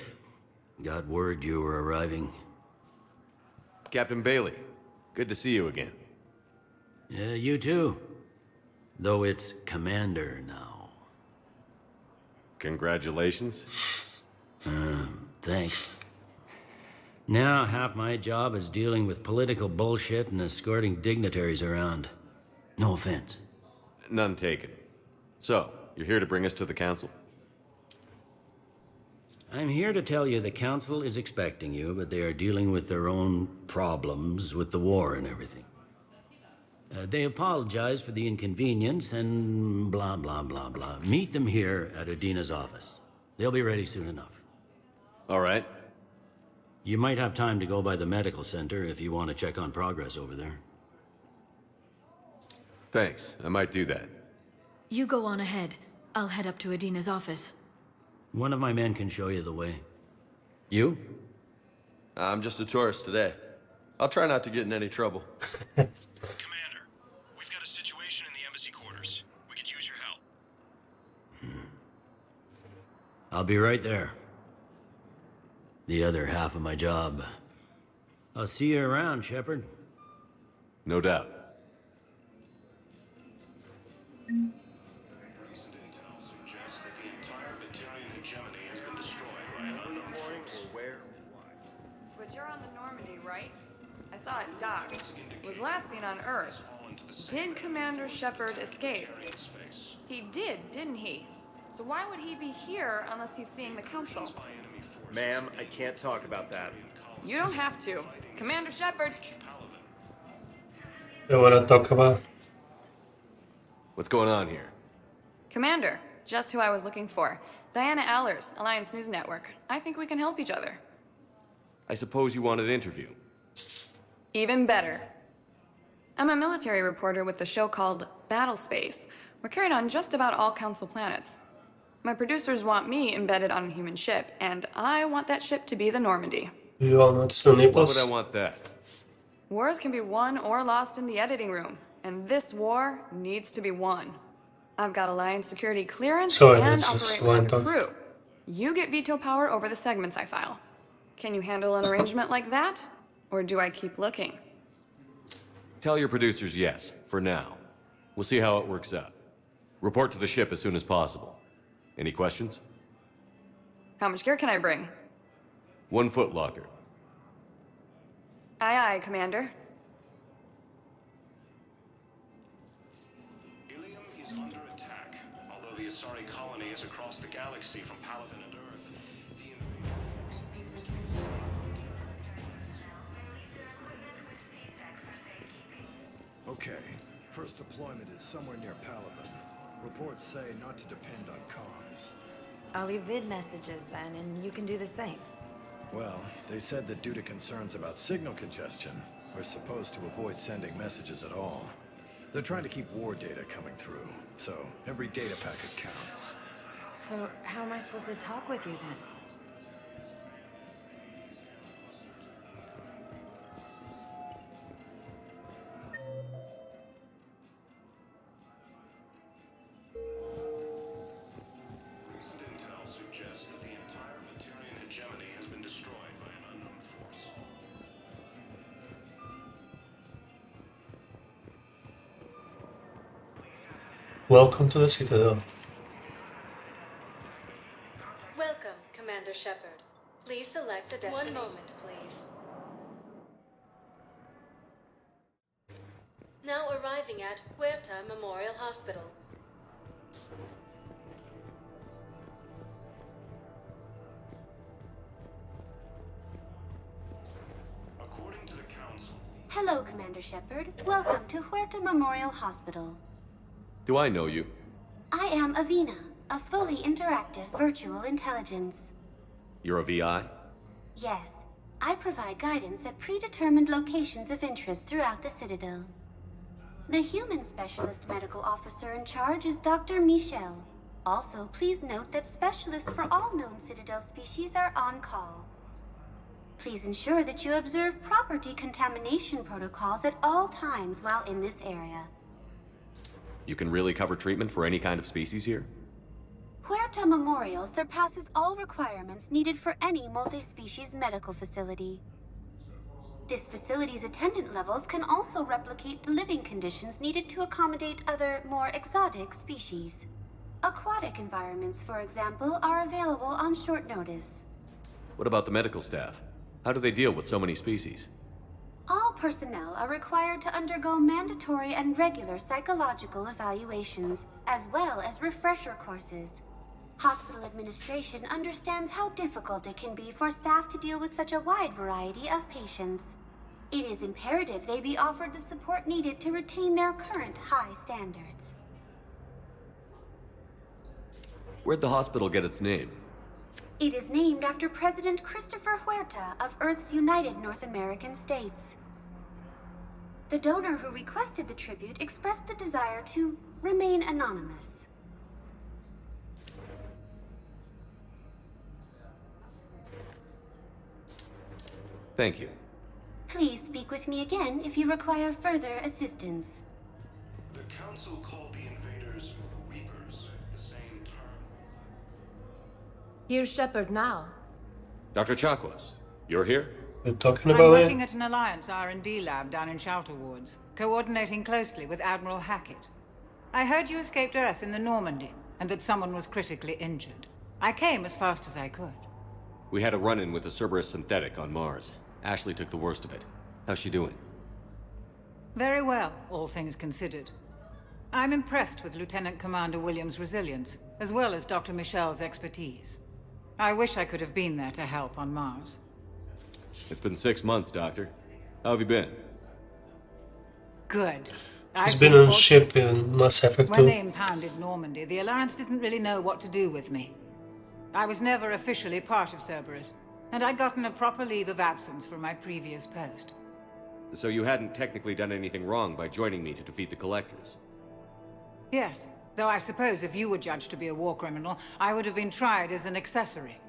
got word you were arriving. Captain Bailey, good to see you again. Yeah, you too. Though it's Commander now. Congratulations. Thanks. Now half my job is dealing with political bullshit and escorting dignitaries around. No offense. None taken. So, you're here to bring us to the council? I'm here to tell you the council is expecting you, but they are dealing with their own problems with the war and everything. They apologize for the inconvenience and blah, blah, blah, blah. Meet them here at Adina's office. They'll be ready soon enough. All right. You might have time to go by the medical center if you want to check on progress over there. Thanks. I might do that. You go on ahead. I'll head up to Adina's office. One of my men can show you the way. You? I'm just a tourist today. I'll try not to get in any trouble. Commander, we've got a situation in the embassy quarters. We could use your help. I'll be right there. The other half of my job. I'll see you around, Shepard. No doubt. Recent intel suggests that the entire Batarian hegemony has been destroyed by an unknown force. Where? But you're on the Normandy, right? I saw it docked. It was last seen on Earth. Did Commander Shepard escape? He did, didn't he? So why would he be here unless he's seeing the Council? Ma'am, I can't talk about that. You don't have to. Commander Shepard! You wanna talk about? What's going on here? Commander, just who I was looking for. Diana Allers, Alliance News Network. I think we can help each other. I suppose you want an interview. Even better. I'm a military reporter with the show called Battle Space. We're carried on just about all Council planets. My producers want me embedded on a human ship, and I want that ship to be the Normandy. You all notice the Why nipples? would I want that? Wars can be won or lost in the editing room, and this war needs to be won. I've got Alliance security clearance Sorry, and that's just operate one private talk. crew. You get veto power over the segments I file. Can you handle an arrangement like that, or do I keep looking? Tell your producers yes, for now. We'll see how it works out. Report to the ship as soon as possible. Any questions? How much gear can I bring? 1 foot locker. Aye, aye, Commander. Ilium is under attack. Although the Asari colony is across the galaxy from Paladin and Earth, the invasion appears to be Okay. First deployment is somewhere near Paladin. Reports say not to depend on comms. I'll leave vid messages then, and you can do the same. Well, they said that due to concerns about signal congestion, we're supposed to avoid sending messages at all. They're trying to keep war data coming through, so every data packet counts. So how am I supposed to talk with you then? Recent intel suggests that the entire Batarian hegemony has been destroyed by an unknown force. Welcome to the Citadel. Welcome, Commander Shepard. Please select a destination. 1 moment, please. Now arriving at Huerta Memorial Hospital. According to the Council, Hello, Commander Shepard. Welcome to Huerta Memorial Hospital. Do I know you? I am Avina, a fully interactive virtual intelligence. You're a VI? Yes, I provide guidance at predetermined locations of interest throughout the Citadel. The human specialist medical officer in charge is Dr. Michel. Also, please note that specialists for all known Citadel species are on call. Please ensure that you observe proper decontamination protocols at all times while in this area. You can really cover treatment for any kind of species here? Huerta Memorial surpasses all requirements needed for any multi-species medical facility. This facility's attendant levels can also replicate the living conditions needed to accommodate other, more exotic species. Aquatic environments, for example, are available on short notice. What about the medical staff? How do they deal with so many species? All personnel are required to undergo mandatory and regular psychological evaluations, as well as refresher courses. Hospital administration understands how difficult it can be for staff to deal with such a wide variety of patients. It is imperative they be offered the support needed to retain their current high standards. Where'd the hospital get its name? It is named after President Christopher Huerta of Earth's United North American States. The donor who requested the tribute expressed the desire to remain anonymous. Thank you. Please speak with me again if you require further assistance. The Council called the invaders Reapers, the same term. Here's Shepard now. Dr. Chakwas, you're here? We're talking I'm about working it? at an Alliance R&D lab down in Shelter Wards, coordinating closely with Admiral Hackett. I heard you escaped Earth in the Normandy, and that someone was critically injured. I came as fast as I could. We had a run-in with a Cerberus synthetic on Mars. Ashley took the worst of it. How's she doing? Very well, all things considered. I'm impressed with Lieutenant Commander Williams' resilience, as well as Dr. Michel's expertise. I wish I could have been there to help on Mars. It's been 6 months, Doctor. How have you been? Good. She's been on a ship in Mass Effect When 2. they impounded Normandy, the Alliance didn't really know what to do with me. I was never officially part of Cerberus, and I'd gotten a proper leave of absence from my previous post. So you hadn't technically done anything wrong by joining me to defeat the Collectors? Yes, though I suppose if you were judged to be a war criminal, I would have been tried as an accessory.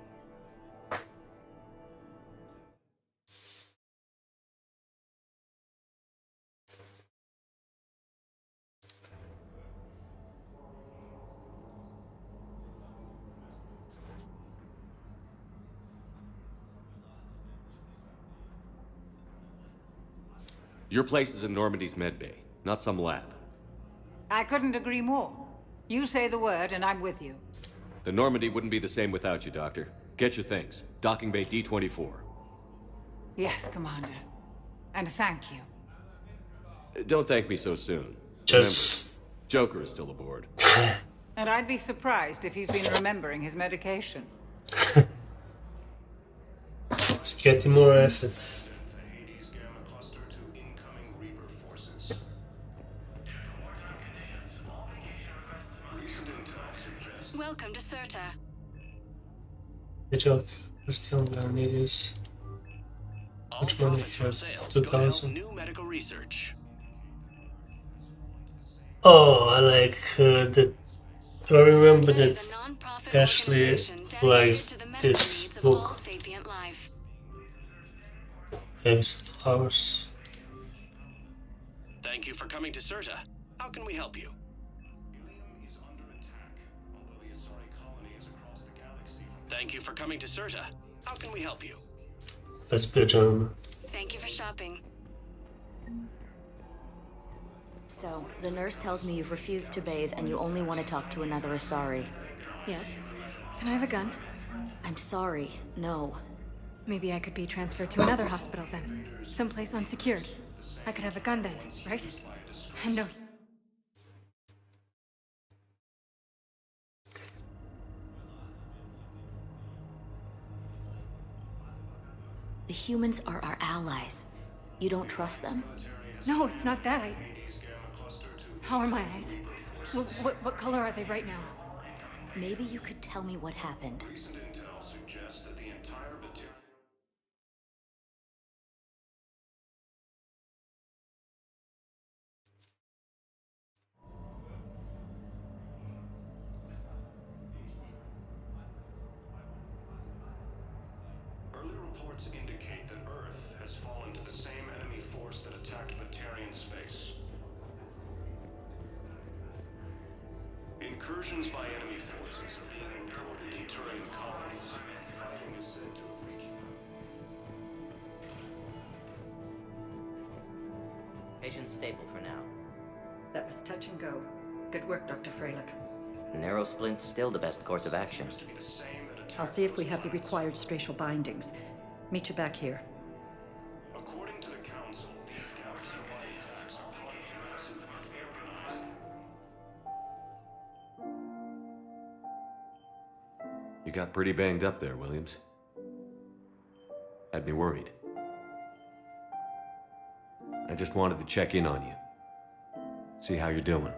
Your place is in Normandy's medbay, not some lab. I couldn't agree more. You say the word, and I'm with you. The Normandy wouldn't be the same without you, Doctor. Get your things. Docking bay D-24. Yes, Commander. And thank you. Don't thank me so soon. Just... Remember, Joker is still aboard. And I'd be surprised if he's been remembering his medication. Just getting more assets. Welcome to Serta. The joke is still down. It is. Which one is first? 2000. New medical research. Oh, I like that. I remember that Ashley likes this book. Games of Hours. Thank you for coming to Serta. How can we help you? Thank you for coming to Serta. How can we help you? Let's be a gentleman. Thank you for shopping. So, the nurse tells me you've refused to bathe and you only want to talk to another Asari. Yes. Can I have a gun? I'm sorry, no. Maybe I could be transferred to another hospital then. Someplace unsecured. I could have a gun then, right? And no... The humans are our allies. You don't trust them? No, it's not that. How are my eyes? What color are they right now? Maybe you could tell me what happened. Reports indicate that Earth has fallen to the same enemy force that attacked Batarian space. Incursions by enemy forces are being reported in Turian colonies. Fighting is said to have reached them. Patient stable for now. That was touch and go. Good work, Dr. Freilich. Narrow splint's still the best course of action. To be the same that I'll see if we have the required spatial bindings. Meet you back here. According to the Council, these galaxy-wide attacks are part of a massive organized... You got pretty banged up there, Williams. Had me worried. I just wanted to check in on you. See how you're doing.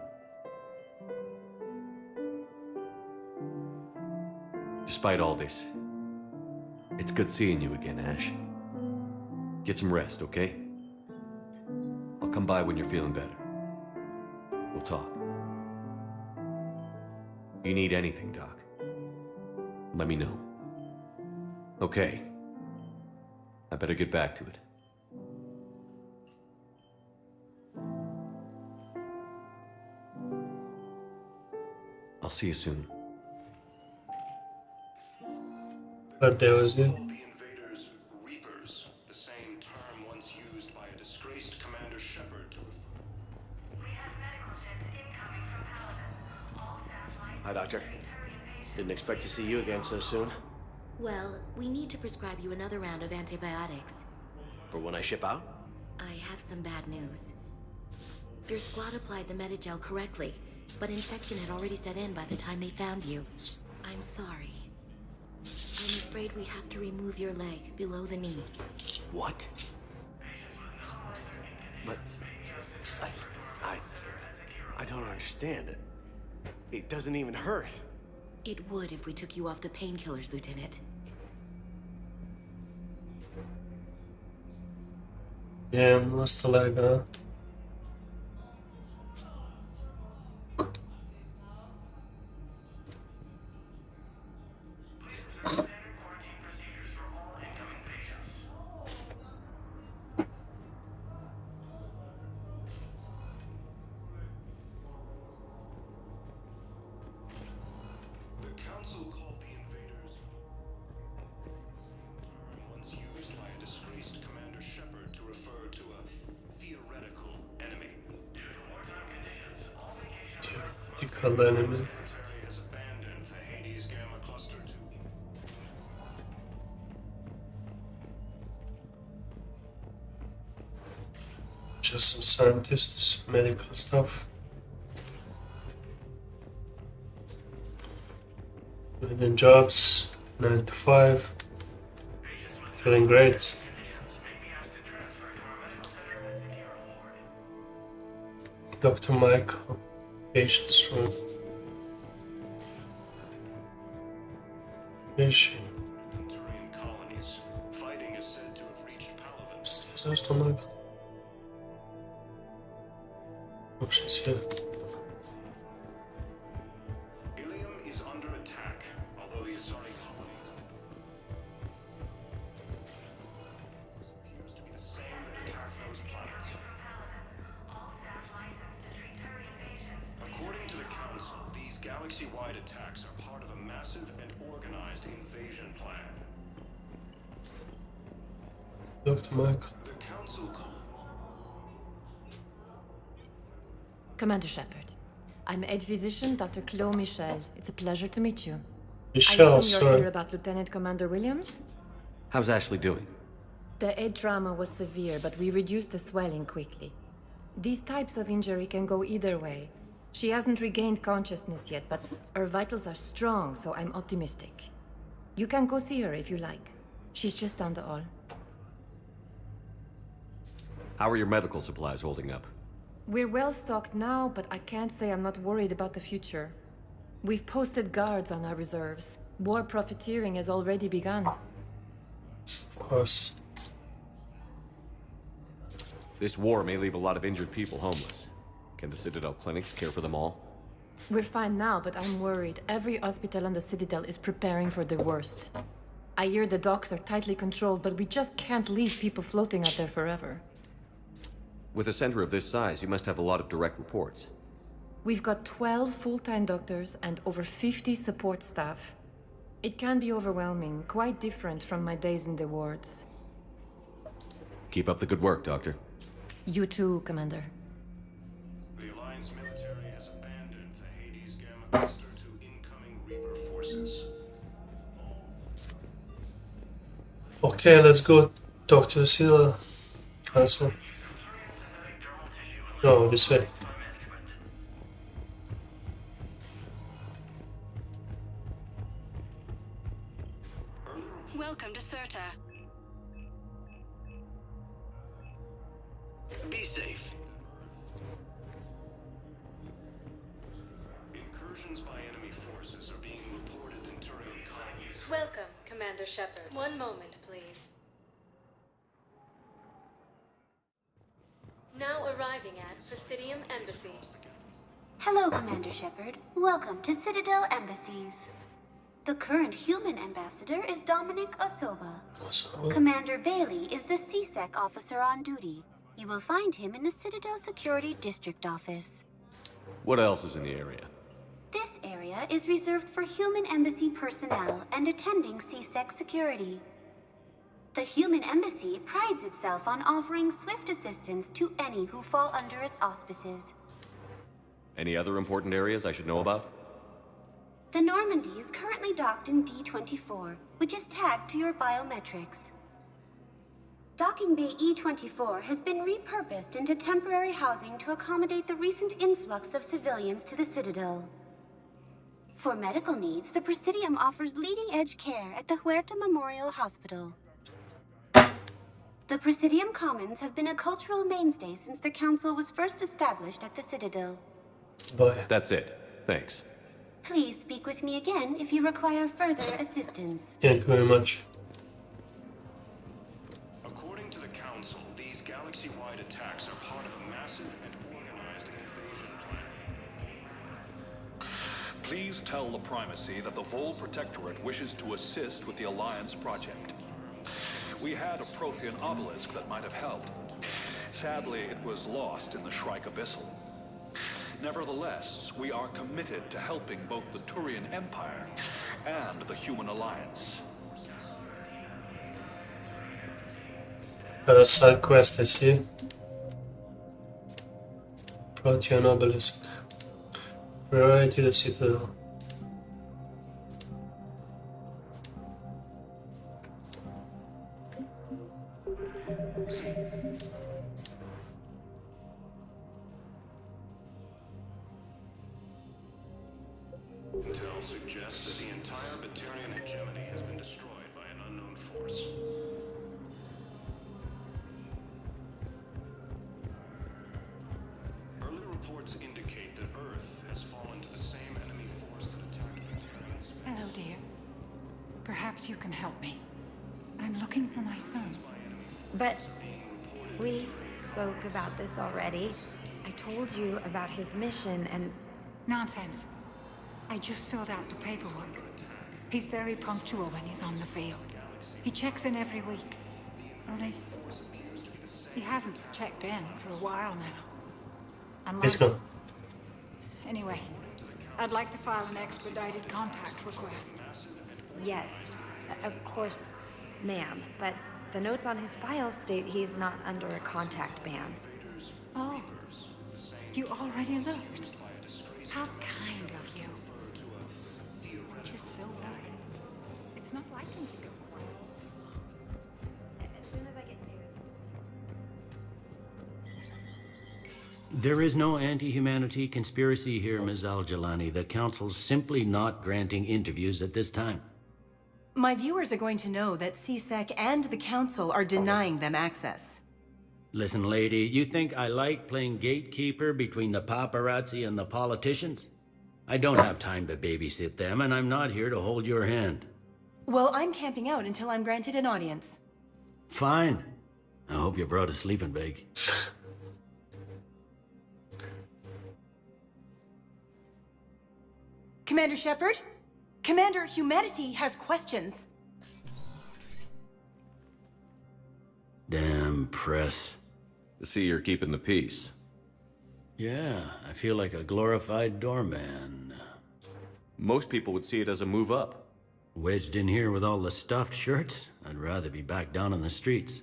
Despite all this, it's good seeing you again, Ash. Get some rest, okay? I'll come by when you're feeling better. We'll talk. You need anything, Doc, let me know. Okay. I better get back to it. I'll see you soon. But there was it. The invaders Reapers, the same term once used by a disgraced Commander Shepard to Hi, Doctor. Didn't expect to see you again so soon. Well, we need to prescribe you another round of antibiotics. For when I ship out? I have some bad news. Your squad applied the Metagel correctly, but infection had already set in by the time they found you. I'm sorry. I'm afraid we have to remove your leg below the knee. What? But... I don't understand. It doesn't even hurt. It would if we took you off the painkillers, Lieutenant. Damn, lost the leg, huh? Enemy. Just some scientists, medical stuff. Within jobs, 9 to 5. Feeling great. Dr. Michael. Patient's room. Where is she? colonies. Fighting is said to have reached Palaven. Is there stomach? Oh, she's here. Ilium is under attack, although the Asari colony appears to be the same that attacked those planets. According to the Council, these galaxy-wide attacks are part of a massive and organized invasion plan. Dr. Michael. The Council Commander Shepard. I'm Aide Physician Dr. Chloe Michel. It's a pleasure to meet you. Michel, I assume you're sorry. here about Lieutenant Commander Williams? How's Ashley doing? The head trauma was severe, but we reduced the swelling quickly. These types of injury can go either way. She hasn't regained consciousness yet, but her vitals are strong, so I'm optimistic. You can go see her if you like. She's just down the hall. How are your medical supplies holding up? We're well stocked now, but I can't say I'm not worried about the future. We've posted guards on our reserves. War profiteering has already begun. Of course. This war may leave a lot of injured people homeless. Can the Citadel clinics care for them all? We're fine now, but I'm worried. Every hospital on the Citadel is preparing for the worst. I hear the docks are tightly controlled, but we just can't leave people floating out there forever. With a center of this size, you must have a lot of direct reports. We've got 12 full-time doctors and over 50 support staff. It can be overwhelming, quite different from my days in the wards. Keep up the good work, Doctor. You too, Commander. The Alliance military has abandoned the Hades Gamma cluster to incoming Reaper forces. Okay, let's go talk to the Citadel Council. No, this way. Welcome to Serta. Be safe. Incursions by enemy forces are being reported in Turian colonies. Welcome, Commander Shepard. One moment, please. Now arriving at Presidium Embassy. Hello, Commander Shepard. Welcome to Citadel Embassies. The current human ambassador is Dominic Osoba. Commander Bailey is the CSEC officer on duty. You will find him in the Citadel Security District Office. What else is in the area? This area is reserved for human embassy personnel and attending CSEC security. The human embassy prides itself on offering swift assistance to any who fall under its auspices. Any other important areas I should know about? The Normandy is currently docked in D-24, which is tagged to your biometrics. Docking Bay E-24 has been repurposed into temporary housing to accommodate the recent influx of civilians to the Citadel. For medical needs, the Presidium offers leading-edge care at the Huerta Memorial Hospital. The Presidium Commons have been a cultural mainstay since the Council was first established at the Citadel. Bye. That's it. Thanks. Please speak with me again if you require further assistance. Thank you very much. According to the Council, these galaxy-wide attacks are part of a massive and organized invasion plan. Please tell the Primacy that the Vol Protectorate wishes to assist with the Alliance project. We had a Prothean obelisk that might have helped. Sadly, it was lost in the Shrike Abyssal. Nevertheless, we are committed to helping both the Turian Empire and the Human Alliance. Side quest, I see. Protean obelisk. Priority the Citadel. Intel suggests that the entire Batarian hegemony has been destroyed by an unknown force. Early reports indicate that Earth has fallen to the same enemy force that attacked Batarians. Hello, dear. Perhaps you can help me. I'm looking for my son. But we spoke about this already. I told you about his mission and... Nonsense. I just filled out the paperwork. He's very punctual when he's on the field. He checks in every week. Only... he hasn't checked in for a while now. Let's go. Anyway, I'd like to file an expedited contact request. Yes, of course, ma'am. But the notes on his file state he's not under a contact ban. Oh, you already looked. How kind of you. Which is so right. It's not like him to go. As soon as I get news. There is no anti-humanity conspiracy here, Ms. Al-Jalani. The Council's simply not granting interviews at this time. My viewers are going to know that CSEC and the Council are denying them access. Listen, lady, you think I like playing gatekeeper between the paparazzi and the politicians? I don't have time to babysit them, and I'm not here to hold your hand. Well, I'm camping out until I'm granted an audience. Fine. I hope you brought a sleeping bag. Commander Shepard? Commander, humanity has questions. Damn press. See, you're keeping the peace. Yeah, I feel like a glorified doorman. Most people would see it as a move up. Wedged in here with all the stuffed shirts? I'd rather be back down on the streets.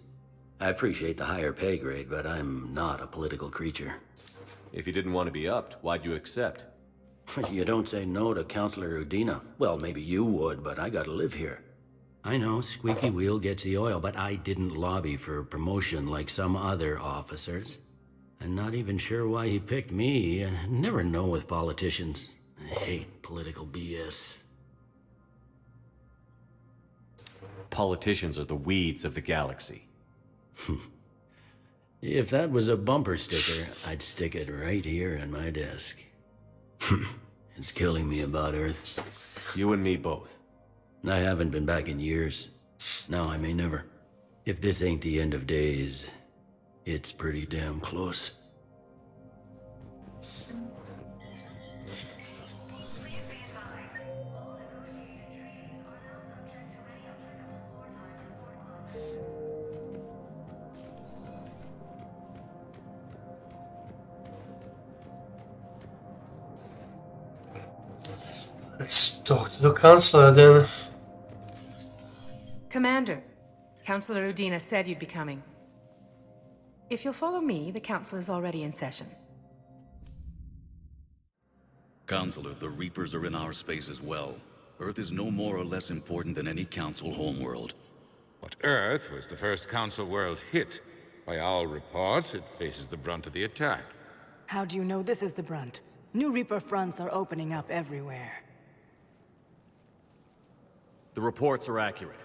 I appreciate the higher pay grade, but I'm not a political creature. If you didn't want to be upped, why'd you accept? You don't say no to Counselor Udina. Well, maybe you would, but I gotta live here. I know, squeaky wheel gets the oil, but I didn't lobby for promotion like some other officers. I'm not even sure why he picked me. I never know with politicians. I hate political BS. Politicians are the weeds of the galaxy. If that was a bumper sticker, I'd stick it right here on my desk. It's killing me about Earth. You and me both. I haven't been back in years. Now I may never. If this ain't the end of days, it's pretty damn close. Let's talk to the counselor then. Commander, Counselor Udina said you'd be coming. If you'll follow me, the council is already in session. Counselor, the Reapers are in our space as well. Earth is no more or less important than any council homeworld. But Earth was the first council world hit. By all reports, it faces the brunt of the attack. How do you know this is the brunt? New Reaper fronts are opening up everywhere. The reports are accurate.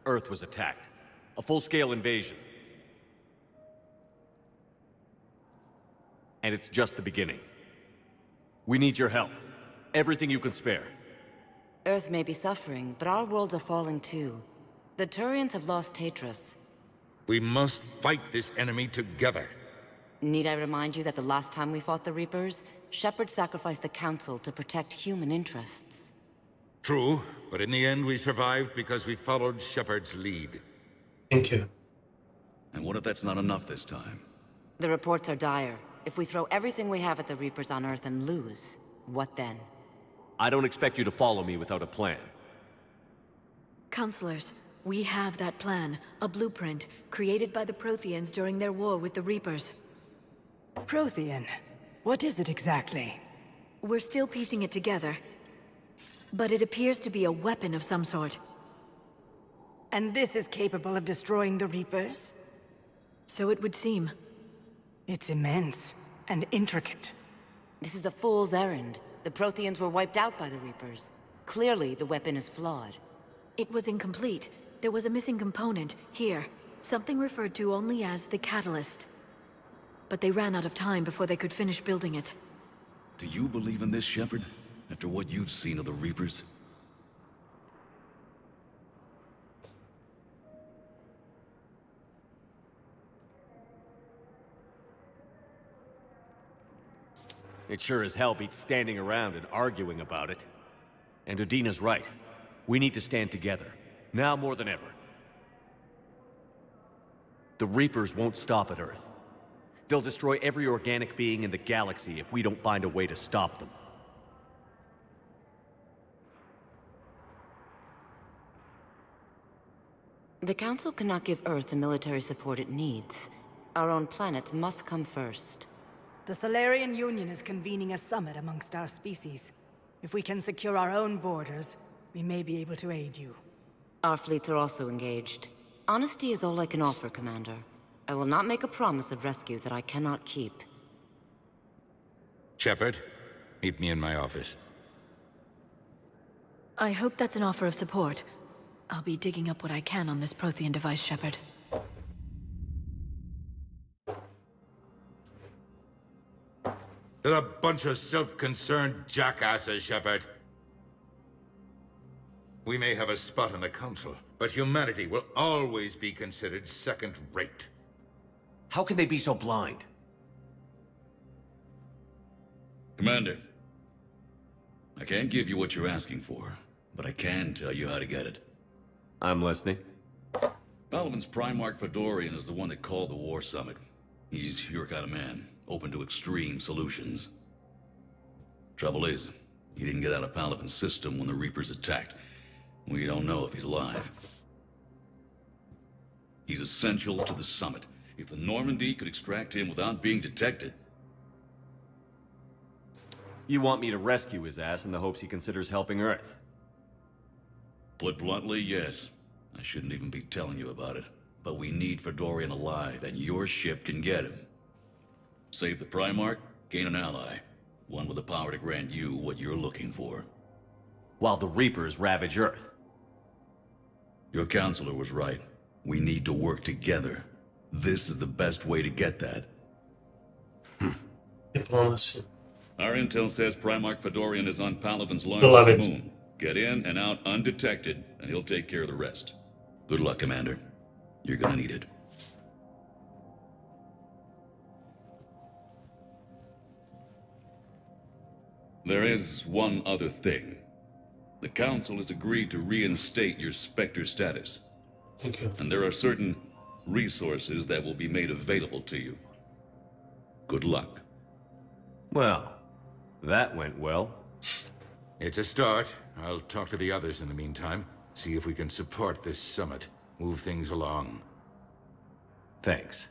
Earth was attacked. A full-scale invasion. And it's just the beginning. We need your help. Everything you can spare. Earth may be suffering, but our worlds are falling too. The Turians have lost Tatris. We must fight this enemy together. Need I remind you that the last time we fought the Reapers, Shepard sacrificed the Council to protect human interests? True, but in the end we survived because we followed Shepard's lead. Thank you. And what if that's not enough this time? The reports are dire. If we throw everything we have at the Reapers on Earth and lose, what then? I don't expect you to follow me without a plan. Counselors, we have that plan. A blueprint, created by the Protheans during their war with the Reapers. Prothean? What is it exactly? We're still piecing it together. But it appears to be a weapon of some sort. And this is capable of destroying the Reapers? So it would seem. It's immense and intricate. This is a fool's errand. The Protheans were wiped out by the Reapers. Clearly, the weapon is flawed. It was incomplete. There was a missing component, here. Something referred to only as the catalyst. But they ran out of time before they could finish building it. Do you believe in this, Shepard? After what you've seen of the Reapers? It sure as hell beats standing around and arguing about it. And Udina's right. We need to stand together. Now more than ever. The Reapers won't stop at Earth. They'll destroy every organic being in the galaxy if we don't find a way to stop them. The Council cannot give Earth the military support it needs. Our own planets must come first. The Solarian Union is convening a summit amongst our species. If we can secure our own borders, we may be able to aid you. Our fleets are also engaged. Honesty is all I can offer, Commander. I will not make a promise of rescue that I cannot keep. Shepard, meet me in my office. I hope that's an offer of support. I'll be digging up what I can on this Prothean device, Shepard. They're a bunch of self-concerned jackasses, Shepard. We may have a spot in the Council, but humanity will always be considered second-rate. How can they be so blind? Commander, I can't give you what you're asking for, but I can tell you how to get it. I'm listening. Palaven's Primarch Fedorian is the one that called the War Summit. He's your kind of man, open to extreme solutions. Trouble is, he didn't get out of Palaven's system when the Reapers attacked. We don't know if he's alive. He's essential to the summit. If the Normandy could extract him without being detected... You want me to rescue his ass in the hopes he considers helping Earth? Put bluntly, yes. I shouldn't even be telling you about it, but we need Fedorian alive, and your ship can get him. Save the Primarch, gain an ally. One with the power to grant you what you're looking for. While the Reapers ravage Earth. Your counselor was right. We need to work together. This is the best way to get that. Diplomacy. Our intel says Primarch Fedorian is on Palaven's Beloved. largest moon. Get in and out undetected, and he'll take care of the rest. Good luck, Commander. You're gonna need it. There is one other thing. The Council has agreed to reinstate your Spectre status. Thank you. And there are certain resources that will be made available to you. Good luck. Well, that went well. It's a start. I'll talk to the others in the meantime. See if we can support this summit. Move things along. Thanks.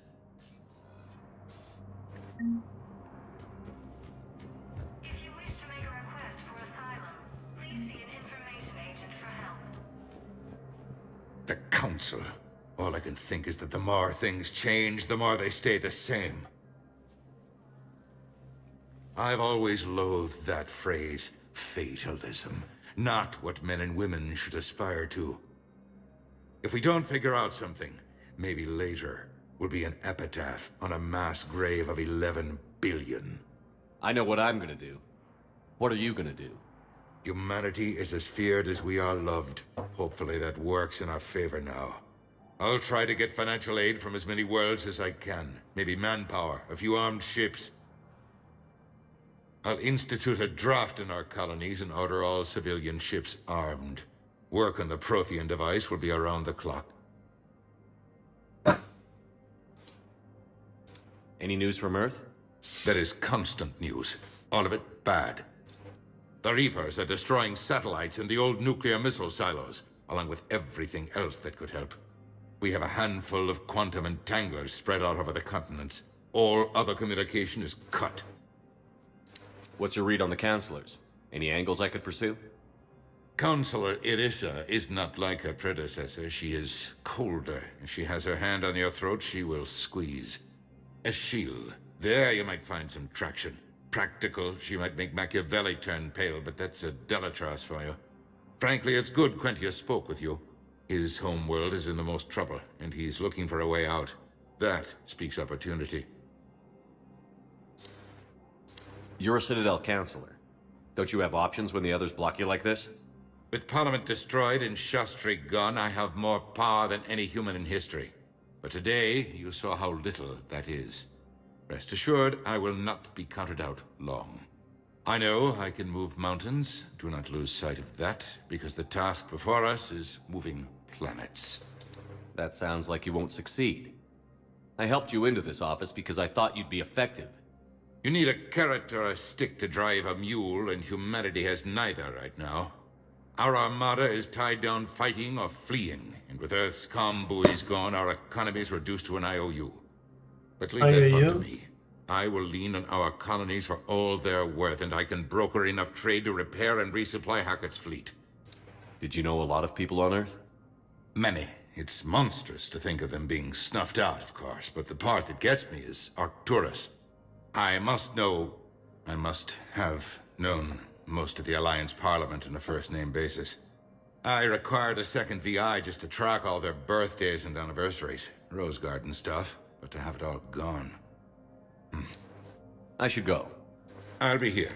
The Council. All I can think is that the more things change, the more they stay the same. I've always loathed that phrase, fatalism. Not what men and women should aspire to. If we don't figure out something, maybe later will be an epitaph on a mass grave of 11 billion. I know what I'm gonna do. What are you gonna do? Humanity is as feared as we are loved. Hopefully that works in our favor now. I'll try to get financial aid from as many worlds as I can. Maybe manpower, a few armed ships. I'll institute a draft in our colonies and order all civilian ships armed. Work on the Prothean device will be around the clock. Any news from Earth? There is constant news. All of it bad. The Reapers are destroying satellites and the old nuclear missile silos, along with everything else that could help. We have a handful of quantum entanglers spread out over the continents. All other communication is cut. What's your read on the counselors? Any angles I could pursue? Counselor Irissa is not like her predecessor. She is colder. If she has her hand on your throat, she will squeeze. Eschil. There you might find some traction. Practical, she might make Machiavelli turn pale, but that's a Delatras for you. Frankly, it's good Quentius spoke with you. His home world is in the most trouble, and he's looking for a way out. That speaks opportunity. You're a Citadel counselor. Don't you have options when the others block you like this? With Parliament destroyed and Shastri gone, I have more power than any human in history. But today, you saw how little that is. Rest assured, I will not be counted out long. I know I can move mountains. Do not lose sight of that, because the task before us is moving planets. That sounds like you won't succeed. I helped you into this office because I thought you'd be effective. You need a carrot or a stick to drive a mule, and humanity has neither right now. Our armada is tied down fighting or fleeing, and with Earth's comm buoys gone, our economy is reduced to an IOU. But leave that part to me. I will lean on our colonies for all they're worth, and I can broker enough trade to repair and resupply Hackett's fleet. Did you know a lot of people on Earth? Many. It's monstrous to think of them being snuffed out, of course, but the part that gets me is Arcturus. I must have known most of the Alliance Parliament on a first-name basis. I required a second VI just to track all their birthdays and anniversaries. Rose Garden stuff, but to have it all gone. I should go. I'll be here.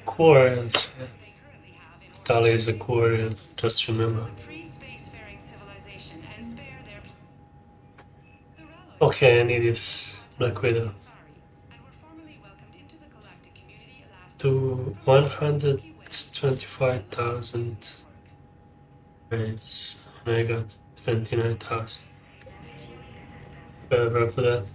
Quarians. Dali is a Quarian, just remember. Pre-spacefaring civilization Okay, I need this Black Widow. To 125,000 rates. And I got 29,000. Better for that.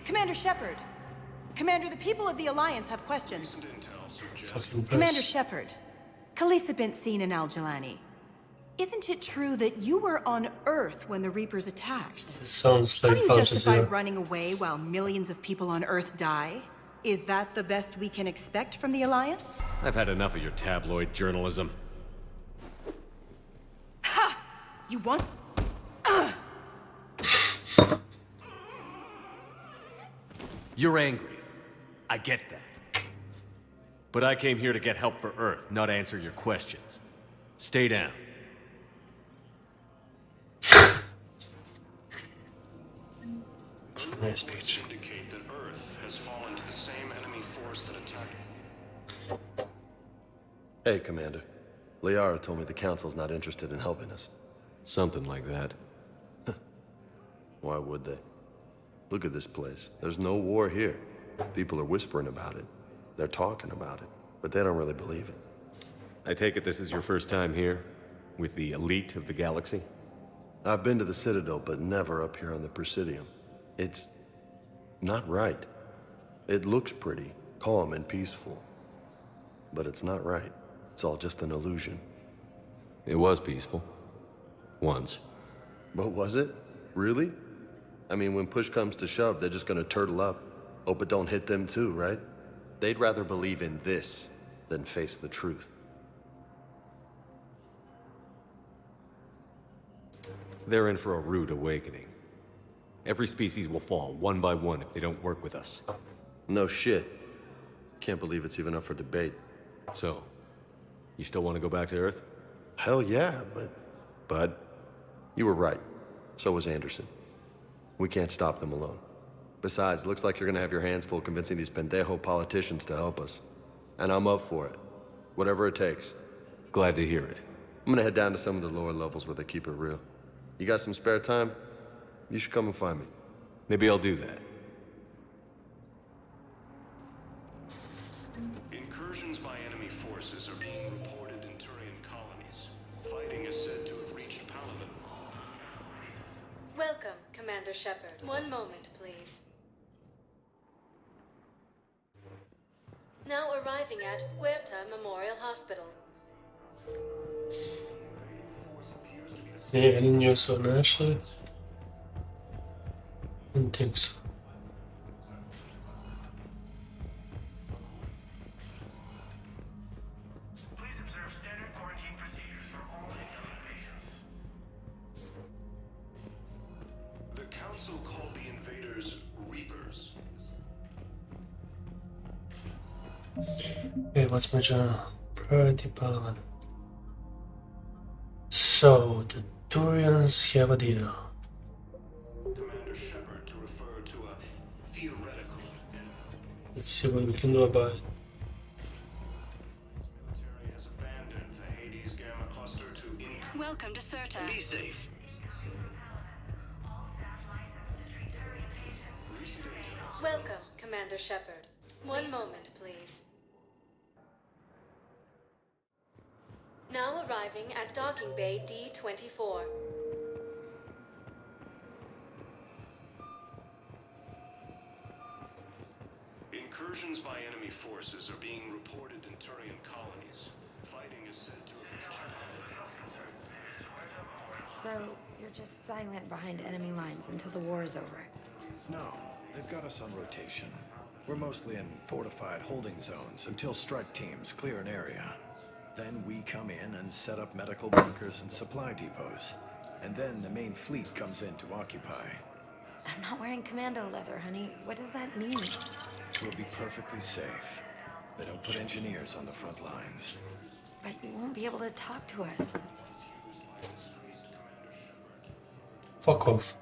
Commander Shepard. Commander, the people of the Alliance have questions. Commander Shepard. Khaleesa bint Seen and Al-Jalani. Isn't it true that you were on Earth when the Reapers attacked? This sounds like How do you justify Al Jazeera. running away while millions of people on Earth die? Is that the best we can expect from the Alliance? I've had enough of your tabloid journalism. Ha! You want... You're angry. I get that. But I came here to get help for Earth, not answer your questions. Stay down. It's a nice speech. Indicate that Earth has fallen to the same enemy force that attacked. Hey, Commander. Liara told me the Council's not interested in helping us. Something like that. Why would they? Look at this place. There's no war here. People are whispering about it. They're talking about it, but they don't really believe it. I take it this is your first time here? With the elite of the galaxy? I've been to the Citadel, but never up here on the Presidium. It's not right. It looks pretty, calm and peaceful. But it's not right. It's all just an illusion. It was peaceful. Once. But was it? Really? I mean, when push comes to shove, they're just gonna turtle up. Hope it don't hit them too, right? They'd rather believe in this than face the truth. They're in for a rude awakening. Every species will fall, one by one, if they don't work with us. No shit. Can't believe it's even up for debate. So, you still want to go back to Earth? Hell yeah, but... You were right. So was Anderson. We can't stop them alone. Besides, looks like you're gonna have your hands full convincing these pendejo politicians to help us. And I'm up for it. Whatever it takes. Glad to hear it. I'm gonna head down to some of the lower levels where they keep it real. You got some spare time? You should come and find me. Maybe I'll do that. Incursions by enemy forces are being reported in Turian colonies. Fighting is said to have reached Paladin. Welcome, Commander Shepard. One moment, please. Now arriving at Huerta Memorial Hospital. Yeah, any news on Ashley? I don't think so. The Council called the invaders Reapers. Okay, what's my journal? Priority Palawan. So, the Turians have a deal. Commander Shepard to refer to a theoretical enemy. Let's see what we can do about it. Military has abandoned the Hades Gamma cluster to Welcome to Serta. Be safe. Welcome, Commander Shepard. One moment, please. Now arriving at Docking Bay D-24. Incursions by enemy forces are being reported in Turian colonies. Fighting is said to have reached. So, you're just silent behind enemy lines until the war is over? No, they've got us on rotation. We're mostly in fortified holding zones until strike teams clear an area. Then we come in and set up medical bunkers and supply depots. And then the main fleet comes in to occupy. I'm not wearing commando leather, honey. What does that mean? We'll be perfectly safe. They don't put engineers on the front lines. but you won't be able to talk to us. Fuck off.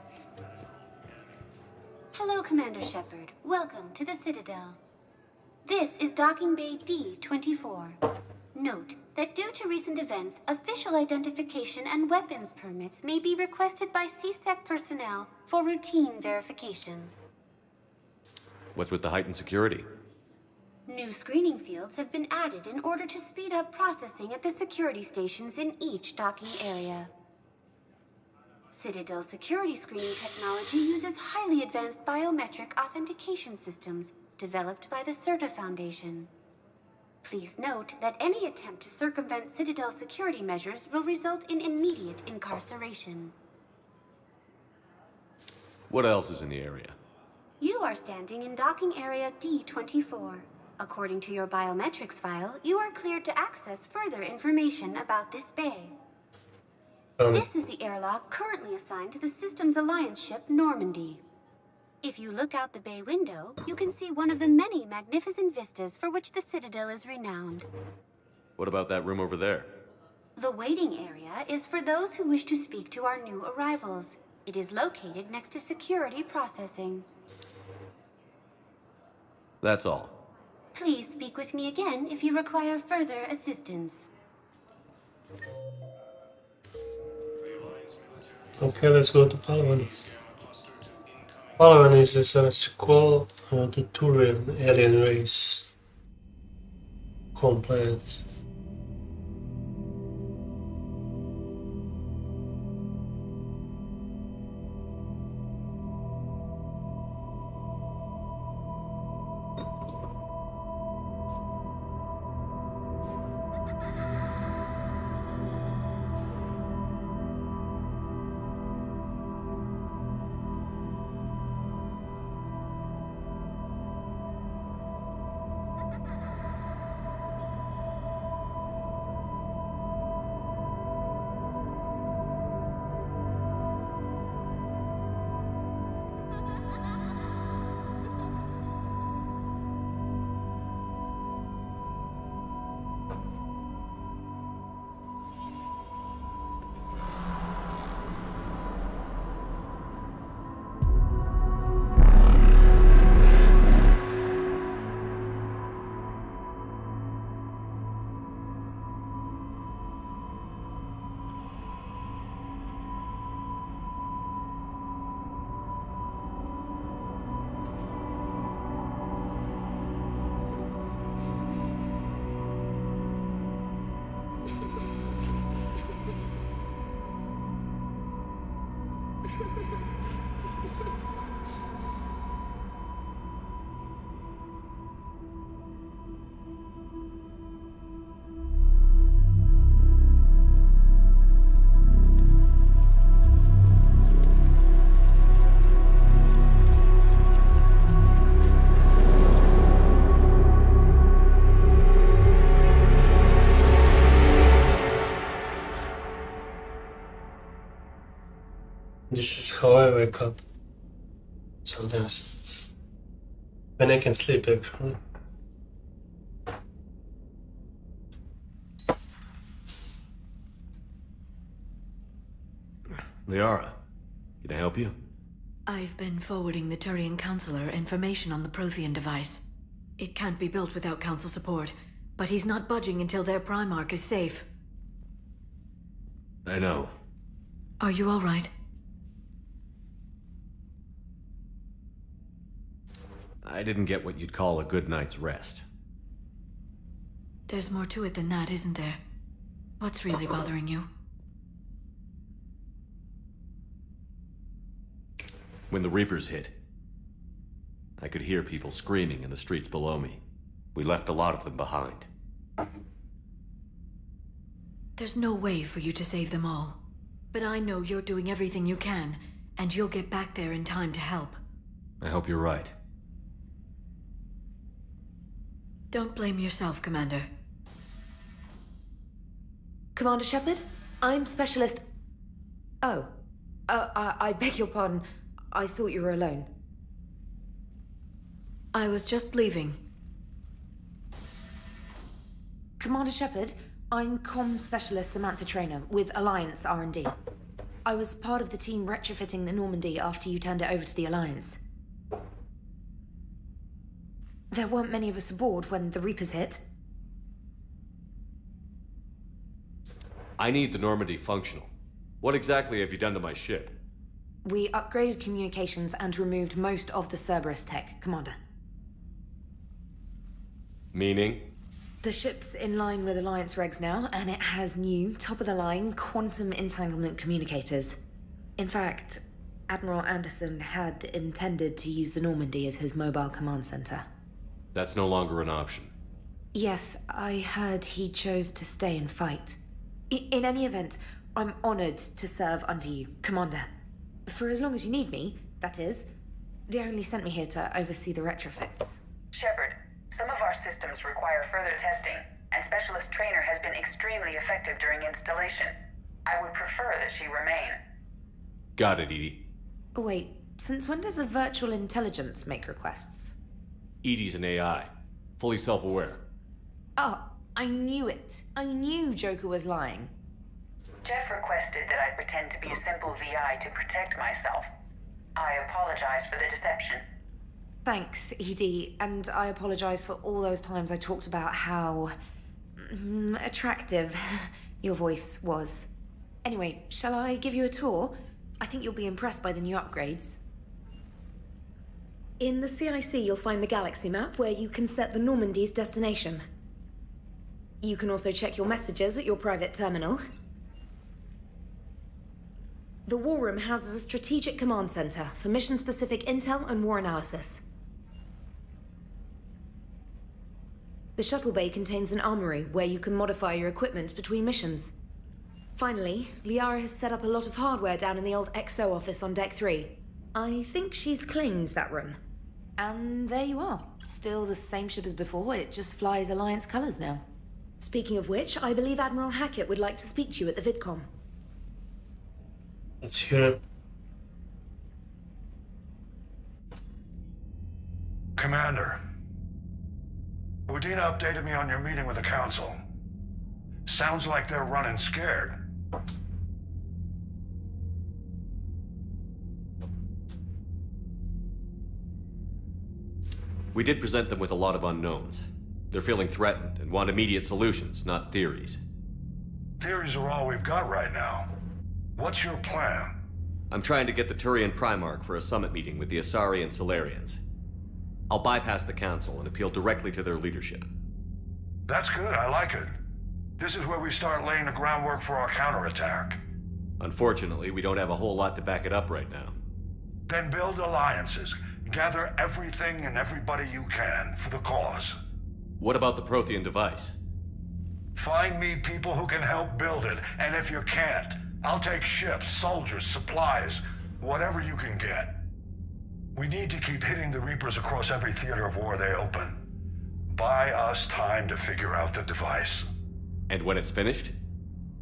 Hello, Commander Shepard. Welcome to the Citadel. This is Docking Bay D-24. Note that due to recent events, official identification and weapons permits may be requested by CSEC personnel for routine verification. What's with the heightened security? New screening fields have been added in order to speed up processing at the security stations in each docking area. Citadel security screening technology uses highly advanced biometric authentication systems developed by the CERTA Foundation. Please note that any attempt to circumvent Citadel security measures will result in immediate incarceration. What else is in the area? You are standing in docking area D-24. According to your biometrics file, you are cleared to access further information about this bay. This is the airlock currently assigned to the Systems Alliance ship Normandy. If you look out the bay window, you can see one of the many magnificent vistas for which the Citadel is renowned. What about that room over there? The waiting area is for those who wish to speak to our new arrivals. It is located next to security processing. That's all. Please speak with me again if you require further assistance. Okay, let's go to Palawan. Palawan is a celestial the Turian alien race home planet. This is how I wake up sometimes. When I can sleep, actually. Liara, can I help you? I've been forwarding the Turian Counselor information on the Prothean device. It can't be built without Council support, but he's not budging until their Primarch is safe. I know. Are you all right? I didn't get what you'd call a good night's rest. There's more to it than that, isn't there? What's really bothering you? When the Reapers hit, I could hear people screaming in the streets below me. We left a lot of them behind. There's no way for you to save them all. But I know you're doing everything you can, and you'll get back there in time to help. I hope you're right. Don't blame yourself, Commander. Commander Shepard? I'm Specialist... Oh. I beg your pardon. I thought you were alone. I was just leaving. Commander Shepard, I'm comm specialist Samantha Traynor with Alliance R&D. I was part of the team retrofitting the Normandy after you turned it over to the Alliance. There weren't many of us aboard when the Reapers hit. I need the Normandy functional. What exactly have you done to my ship? We upgraded communications and removed most of the Cerberus tech, Commander. Meaning? The ship's in line with Alliance regs now, and it has new, top-of-the-line quantum entanglement communicators. In fact, Admiral Anderson had intended to use the Normandy as his mobile command center. That's no longer an option. Yes, I heard he chose to stay and fight. In any event, I'm honored to serve under you, Commander. For as long as you need me, that is. They only sent me here to oversee the retrofits. Shepard, some of our systems require further testing, and Specialist Traynor has been extremely effective during installation. I would prefer that she remain. Got it, Edie. Wait, since when does a virtual intelligence make requests? Edie's an AI. Fully self-aware. Oh, I knew it. I knew Joker was lying. Jeff requested that I pretend to be a simple VI to protect myself. I apologize for the deception. Thanks, Edie, and I apologize for all those times I talked about how attractive your voice was. Anyway, shall I give you a tour? I think you'll be impressed by the new upgrades. In the CIC, you'll find the galaxy map where you can set the Normandy's destination. You can also check your messages at your private terminal. The War Room houses a strategic command center for mission-specific intel and war analysis. The shuttle bay contains an armory where you can modify your equipment between missions. Finally, Liara has set up a lot of hardware down in the old XO office on Deck 3. I think she's claimed that room. And there you are. Still the same ship as before, it just flies Alliance colors now. Speaking of which, I believe Admiral Hackett would like to speak to you at the VidCom. Let's hear it. Commander, Udina updated me on your meeting with the Council. Sounds like they're running scared. We did present them with a lot of unknowns. They're feeling threatened and want immediate solutions, not theories. Theories are all we've got right now. What's your plan? I'm trying to get the Turian Primarch for a summit meeting with the Asari and Solarians. I'll bypass the Council and appeal directly to their leadership. That's good, I like it. This is where we start laying the groundwork for our counterattack. Unfortunately, we don't have a whole lot to back it up right now. Then build alliances. Gather everything and everybody you can for the cause. What about the Prothean device? Find me people who can help build it, and if you can't, I'll take ships, soldiers, supplies, whatever you can get. We need to keep hitting the Reapers across every theater of war they open. Buy us time to figure out the device. And when it's finished?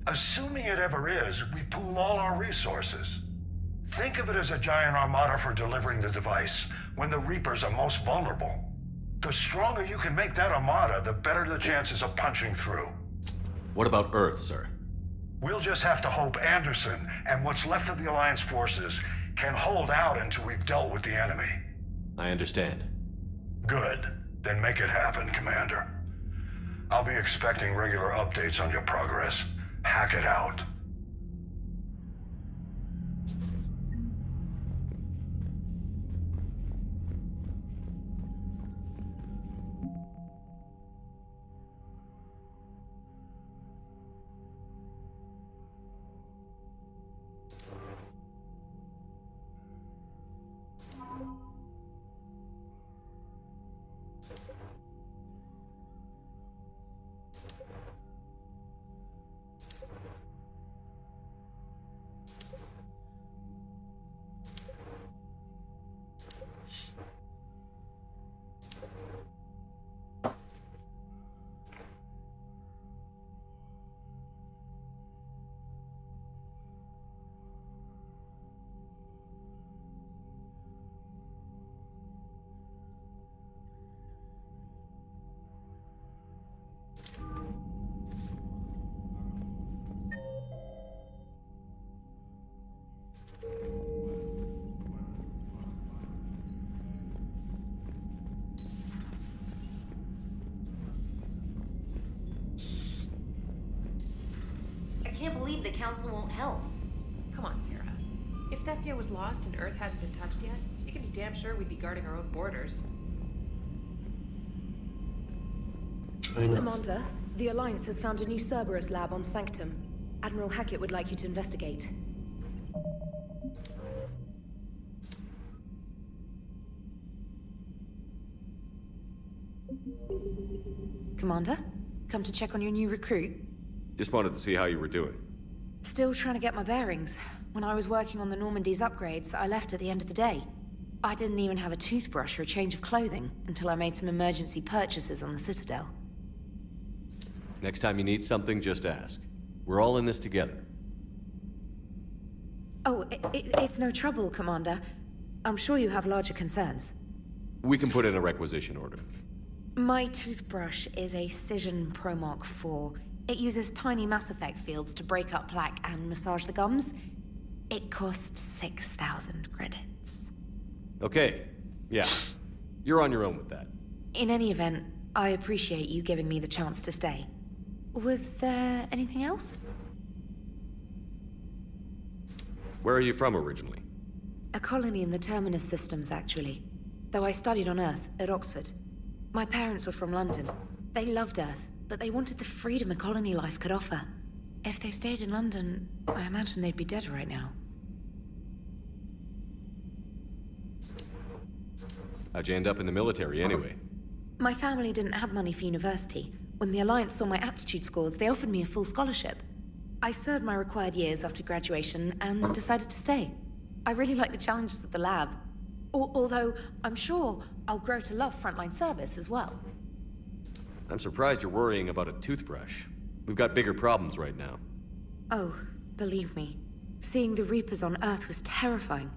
Assuming it ever is, we pool all our resources. Think of it as a giant armada for delivering the device, when the Reapers are most vulnerable. The stronger you can make that armada, the better the chances of punching through. What about Earth, sir? We'll just have to hope Anderson and what's left of the Alliance forces can hold out until we've dealt with the enemy. I understand. Good. Then make it happen, Commander. I'll be expecting regular updates on your progress. Hack it out. believe the Council won't help. Come on, Sarah. If Thessia was lost and Earth hasn't been touched yet, you can be damn sure we'd be guarding our own borders. Commander, the Alliance has found a new Cerberus lab on Sanctum. Admiral Hackett would like you to investigate. Commander, come to check on your new recruit? Just wanted to see how you were doing. Still trying to get my bearings. When I was working on the Normandy's upgrades, I left at the end of the day. I didn't even have a toothbrush or a change of clothing until I made some emergency purchases on the Citadel. Next time you need something, just ask. We're all in this together. Oh, it's no trouble, Commander. I'm sure you have larger concerns. We can put in a requisition order. My toothbrush is a Cision Pro Mark IV. It uses tiny Mass Effect fields to break up plaque and massage the gums. It costs 6,000 credits. Okay. Yeah. You're on your own with that. In any event, I appreciate you giving me the chance to stay. Was there anything else? Where are you from originally? A colony in the Terminus systems, actually. Though I studied on Earth, at Oxford. My parents were from London. They loved Earth, but they wanted the freedom a colony life could offer. If they stayed in London, I imagine they'd be dead right now. How'd you end up in the military, anyway? My family didn't have money for university. When the Alliance saw my aptitude scores, they offered me a full scholarship. I served my required years after graduation and decided to stay. I really like the challenges of the lab. Although, I'm sure I'll grow to love frontline service as well. I'm surprised you're worrying about a toothbrush. We've got bigger problems right now. Oh, believe me. Seeing the Reapers on Earth was terrifying.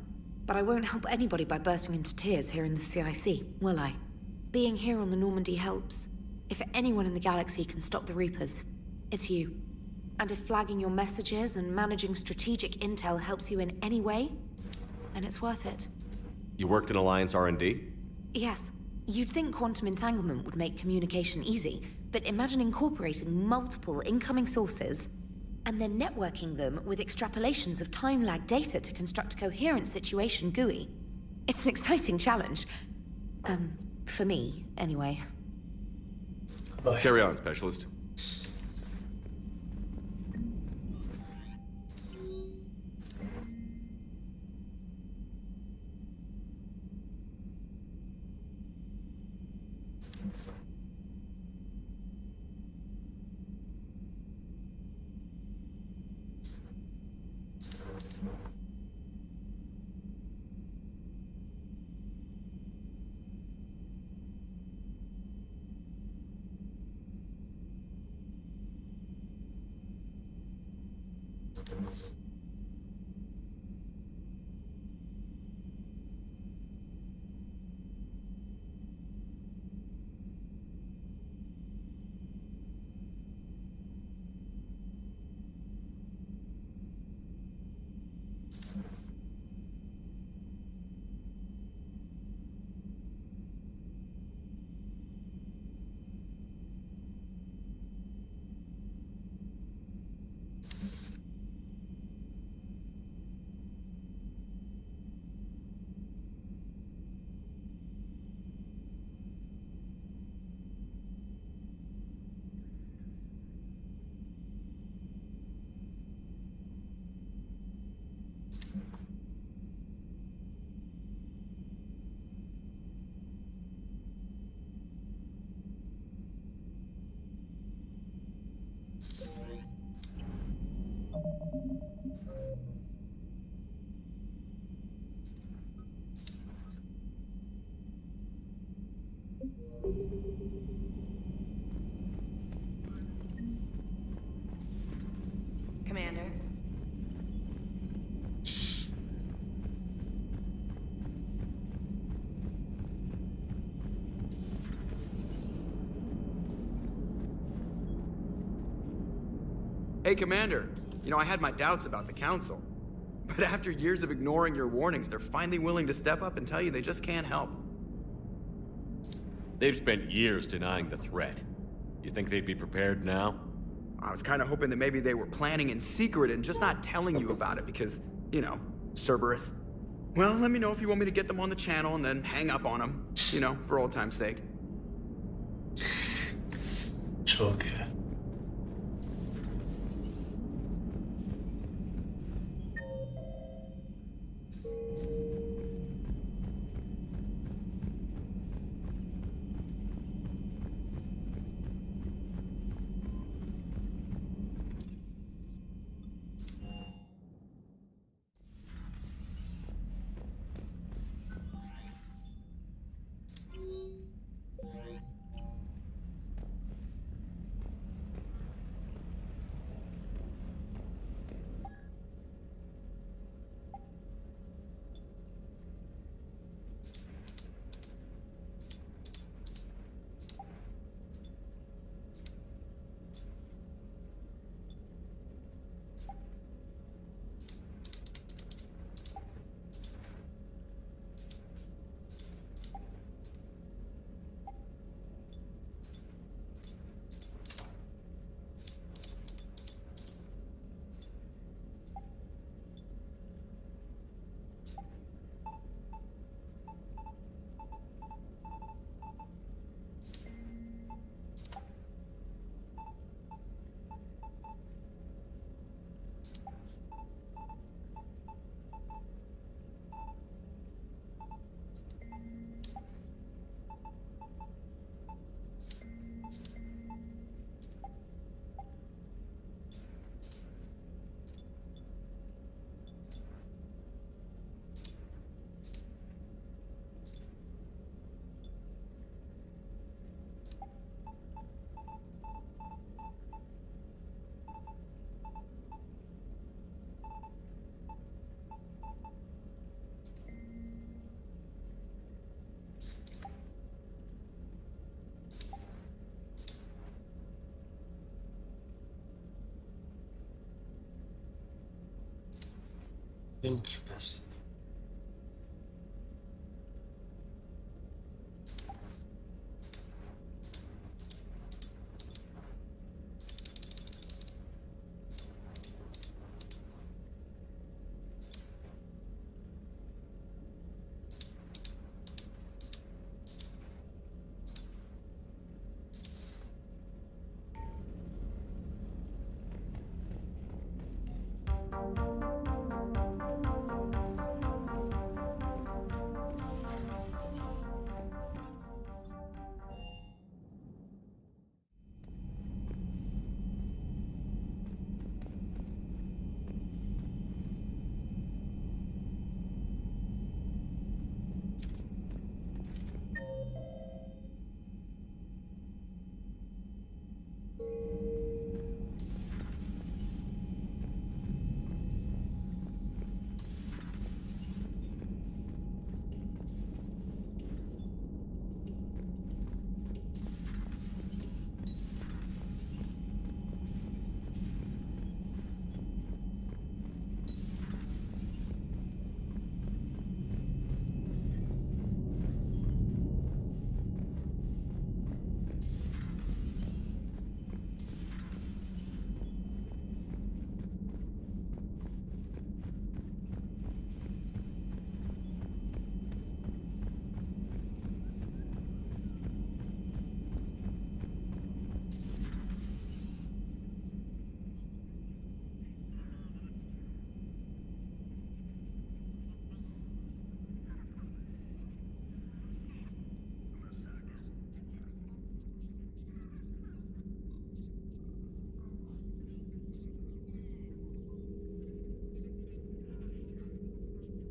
But I won't help anybody by bursting into tears here in the CIC, will I? Being here on the Normandy helps. If anyone in the galaxy can stop the Reapers, it's you. And if flagging your messages and managing strategic intel helps you in any way, then it's worth it. You worked in Alliance R&D? Yes. You'd think quantum entanglement would make communication easy, but imagine incorporating multiple incoming sources and then networking them with extrapolations of time-lag data to construct a coherent situation GUI. It's an exciting challenge. For me, anyway. Carry on, Specialist. Commander. Hey, Commander. You know, I had my doubts about the Council. But after years of ignoring your warnings, they're finally willing to step up and tell you they just can't help. They've spent years denying the threat. You think they'd be prepared now? I was kind of hoping that maybe they were planning in secret and just not telling you about it because, you know, Cerberus. Well, let me know if you want me to get them on the channel and then hang up on them, you know, for old time's sake. It's okay. Interesting.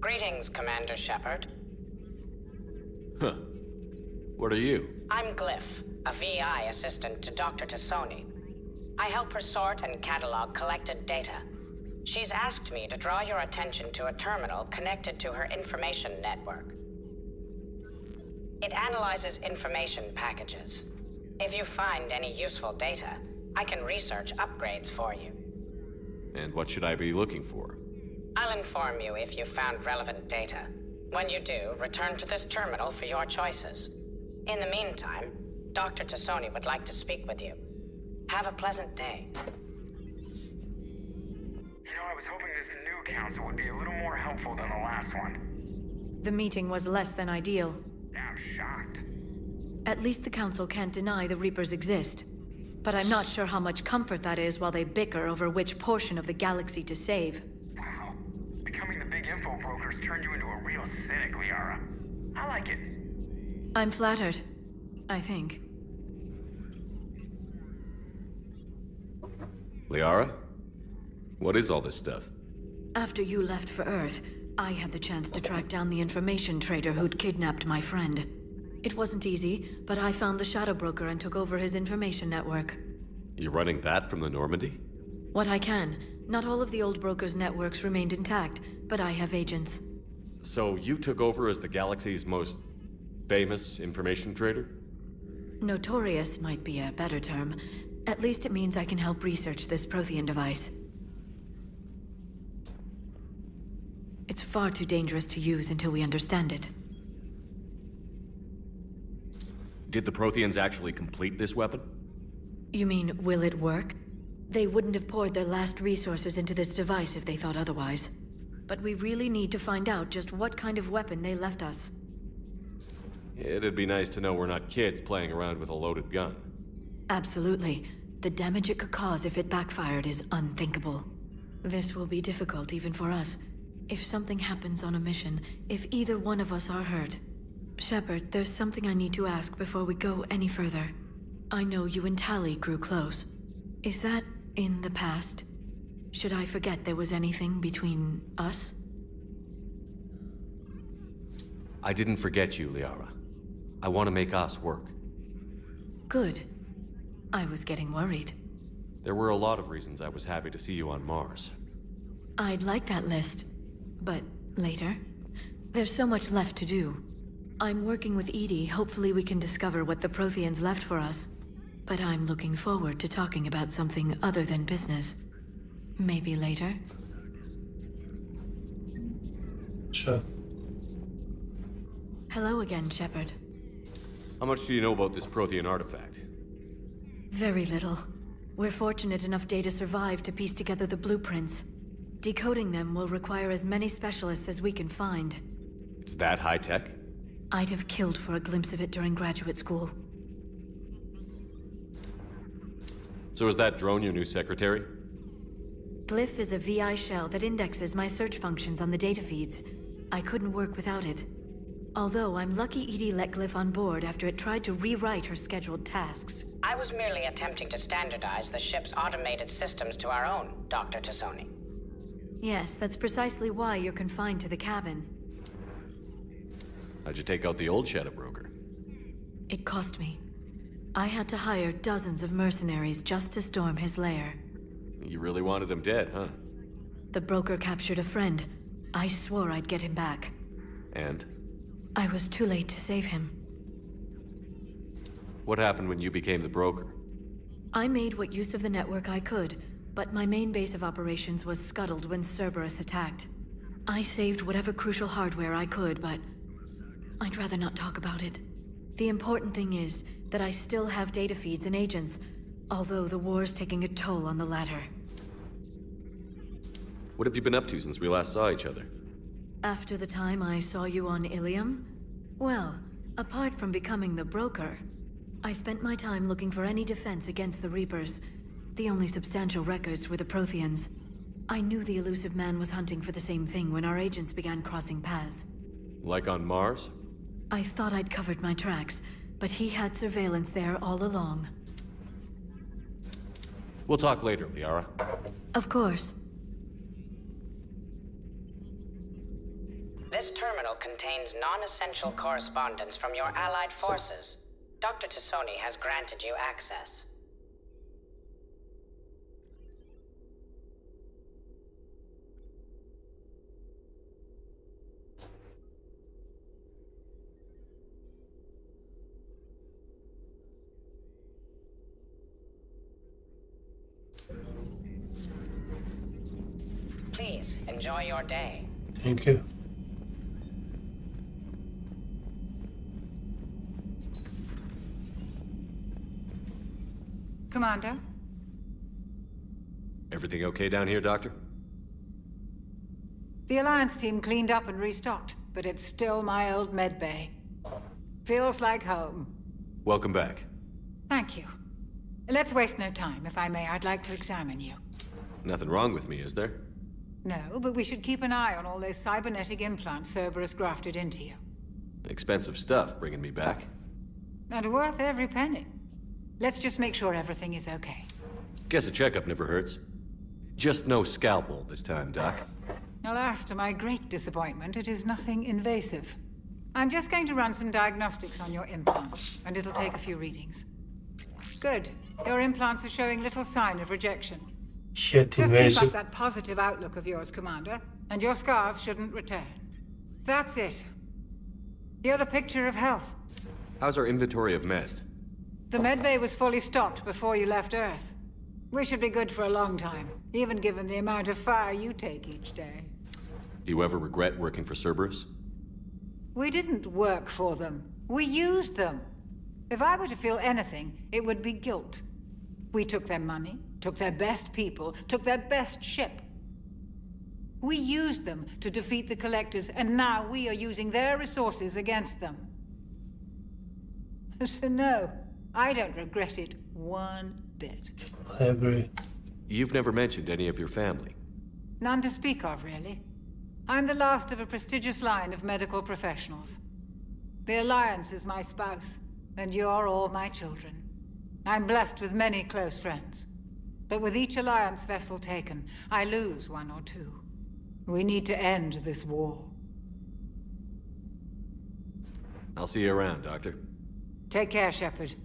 Greetings, Commander Shepard. Huh. What are you? I'm Glyph, a VI assistant to Dr. Tassoni. I help her sort and catalog collected data. She's asked me to draw your attention to a terminal connected to her information network. It analyzes information packages. If you find any useful data, I can research upgrades for you. And what should I be looking for? I'll inform you if you've found relevant data. When you do, return to this terminal for your choices. In the meantime, Dr. Tassoni would like to speak with you. Have a pleasant day. I was hoping this new council would be a little more helpful than the last one. The meeting was less than ideal. I'm shocked. At least the council can't deny the Reapers exist. But I'm not sure how much comfort that is while they bicker over which portion of the galaxy to save. Wow. Becoming the big info broker's turned you into a real cynic, Liara. I like it. I'm flattered. I think. Liara? What is all this stuff? After you left for Earth, I had the chance to track down the information trader who'd kidnapped my friend. It wasn't easy, but I found the Shadow Broker and took over his information network. You're running that from the Normandy? What I can. Not all of the old broker's networks remained intact, but I have agents. So you took over as the galaxy's most famous information trader? Notorious might be a better term. At least it means I can help research this Prothean device. It's far too dangerous to use until we understand it. Did the Protheans actually complete this weapon? You mean, will it work? They wouldn't have poured their last resources into this device if they thought otherwise. But we really need to find out just what kind of weapon they left us. It'd be nice to know we're not kids playing around with a loaded gun. Absolutely. The damage it could cause if it backfired is unthinkable. This will be difficult even for us. If something happens on a mission, if either one of us are hurt. Shepard, there's something I need to ask before we go any further. I know you and Tally grew close. Is that in the past? Should I forget there was anything between us? I didn't forget you, Liara. I want to make us work. Good. I was getting worried. There were a lot of reasons I was happy to see you on Mars. I'd like that list. But later? There's so much left to do. I'm working with Edie. Hopefully we can discover what the Protheans left for us. But I'm looking forward to talking about something other than business. Maybe later? Sure. Hello again, Shepard. How much do you know about this Prothean artifact? Very little. We're fortunate enough Data survived to piece together the blueprints. Decoding them will require as many specialists as we can find. It's that high-tech? I'd have killed for a glimpse of it during graduate school. So is that drone your new secretary? Glyph is a VI shell that indexes my search functions on the data feeds. I couldn't work without it. Although I'm lucky Edie let Glyph on board after it tried to rewrite her scheduled tasks. I was merely attempting to standardize the ship's automated systems to our own, Dr. Tassoni. Yes, that's precisely why you're confined to the cabin. How'd you take out the old Shadow Broker? It cost me. I had to hire dozens of mercenaries just to storm his lair. You really wanted him dead, huh? The broker captured a friend. I swore I'd get him back. And? I was too late to save him. What happened when you became the broker? I made what use of the network I could, but my main base of operations was scuttled when Cerberus attacked. I saved whatever crucial hardware I could, but I'd rather not talk about it. The important thing is that I still have data feeds and agents, although the war's taking a toll on the latter. What have you been up to since we last saw each other? After the time I saw you on Ilium? Well, apart from becoming the broker, I spent my time looking for any defense against the Reapers. The only substantial records were the Protheans. I knew the elusive man was hunting for the same thing when our agents began crossing paths. Like on Mars? I thought I'd covered my tracks, but he had surveillance there all along. We'll talk later, Liara. Of course. This terminal contains non-essential correspondence from your allied forces. Dr. Tassoni has granted you access. Please, enjoy your day. Thank you. Commander? Everything okay down here, Doctor? The Alliance team cleaned up and restocked, but it's still my old medbay. Feels like home. Welcome back. Thank you. Let's waste no time. If I may, I'd like to examine you. Nothing wrong with me, is there? No, but we should keep an eye on all those cybernetic implants Cerberus grafted into you. Expensive stuff bringing me back. And worth every penny. Let's just make sure everything is okay. Guess a checkup never hurts. Just no scalpel this time, Doc. Alas, to my great disappointment, it is nothing invasive. I'm just going to run some diagnostics on your implants, and it'll take a few readings. Good. Your implants are showing little sign of rejection. Shit, Just keep invasive. up that positive outlook of yours, Commander, and your scars shouldn't return. That's it. You're the picture of health. How's our inventory of meds? The medbay was fully stocked before you left Earth. We should be good for a long time, even given the amount of fire you take each day. Do you ever regret working for Cerberus? We didn't work for them. We used them. If I were to feel anything, it would be guilt. We took their money, took their best people, took their best ship. We used them to defeat the Collectors, and now we are using their resources against them. So no, I don't regret it one bit. I agree. You've never mentioned any of your family. None to speak of, really. I'm the last of a prestigious line of medical professionals. The Alliance is my spouse, and you're all my children. I'm blessed with many close friends. But with each Alliance vessel taken, I lose one or two. We need to end this war. I'll see you around, Doctor. Take care, Shepard.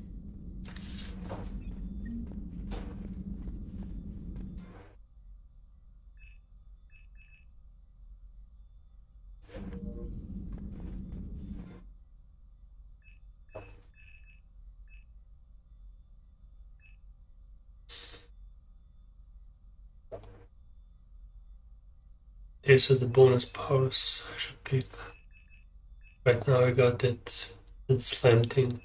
These are the bonus powers I should pick. Right now I got that slime thing.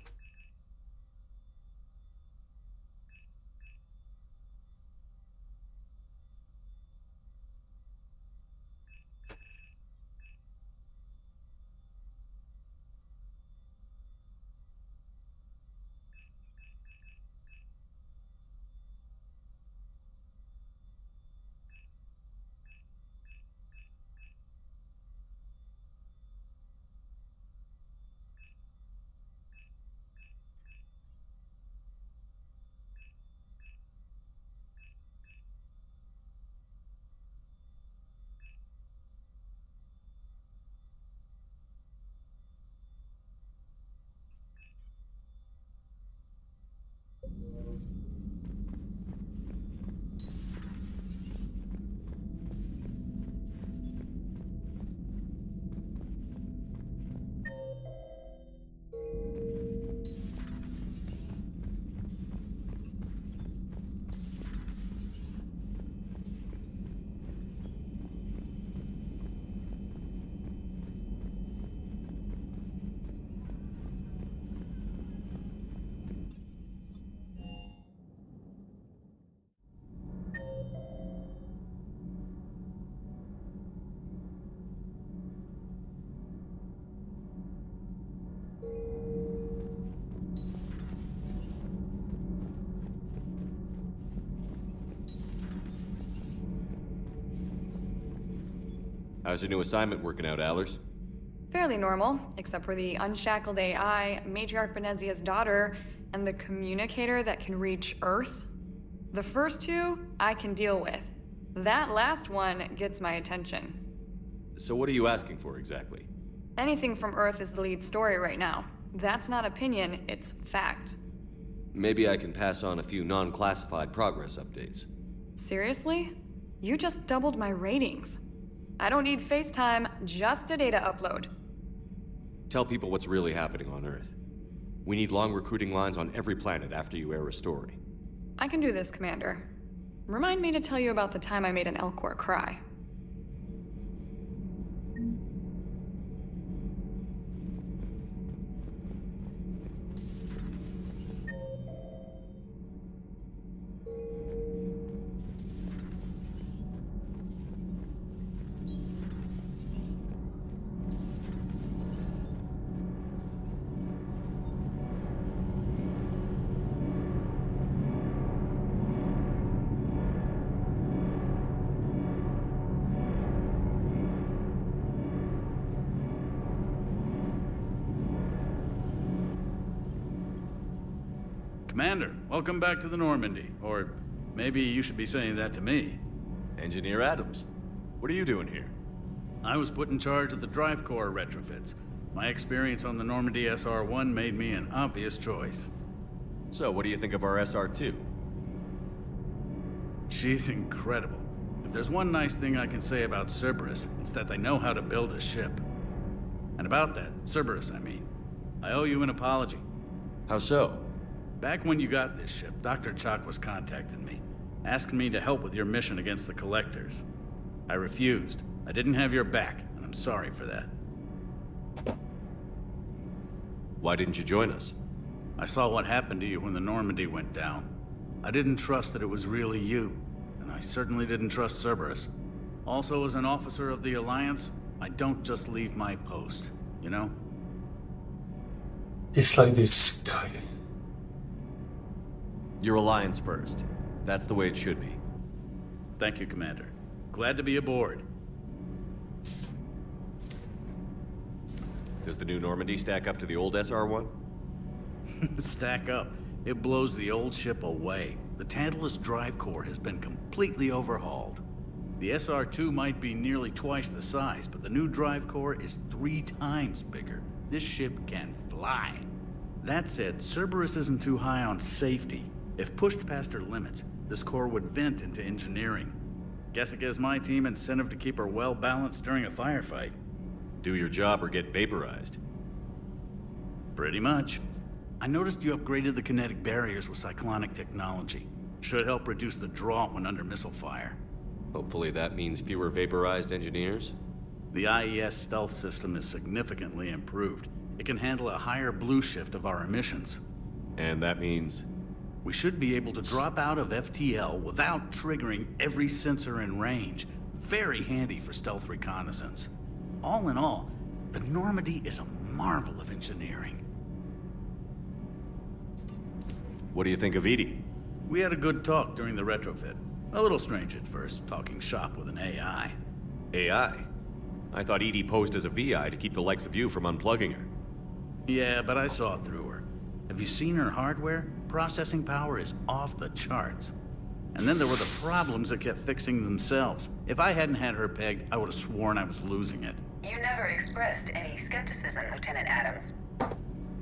How's your new assignment working out, Allers? Fairly normal, except for the unshackled AI, Matriarch Benezia's daughter, and the communicator that can reach Earth. The first two, I can deal with. That last one gets my attention. So what are you asking for exactly? Anything from Earth is the lead story right now. That's not opinion, it's fact. Maybe I can pass on a few non-classified progress updates. Seriously? You just doubled my ratings. I don't need FaceTime, just a data upload. Tell people what's really happening on Earth. We need long recruiting lines on every planet after you air a story. I can do this, Commander. Remind me to tell you about the time I made an Elcor cry. Commander, welcome back to the Normandy. Or maybe you should be saying that to me. Engineer Adams, what are you doing here? I was put in charge of the drive core retrofits. My experience on the Normandy SR-1 made me an obvious choice. So, what do you think of our SR-2? She's incredible. If there's one nice thing I can say about Cerberus, it's that they know how to build a ship. And about that, Cerberus, I mean, I owe you an apology. How so? Back when you got this ship, Dr. Chalk was contacting me, asking me to help with your mission against the Collectors. I refused. I didn't have your back, and I'm sorry for that. Why didn't you join us? I saw what happened to you when the Normandy went down. I didn't trust that it was really you, and I certainly didn't trust Cerberus. Also, as an officer of the Alliance, I don't just leave my post, you know? Dislike this guy. Your Alliance first. That's the way it should be. Thank you, Commander. Glad to be aboard. Does the new Normandy stack up to the old SR-1? Stack up. It blows the old ship away. The Tantalus drive core has been completely overhauled. The SR-2 might be nearly twice the size, but the new drive core is 3 times bigger. This ship can fly. That said, Cerberus isn't too high on safety. If pushed past her limits, this core would vent into engineering. Guess it gives my team incentive to keep her well balanced during a firefight. Do your job or get vaporized. Pretty much. I noticed you upgraded the kinetic barriers with cyclonic technology. Should help reduce the draw when under missile fire. Hopefully that means fewer vaporized engineers? The IES stealth system is significantly improved. It can handle a higher blue shift of our emissions. And that means? We should be able to drop out of FTL without triggering every sensor in range. Very handy for stealth reconnaissance. All in all, the Normandy is a marvel of engineering. What do you think of Edie? We had a good talk during the retrofit. A little strange at first, talking shop with an AI. AI? I thought Edie posed as a VI to keep the likes of you from unplugging her. Yeah, but I saw through her. Have you seen her hardware? Processing power is off the charts. And then there were the problems that kept fixing themselves. If I hadn't had her pegged, I would have sworn I was losing it. You never expressed any skepticism, Lieutenant Adams.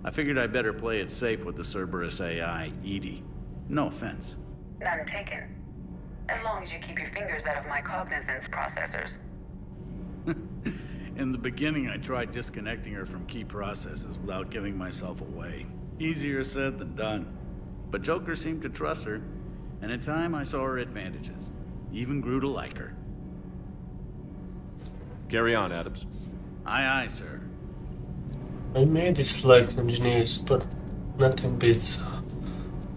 I figured I'd better play it safe with the Cerberus AI, Edie. No offense. None taken. As long as you keep your fingers out of my cognizance processors. In the beginning, I tried disconnecting her from key processes without giving myself away. Easier said than done. But Joker seemed to trust her, and in time I saw her advantages. Even grew to like her. Carry on, Adams. Aye, aye, sir. I may dislike engineers, but nothing beats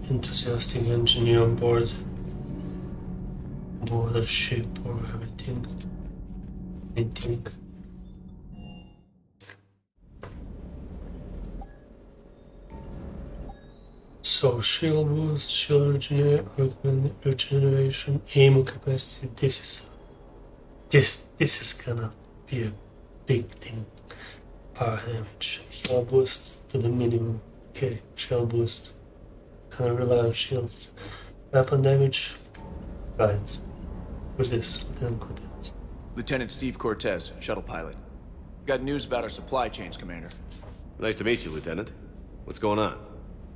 enthusiastic engineer on board a ship or everything. Anything. So shield boost, shield regeneration, ammo capacity. This is gonna be a big thing. Power damage, heal boost to the minimum. Okay, shield boost. Can rely on shields. Weapon damage. Right. Who's this? Lieutenant Cortez. Lieutenant Steve Cortez, shuttle pilot. Got news about our supply chains, Commander. Nice to meet you, Lieutenant. What's going on?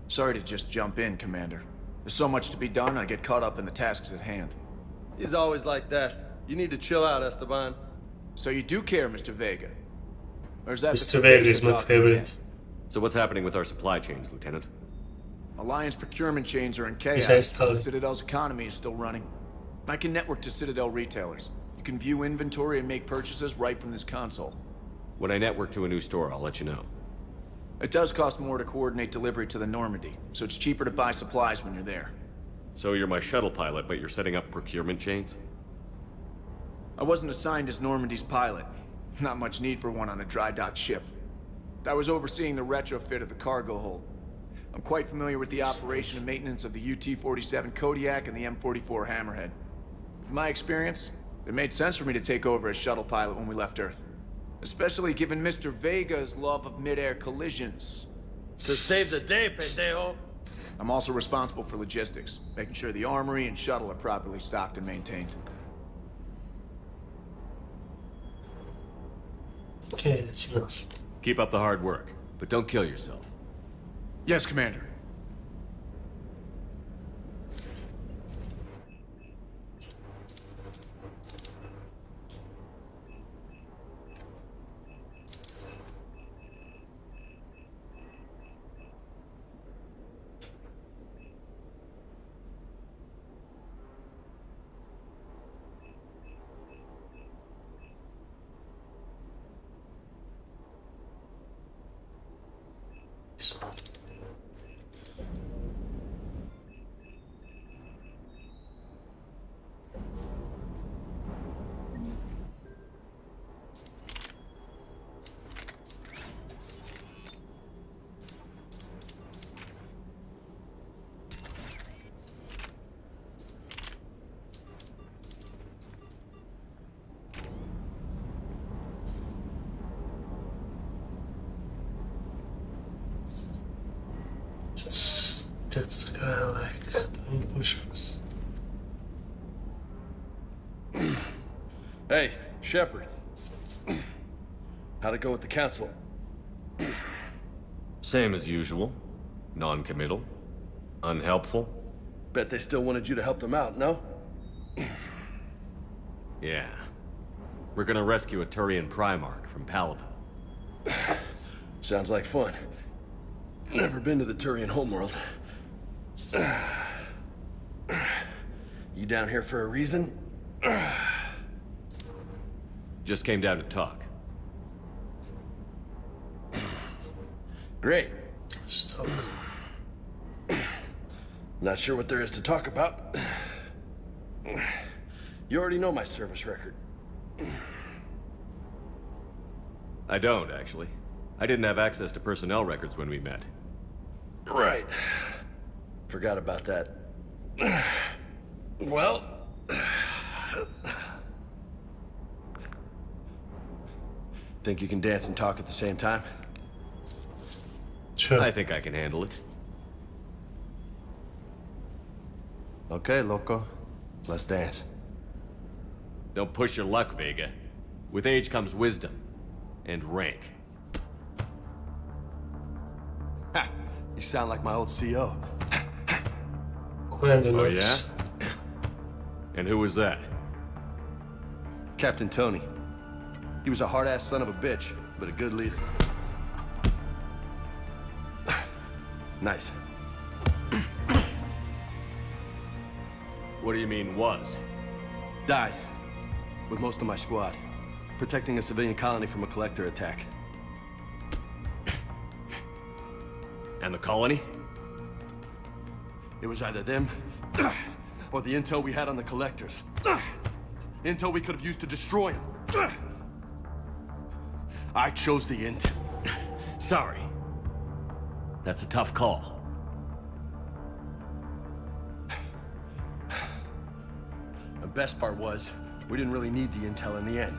Sorry to just jump in, Commander. There's so much to be done, I get caught up in the tasks at hand. He's always like that. You need to chill out, Esteban. So you do care, Mr. Vega? Or is that Mr. Vega is my favorite. So what's happening with our supply chains, Lieutenant? Alliance procurement chains are in chaos. Citadel's economy is still running. I can network to Citadel retailers. You can view inventory and make purchases right from this console. When I network to a new store, I'll let you know. It does cost more to coordinate delivery to the Normandy, so it's cheaper to buy supplies when you're there. So you're my shuttle pilot, but you're setting up procurement chains? I wasn't assigned as Normandy's pilot. Not much need for one on a dry dock ship. I was overseeing the retrofit of the cargo hold. I'm quite familiar with the operation and maintenance of the UT-47 Kodiak and the M44 Hammerhead. With my experience, it made sense for me to take over as shuttle pilot when we left Earth. Especially given Mr. Vega's love of mid-air collisions. To save the day, pendejo. I'm also responsible for logistics, making sure the armory and shuttle are properly stocked and maintained. Okay, that's enough. Keep up the hard work, but don't kill yourself. Yes, Commander. That's the guy I like, doing push-ups. Hey, Shepard. How'd it go with the council? Same as usual. Non-committal. Unhelpful. Bet they still wanted you to help them out, no? Yeah. We're gonna rescue a Turian Primarch from Palaven. Sounds like fun. Never been to the Turian homeworld. You down here for a reason? Just came down to talk. Great. Let's talk. Not sure what there is to talk about. You already know my service record. I don't, actually. I didn't have access to personnel records when we met. Right. Forgot about that. Well... Think you can dance and talk at the same time? Sure. I think I can handle it. Okay, loco. Let's dance. Don't push your luck, Vega. With age comes wisdom. And rank. Ha! You sound like my old CO. Oh, yeah? And who was that? Captain Tony. He was a hard-ass son of a bitch, but a good leader. Nice. What do you mean, was? Died. With most of my squad. Protecting a civilian colony from a collector attack. And the colony? It was either them, or the intel we had on the collectors. Intel we could have used to destroy them. I chose the intel. Sorry. That's a tough call. The best part was, we didn't really need the intel in the end.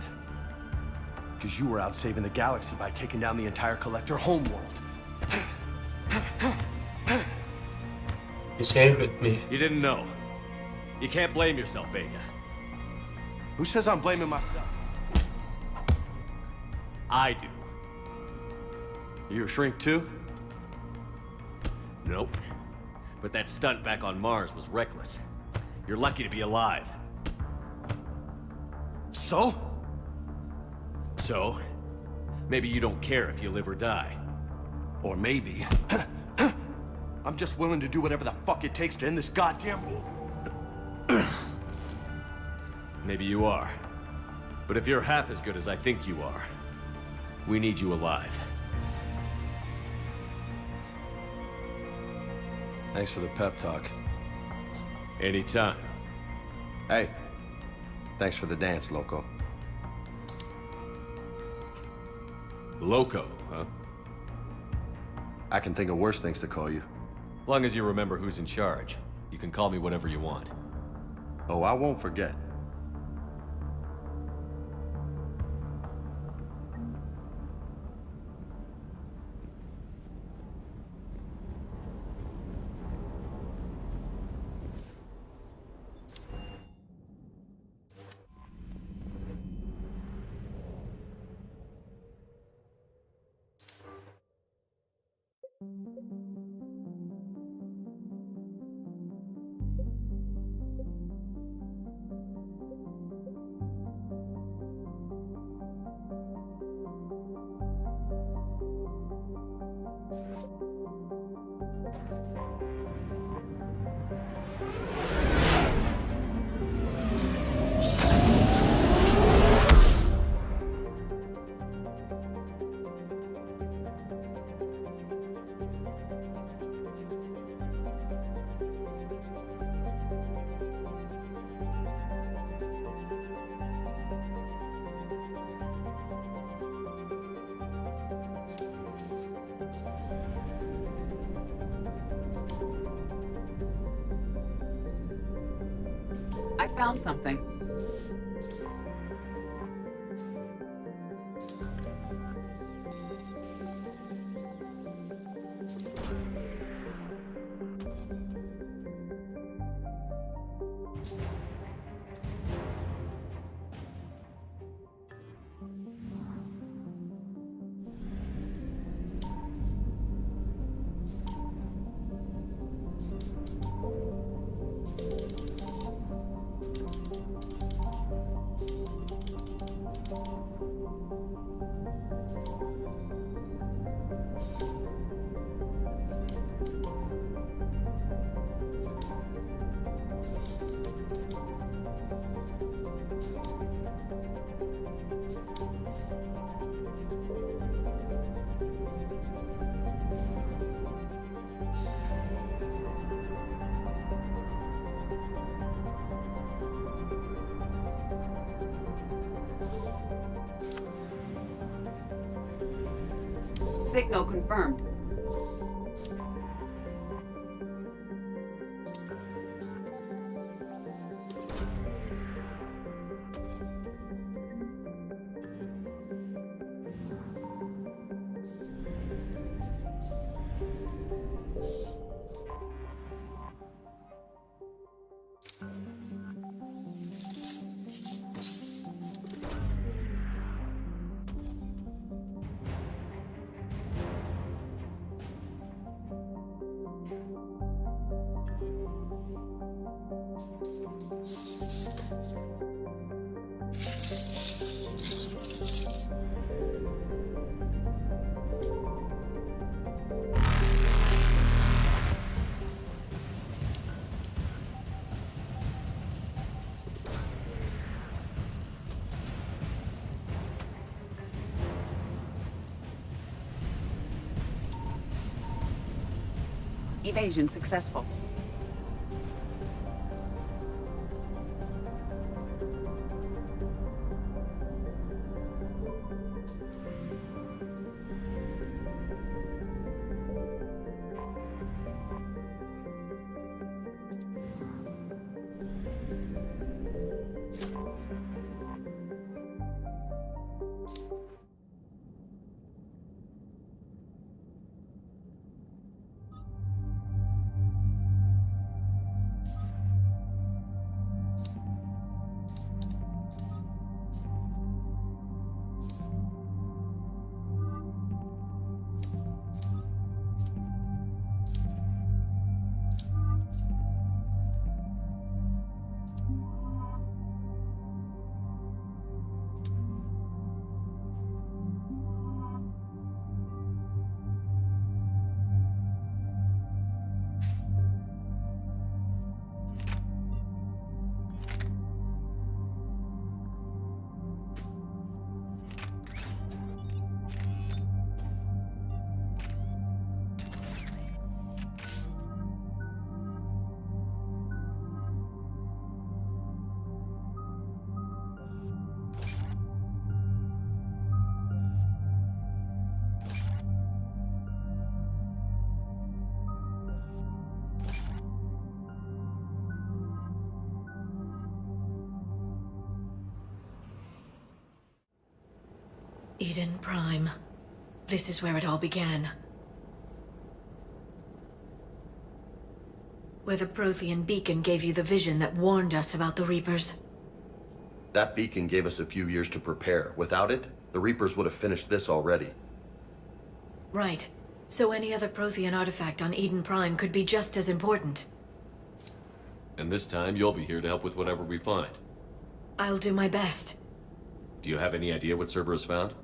Because you were out saving the galaxy by taking down the entire collector homeworld. He's angry at me. You didn't know. You can't blame yourself, Vega. Who says I'm blaming myself? I do. You a shrink too? Nope. But that stunt back on Mars was reckless. You're lucky to be alive. So? So? Maybe you don't care if you live or die. Or maybe... I'm just willing to do whatever the fuck it takes to end this goddamn war. Maybe you are. But if you're half as good as I think you are, we need you alive. Thanks for the pep talk. Anytime. Hey, thanks for the dance, loco. Loco, huh? I can think of worse things to call you. Long as you remember who's in charge, you can call me whatever you want. Oh, I won't forget. I found something. Signal confirmed. Evasion successful. Eden Prime. This is where it all began. Where the Prothean beacon gave you the vision that warned us about the Reapers. That beacon gave us a few years to prepare. Without it, the Reapers would have finished this already. Right. So any other Prothean artifact on Eden Prime could be just as important. And this time, you'll be here to help with whatever we find. I'll do my best. Do you have any idea what Cerberus found?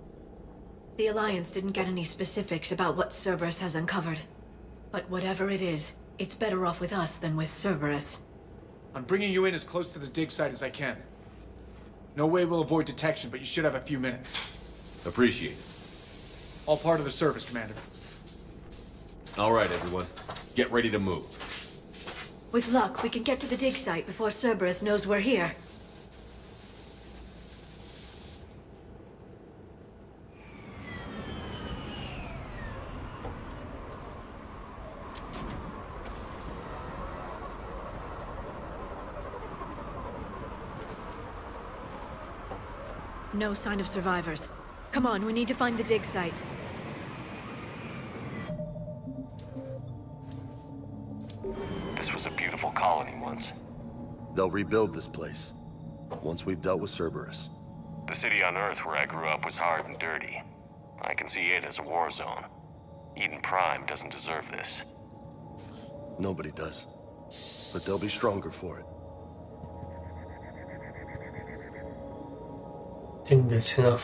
The Alliance didn't get any specifics about what Cerberus has uncovered. But whatever it is, it's better off with us than with Cerberus. I'm bringing you in as close to the dig site as I can. No way we'll avoid detection, but you should have a few minutes. Appreciate it. All part of the service, Commander. All right, everyone. Get ready to move. With luck, we can get to the dig site before Cerberus knows we're here. No sign of survivors. Come on, we need to find the dig site. This was a beautiful colony once. They'll rebuild this place, once we've dealt with Cerberus. The city on Earth where I grew up was hard and dirty. I can see it as a war zone. Eden Prime doesn't deserve this. Nobody does. But they'll be stronger for it. I think that's enough.